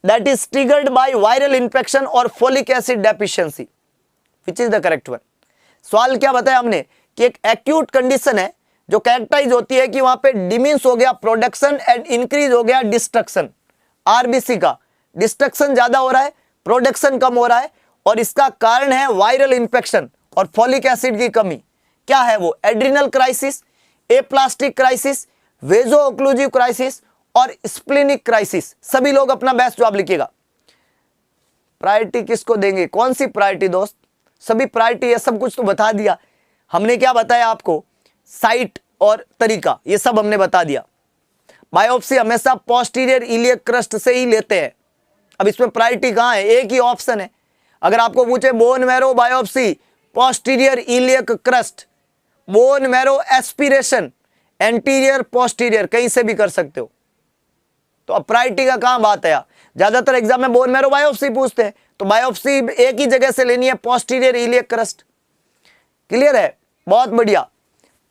that is triggered by viral infection or folic acid deficiency, which is the correct one। सवाल क्या बताया हमने कि एक एक्यूट कंडीशन है जो कैरेक्टराइज होती है कि वहां पे डिमिनिश हो गया प्रोडक्शन एंड इंक्रीज हो गया डिस्ट्रक्शन। आरबीसी का डिस्ट्रक्शन ज्यादा हो रहा है, प्रोडक्शन कम हो रहा है, और इसका कारण है वायरल इंफेक्शन और फॉलिक एसिड की कमी। क्या है वो, adrenal crisis, aplastic crisis, vaso occlusive crisis और स्प्लिनिक क्राइसिस। सभी लोग अपना बेस्ट जवाब लिखिएगा। प्रायोरिटी किसको देंगे, कौन सी प्रायोरिटी दोस्त, सभी प्रायोरिटी, ये सब कुछ तो बता दिया हमने। क्या बताया आपको, साइट और तरीका, ये सब हमने बता दिया। बायोप्सी हमेशा पोस्टीरियर इलियक क्रस्ट से ही लेते हैं। अब इसमें प्रायोरिटी कहां है, एक ही ऑप्शन है। अगर आपको पूछे bone marrow biopsy posterior iliac crust, bone marrow aspiration anterior posterior, कहीं से भी कर सकते हो। तो अब प्रायोरिटी का कहां बात है, ज्यादातर एग्जाम में बोन मैरो बायोप्सी पूछते हैं, तो बायोप्सी एक ही जगह से लेनी है, पोस्टीरियर इलियक क्रस्ट। क्लियर है, बहुत बढ़िया।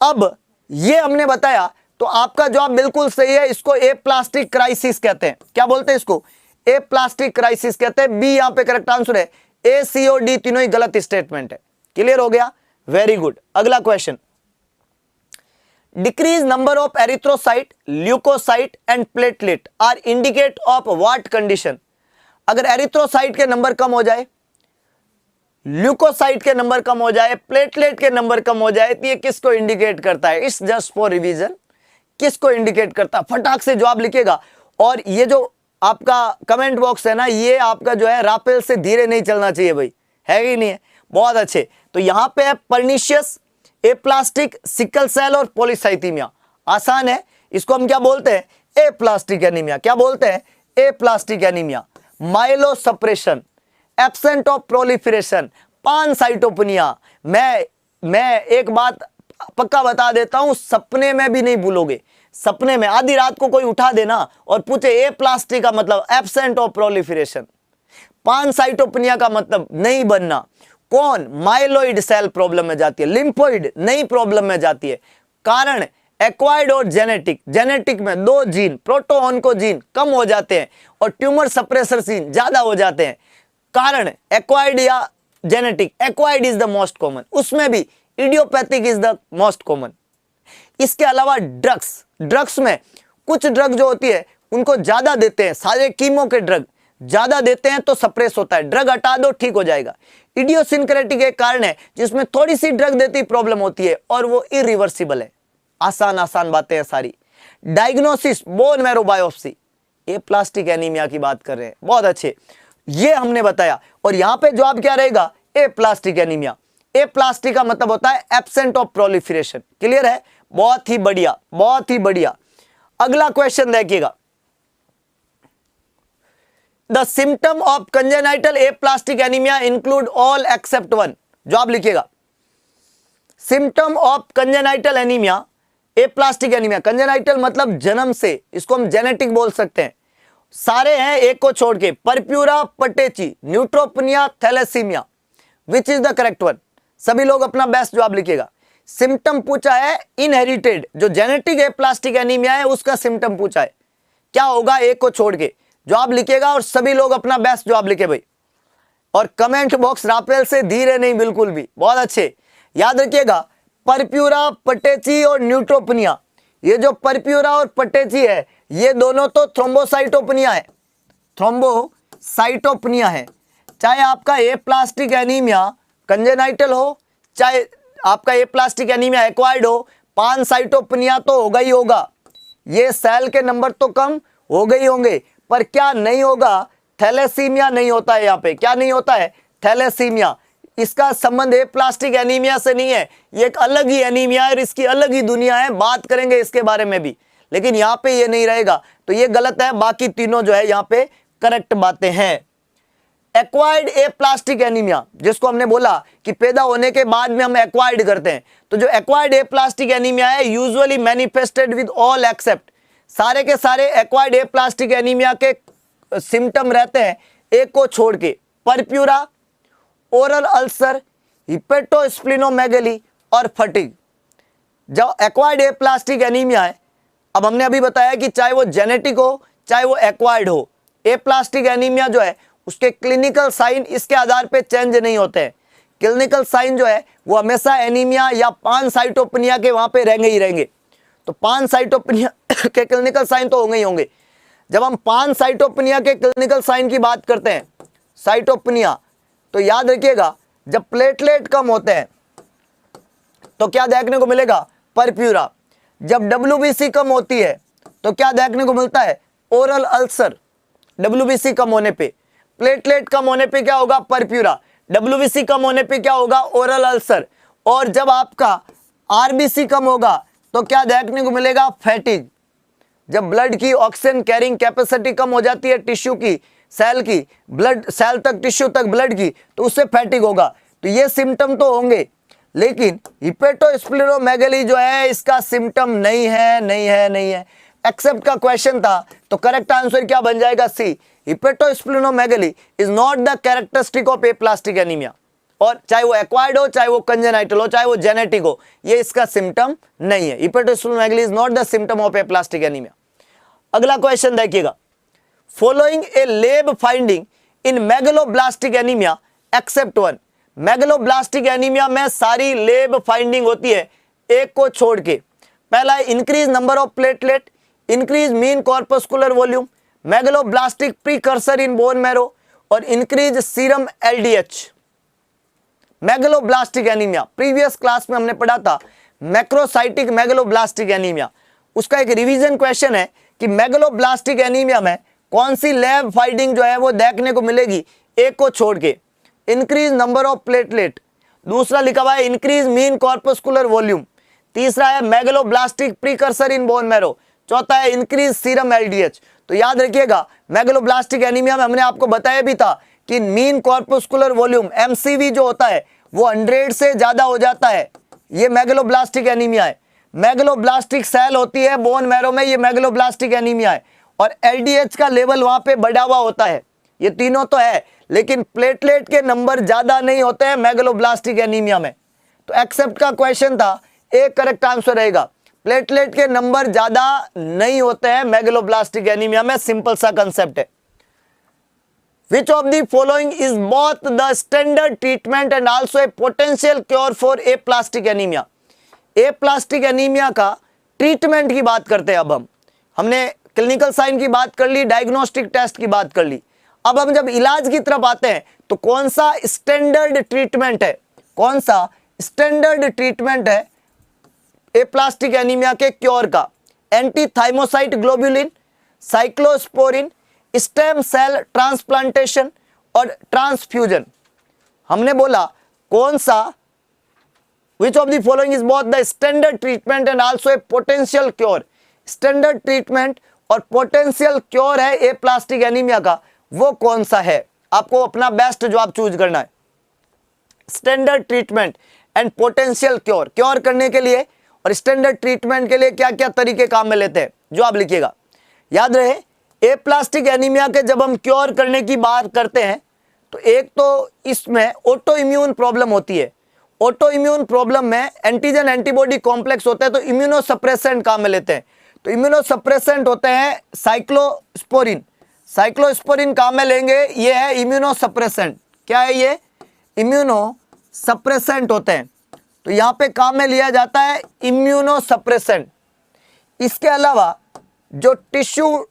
अब ये हमने बताया तो आपका जवाब बिल्कुल सही है, इसको एप्लास्टिक क्राइसिस कहते हैं। क्या बोलते हैं इसको? एप्लास्टिक क्राइसिस कहते हैं। बी यहां पे करेक्ट आंसर है। ए, सी और डी तीनों ही गलत स्टेटमेंट है। क्लियर हो गया? Very good. अगला question, decrease number of erythrocyte, leukocyte and platelet are indicate of what condition? अगर एरिथ्रोसाइट के नंबर कम हो जाए, ल्यूकोसाइट के नंबर कम हो जाए, प्लेटलेट के नंबर कम हो जाए, तो ये किसको इंडिकेट करता है? It's just for revision. किसको इंडिकेट करता है? फटाक से जवाब लिखेगा। और ये जो आपका कमेंट बॉक्स है ना, ये आपका जो है राफेल से धीरे नहीं चलना चाहिए भाई, है कि नहीं है? बहुत अच्छे। तो यहां पे है पर्निशियस, एप्लास्टिक, सिकल सेल और पॉलीसाइथीमिया। आसान है, इसको हम क्या बोलते हैं? Aplastic anaemia. क्या बोलते हैं? Aplastic anaemia. Myelosuppression, absent of proliferation, pancytopenia. मैं एक बात पक्का बता देता हूं, सपने में भी नहीं भूलोगे। सपने में आधी रात को कोई उठा देना और पूछे एप्लास्टिक का मतलब एब्सेंट ऑफ प्रोलिफरेशन, पानसाइटोपेनिया का मतलब नहीं बनना। कौन? माइलोइड सेल प्रॉब्लम में जाती है, लिम्फोइड नहीं प्रॉब्लम में जाती है। कारण एक्वायर्ड और जेनेटिक। जेनेटिक में दो जीन, प्रोटोऑन्कोजीन कम हो जाते हैं और ट्यूमर सप्रेसर जीन ज्यादा हो जाते हैं। कारण एक्वायर्ड या genetic. Acquired is the most common, उसमें भी idiopathic is the most common. इसके अलावा ड्रग्स में कुछ ड्रग जो होती है उनको ज्यादा देते हैं, सारे कीमो के ड्रग ज्यादा देते हैं तो सप्रेस होता है। ड्रग हटा दो ठीक हो जाएगा। इडियोसिंक्रेटिक एक कारण है जिसमें थोड़ी सी ड्रग देती प्रॉब्लम होती है और वो इरिवर्सिबल है। आसान बातें हैं सारी। Diagnosis, bone marrow biopsy. Aplastic anaemia की बात कर रहे हैं, बहुत अच्छे, ये हमने बताया। और यहां पे जवाब क्या रहेगा? Aplastic anaemia. एप्लास्टिक का मतलब होता है एब्सेंट ऑफ प्रोलिफरेशन। क्लियर है? बहुत ही बढ़िया, बहुत ही बढ़िया। अगला क्वेश्चन देखिएगा, the symptom of congenital aplastic anaemia include all except one. जवाब लिखिएगा, symptom of congenital anaemia, aplastic anaemia. Congenital मतलब जन्म से, इसको हम जेनेटिक बोल सकते हैं। सारे हैं एक को छोड़ के, purpura, petechiae, neutropenia, thalassaemia. Which is the correct one? सभी लोग अपना बेस्ट जवाब लिखिएगा। सिम्टम पूछा है इनहेरिटेड, जो जेनेटिक एप्लास्टिक एनीमिया है उसका सिम्टम पूछा है। क्या होगा? एक को छोड़ के जवाब लिखेगा और सभी लोग अपना बेस्ट जवाब लिखे भाई। और कमेंट बॉक्स राफेल से धीरे नहीं, बिल्कुल भी। बहुत अच्छे, याद रखिएगा, परप्यूरा, पटेची और न्यूट्रोपिनिया। ये जो परप्यूरा और पटेची है ये दोनों तो थ्रोम्बोसाइटोपेनिया है, थ्रोम्बोसाइटोपेनिया है। चाहे आपका एप्लास्टिक एनीमिया कंजेनाइटल हो, चाहे आपका एप्लास्टिक एनीमिया एक्वायर्ड हो, पानसाइटोपेनिया तो होगा ही होगा। ये सेल के नंबर तो कम हो गए होंगे, पर क्या नहीं होगा? थैलेसीमिया नहीं होता है। यहाँ पे क्या नहीं होता है? थैलेसीमिया। इसका संबंध एप्लास्टिक एनीमिया से नहीं है, ये एक अलग ही एनीमिया है और इसकी अलग ही दुनिया है, बात करेंगे इसके बारे में भी। लेकिन यहाँ पे ये नहीं रहेगा, तो ये गलत है। बाकी तीनों जो है यहाँ पे करेक्ट बातें हैं। एक्वायर्ड एप्लास्टिक एनीमिया, जिसको हमने बोला कि पैदा होने के बाद में हम एक्वायर्ड करते हैं, तो जो एक्वायर्ड एप्लास्टिक एनीमिया है usually manifested with all except, सारे के सारे एक्वायर्ड एप्लास्टिक एनीमिया के सिम्टम रहते हैं एक को छोड़ के, परप्यूरा, ओरल अल्सर, हिपेटोस्प्लिनोमेगली और फटीग। जो एक्वायर्ड एप्लास्टिक एनीमिया है, अब हमने अभी बताया कि चाहे वो जेनेटिक हो चाहे वो एक्वायर्ड हो, एप्लास्टिक एनीमिया जो है उसके क्लिनिकल साइन इसके आधार पे चेंज नहीं होते हैं। क्लिनिकल साइन जो है वो हमेशा एनीमिया या पानसाइटोपेनिया के वहां पे रहेंगे ही रहेंगे। तो पानसाइटोपेनिया के क्लिनिकल साइन तो होंगे ही होंगे। जब हम पानसाइटोपेनिया के क्लिनिकल साइन की बात करते हैं, साइटोपेनिया, तो याद रखिएगा जब प्लेटलेट कम होते हैं तो क्या देखने को मिलेगा? परप्यूरा। जब WBC कम होती है तो क्या देखने को मिलता है? Oral ulcer. WBC कम होने पे, प्लेटलेट कम होने पे क्या होगा? परप्यूरा। WBC कम होने पे क्या होगा? Oral ulcer. और जब आपका RBC कम होगा तो क्या देखने को मिलेगा? फैटिग। जब ब्लड की ऑक्सीजन कैरिंग कैपेसिटी कम हो जाती है टिश्यू की, सेल की, ब्लड सेल तक, टिश्यू तक ब्लड की, तो उससे फैटिग होगा। तो ये सिम्टम तो होंगे, लेकिन हिपेटोस्प्लिनोमेगली जो है इसका सिम्टम नहीं है। एक्सेप्ट का क्वेश्चन था, तो करेक्ट आंसर क्या बन जाएगा? C. Hepatosplenomegaly is not the characteristic of aplastic anaemia. और चाहे वो एक्वायर्ड हो, चाहे वो कंजेनाइटल हो, चाहे वो जेनेटिक हो, ये इसका सिम्टम नहीं है। Hepatosplenomegaly is not the symptom of aplastic anaemia. अगला क्वेश्चन देखिएगा, following a lab finding in megaloblastic anaemia except one. Megaloblastic anaemia में सारी लैब फाइंडिंग होती है, एक को छोड़ के। पहला है increase number of platelet, increase mean corpuscular volume, megaloblastic precursor in bone marrow और increase serum LDH. Megaloblastic anaemia previous class में हमने पढ़ा था मैक्रोसाइटिक मेगलोब्लास्टिक एनीमिया। उसका एक रिवीजन क्वेश्चन है कि मेगलोब्लास्टिक एनीमिया में कौन सी लैब फाइंडिंग जो है वो देखने को मिलेगी, एक को छोड़ के। इंक्रीज नंबर ऑफ प्लेटलेट, दूसरा लिखा हुआ है इंक्रीज मीन कॉर्पस्कुलर वॉल्यूम, तीसरा है megaloblastic precursor in bone marrow, चौथा है इंक्रीज सीरम एलडीएच। तो याद रखिएगा मेगलोब्लास्टिक एनीमिया में हमने आपको बताया भी था कि मीन कॉर्पस्कुलर वॉल्यूम एमसीवी जो होता है वो 100 से ज्यादा हो जाता है, ये मेगलोब्लास्टिक एनीमिया है। मेगलोब्लास्टिक सेल होती है बोन मैरो में, ये मेगलोब्लास्टिक एनीमिया है। और एलडीएच का लेवल वहां पे बढ़ा हुआ होता है। ये तीनों तो है, लेकिन प्लेटलेट के नंबर ज्यादा नहीं होते हैं मेगलोब्लास्टिक एनीमिया में। तो एक्सेप्ट का क्वेश्चन था, एक करेक्ट आंसर रहेगा, प्लेटलेट के नंबर ज्यादा नहीं होते हैं मेगलोब्लास्टिक एनीमिया में। सिंपल सा कंसेप्ट है। Which of the following is both the standard treatment and also a potential cure for aplastic anemia? aplastic anemia का ट्रीटमेंट की बात करते हैं। अब हमने क्लिनिकल साइन की बात कर ली, डायग्नोस्टिक टेस्ट की बात कर ली। अब हम जब इलाज की तरफ आते हैं तो कौन सा स्टैंडर्ड ट्रीटमेंट है, कौन सा स्टैंडर्ड ट्रीटमेंट है एप्लास्टिक एनीमिया के क्योर का? Antithymocyte globulin, cyclosporine, stem cell transplantation और ट्रांसफ्यूजन। हमने बोला कौन सा, which of the following is both the standard treatment and also a potential cure. Standard treatment और पोटेंशियल क्योर है एप्लास्टिक एनीमिया का, वो कौन सा है? आपको अपना बेस्ट जवाब चूज करना है। Standard treatment and potential cure, cure करने के लिए और स्टैंडर्ड ट्रीटमेंट के लिए क्या क्या तरीके काम में लेते हैं, जवाब लिखिएगा। याद रहे एप्लास्टिक एनीमिया के जब हम क्योर करने की बात करते हैं तो एक तो इसमें ऑटो इम्यून प्रॉब्लम होती है। ऑटो इम्यून प्रॉब्लम में एंटीजन एंटीबॉडी कॉम्प्लेक्स होते हैं, तो इम्यूनोसप्रेसेंट काम में लेते हैं। तो इम्यूनोसप्रेसेंट होते हैं साइक्लोस्पोरिन, साइक्लोस्पोरिन काम में लेंगे, ये है इम्यूनोसप्रेसेंट। क्या है ये? इम्यूनोसप्रेसेंट होते हैं, तो यहां पे काम में लिया जाता है इम्यूनोसप्रेसेंट। इसके अलावा जो टिश्यू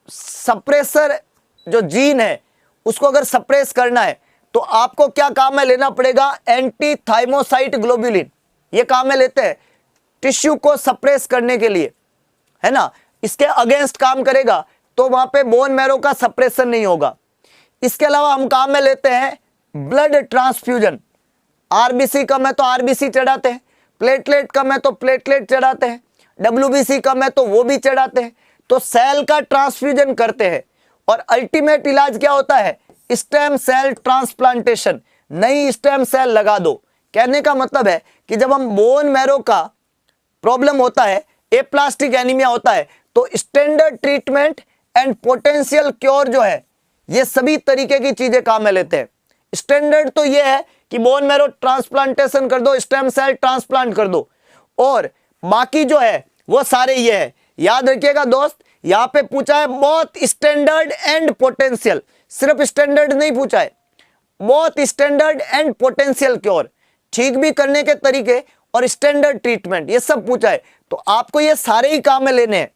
सप्रेसर जो जीन है उसको अगर सप्रेस करना है तो आपको क्या काम में लेना पड़ेगा? एंटीथाइमोसाइट ग्लोबुलिन, ये काम में लेते हैं टिश्यू को सप्रेस करने के लिए, है ना। इसके अगेंस्ट काम करेगा तो वहां पे बोन मैरो का सप्रेशन नहीं होगा। इसके अलावा हम काम में लेते हैं ब्लड ट्रांसफ्यूजन। आरबीसी कम है तो आरबीसी चढ़ाते हैं, प्लेटलेट कम है तो प्लेटलेट चढ़ाते हैं, डब्ल्यूबीसी कम है तो वो भी चढ़ाते हैं। तो सेल का ट्रांसफ्यूजन करते हैं। और अल्टीमेट इलाज क्या होता है? स्टेम सेल ट्रांसप्लांटेशन, नई स्टेम सेल लगा दो। कहने का मतलब है कि जब हम बोन मैरो का प्रॉब्लम होता है, एप्लास्टिक एनीमिया होता है, तो standard treatment and potential cure जो है ये सभी तरीके की चीजें काम में लेते हैं। स्टैंडर्ड तो ये है कि बोन मैरो ट्रांसप्लांटेशन कर दो, स्टेम सेल ट्रांसप्लांट कर दो, और बाकी जो है वो सारे ये है। याद रखिएगा दोस्त, यहां पे पूछा है बहुत स्टैंडर्ड एंड पोटेंशियल, सिर्फ स्टैंडर्ड नहीं पूछा है, बहुत स्टैंडर्ड एंड पोटेंशियल क्योर, ठीक भी करने के तरीके और स्टैंडर्ड ट्रीटमेंट, ये सब पूछा है। तो आपको ये सारे ही काम में लेने हैं,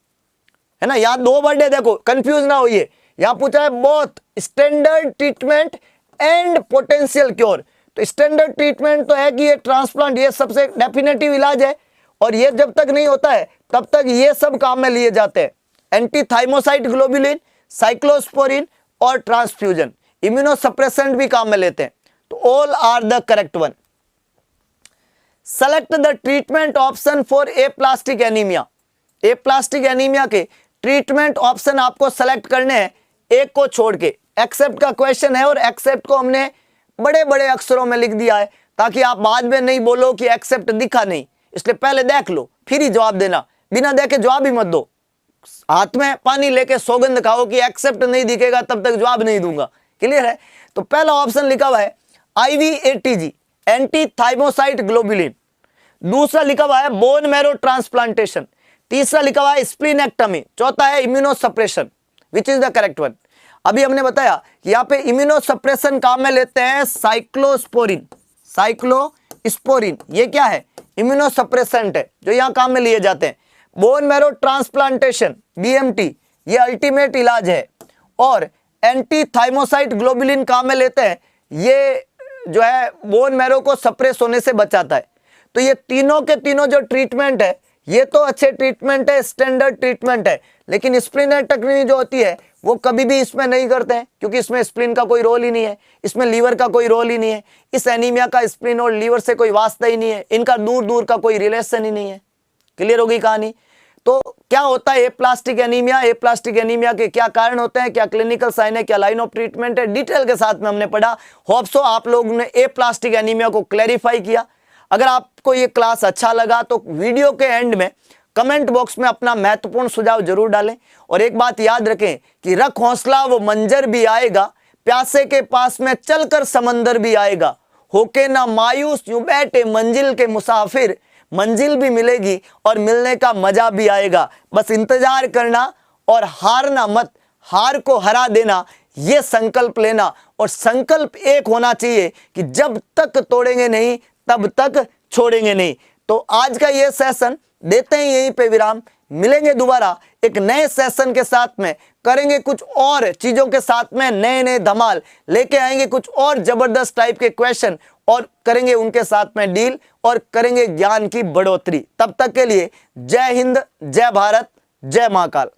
है ना। यहां दो वर्ड है, देखो कंफ्यूज ना होइए। यहां पूछा है बहुत standard treatment and potential cure. तो स्टैंडर्ड ट्रीटमेंट तो है कि ये ट्रांसप्लांट, ये सबसे डेफिनेटिव इलाज है, और ये जब तक नहीं होता है तब तक ये सब काम में लिए जाते हैं। एंटीथाइमोसाइट ग्लोबुलिन, साइक्लोस्पोरिन और ट्रांसफ्यूजन। इम्यूनोसप्रेसेंट भी काम में लेते हैं। तो all are the correct one. Select the treatment option for aplastic anaemia. Aplastic anaemia के ट्रीटमेंट ऑप्शन आपको सेलेक्ट करने हैं, एक को छोड़ के। एक्सेप्ट का क्वेश्चन है और एक्सेप्ट को हमने बड़े बड़े अक्षरों में लिख दिया है ताकि आप बाद में नहीं बोलो कि एक्सेप्ट दिखा नहीं, इसलिए पहले देख लो फिर ही जवाब देना। बिना देखे जवाब ही मत दो। हाथ में पानी लेके सौगंध खाओ कि एक्सेप्ट नहीं दिखेगा तब तक जवाब नहीं दूंगा। क्लियर है? तो पहला ऑप्शन लिखा हुआ है IVATG एंटी थाइमोसाइट ग्लोबुलिन। दूसरा लिखा हुआ है बोन मैरो ट्रांसप्लांटेशन। तीसरा लिखा हुआ है स्प्लीनेक्टमी। चौथा है immunosuppression. Which is the correct one? अभी हमने बताया कि यहाँ पे इम्यूनोसप्रेशन काम में लेते हैं साइक्लोस्पोरिन। साइक्लोस्पोरिन ये क्या है? इम्यूनोसप्रेसेंट है जो यहाँ काम में लिए जाते हैं। बोन मैरो ट्रांसप्लांटेशन BMT ये अल्टीमेट इलाज है। और एंटी थाइमोसाइट ग्लोबुलिन काम में लेते हैं, ये जो है बोन मैरो को सप्रेस होने से बचाता है। तो ये तीनों के तीनों जो ट्रीटमेंट है ये तो अच्छे ट्रीटमेंट है, स्टैंडर्ड ट्रीटमेंट है, लेकिन स्प्लीनेक्टमी जो होती है वो कभी भी इसमें नहीं करते हैं, क्योंकि इसमें स्प्लीन का कोई रोल ही नहीं है, इसमें लीवर का कोई रोल ही नहीं है। इस एनीमिया का स्प्लीन और लीवर से कोई वास्ता ही नहीं है, इनका दूर दूर का कोई रिलेशन ही नहीं है। क्लियर होगी कहानी? तो क्या होता है एप्लास्टिक एनीमिया? एप्लास्टिक एनीमिया के क्या कारण होते हैं, क्या क्लिनिकल साइन है, क्या लाइन ऑफ ट्रीटमेंट है, डिटेल के साथ में हमने पढ़ा। होप सो आप लोगों ने एप्लास्टिक एनीमिया को क्लैरिफाई किया। अगर आपको ये क्लास अच्छा लगा तो वीडियो के एंड में कमेंट बॉक्स में अपना महत्वपूर्ण सुझाव जरूर डालें। और एक बात याद रखें कि रख हौसला वो मंजर भी आएगा, प्यासे के पास में चलकर समंदर भी आएगा, होके ना मायूस यूं बैठे मंजिल के मुसाफिर, मंजिल भी मिलेगी और मिलने का मजा भी आएगा। बस इंतजार करना और हारना मत, हार को हरा देना, ये संकल्प लेना। और संकल्प एक होना चाहिए कि जब तक तोड़ेंगे नहीं तब तक छोड़ेंगे नहीं। तो आज का ये सेशन देते हैं यहीं पे विराम। मिलेंगे दोबारा एक नए सेशन के साथ में, करेंगे कुछ और चीजों के साथ में, नए नए धमाल लेके आएंगे, कुछ और जबरदस्त टाइप के क्वेश्चन और करेंगे उनके साथ में डील और करेंगे ज्ञान की बढ़ोतरी। तब तक के लिए जय हिंद, जय भारत, जय महाकाल।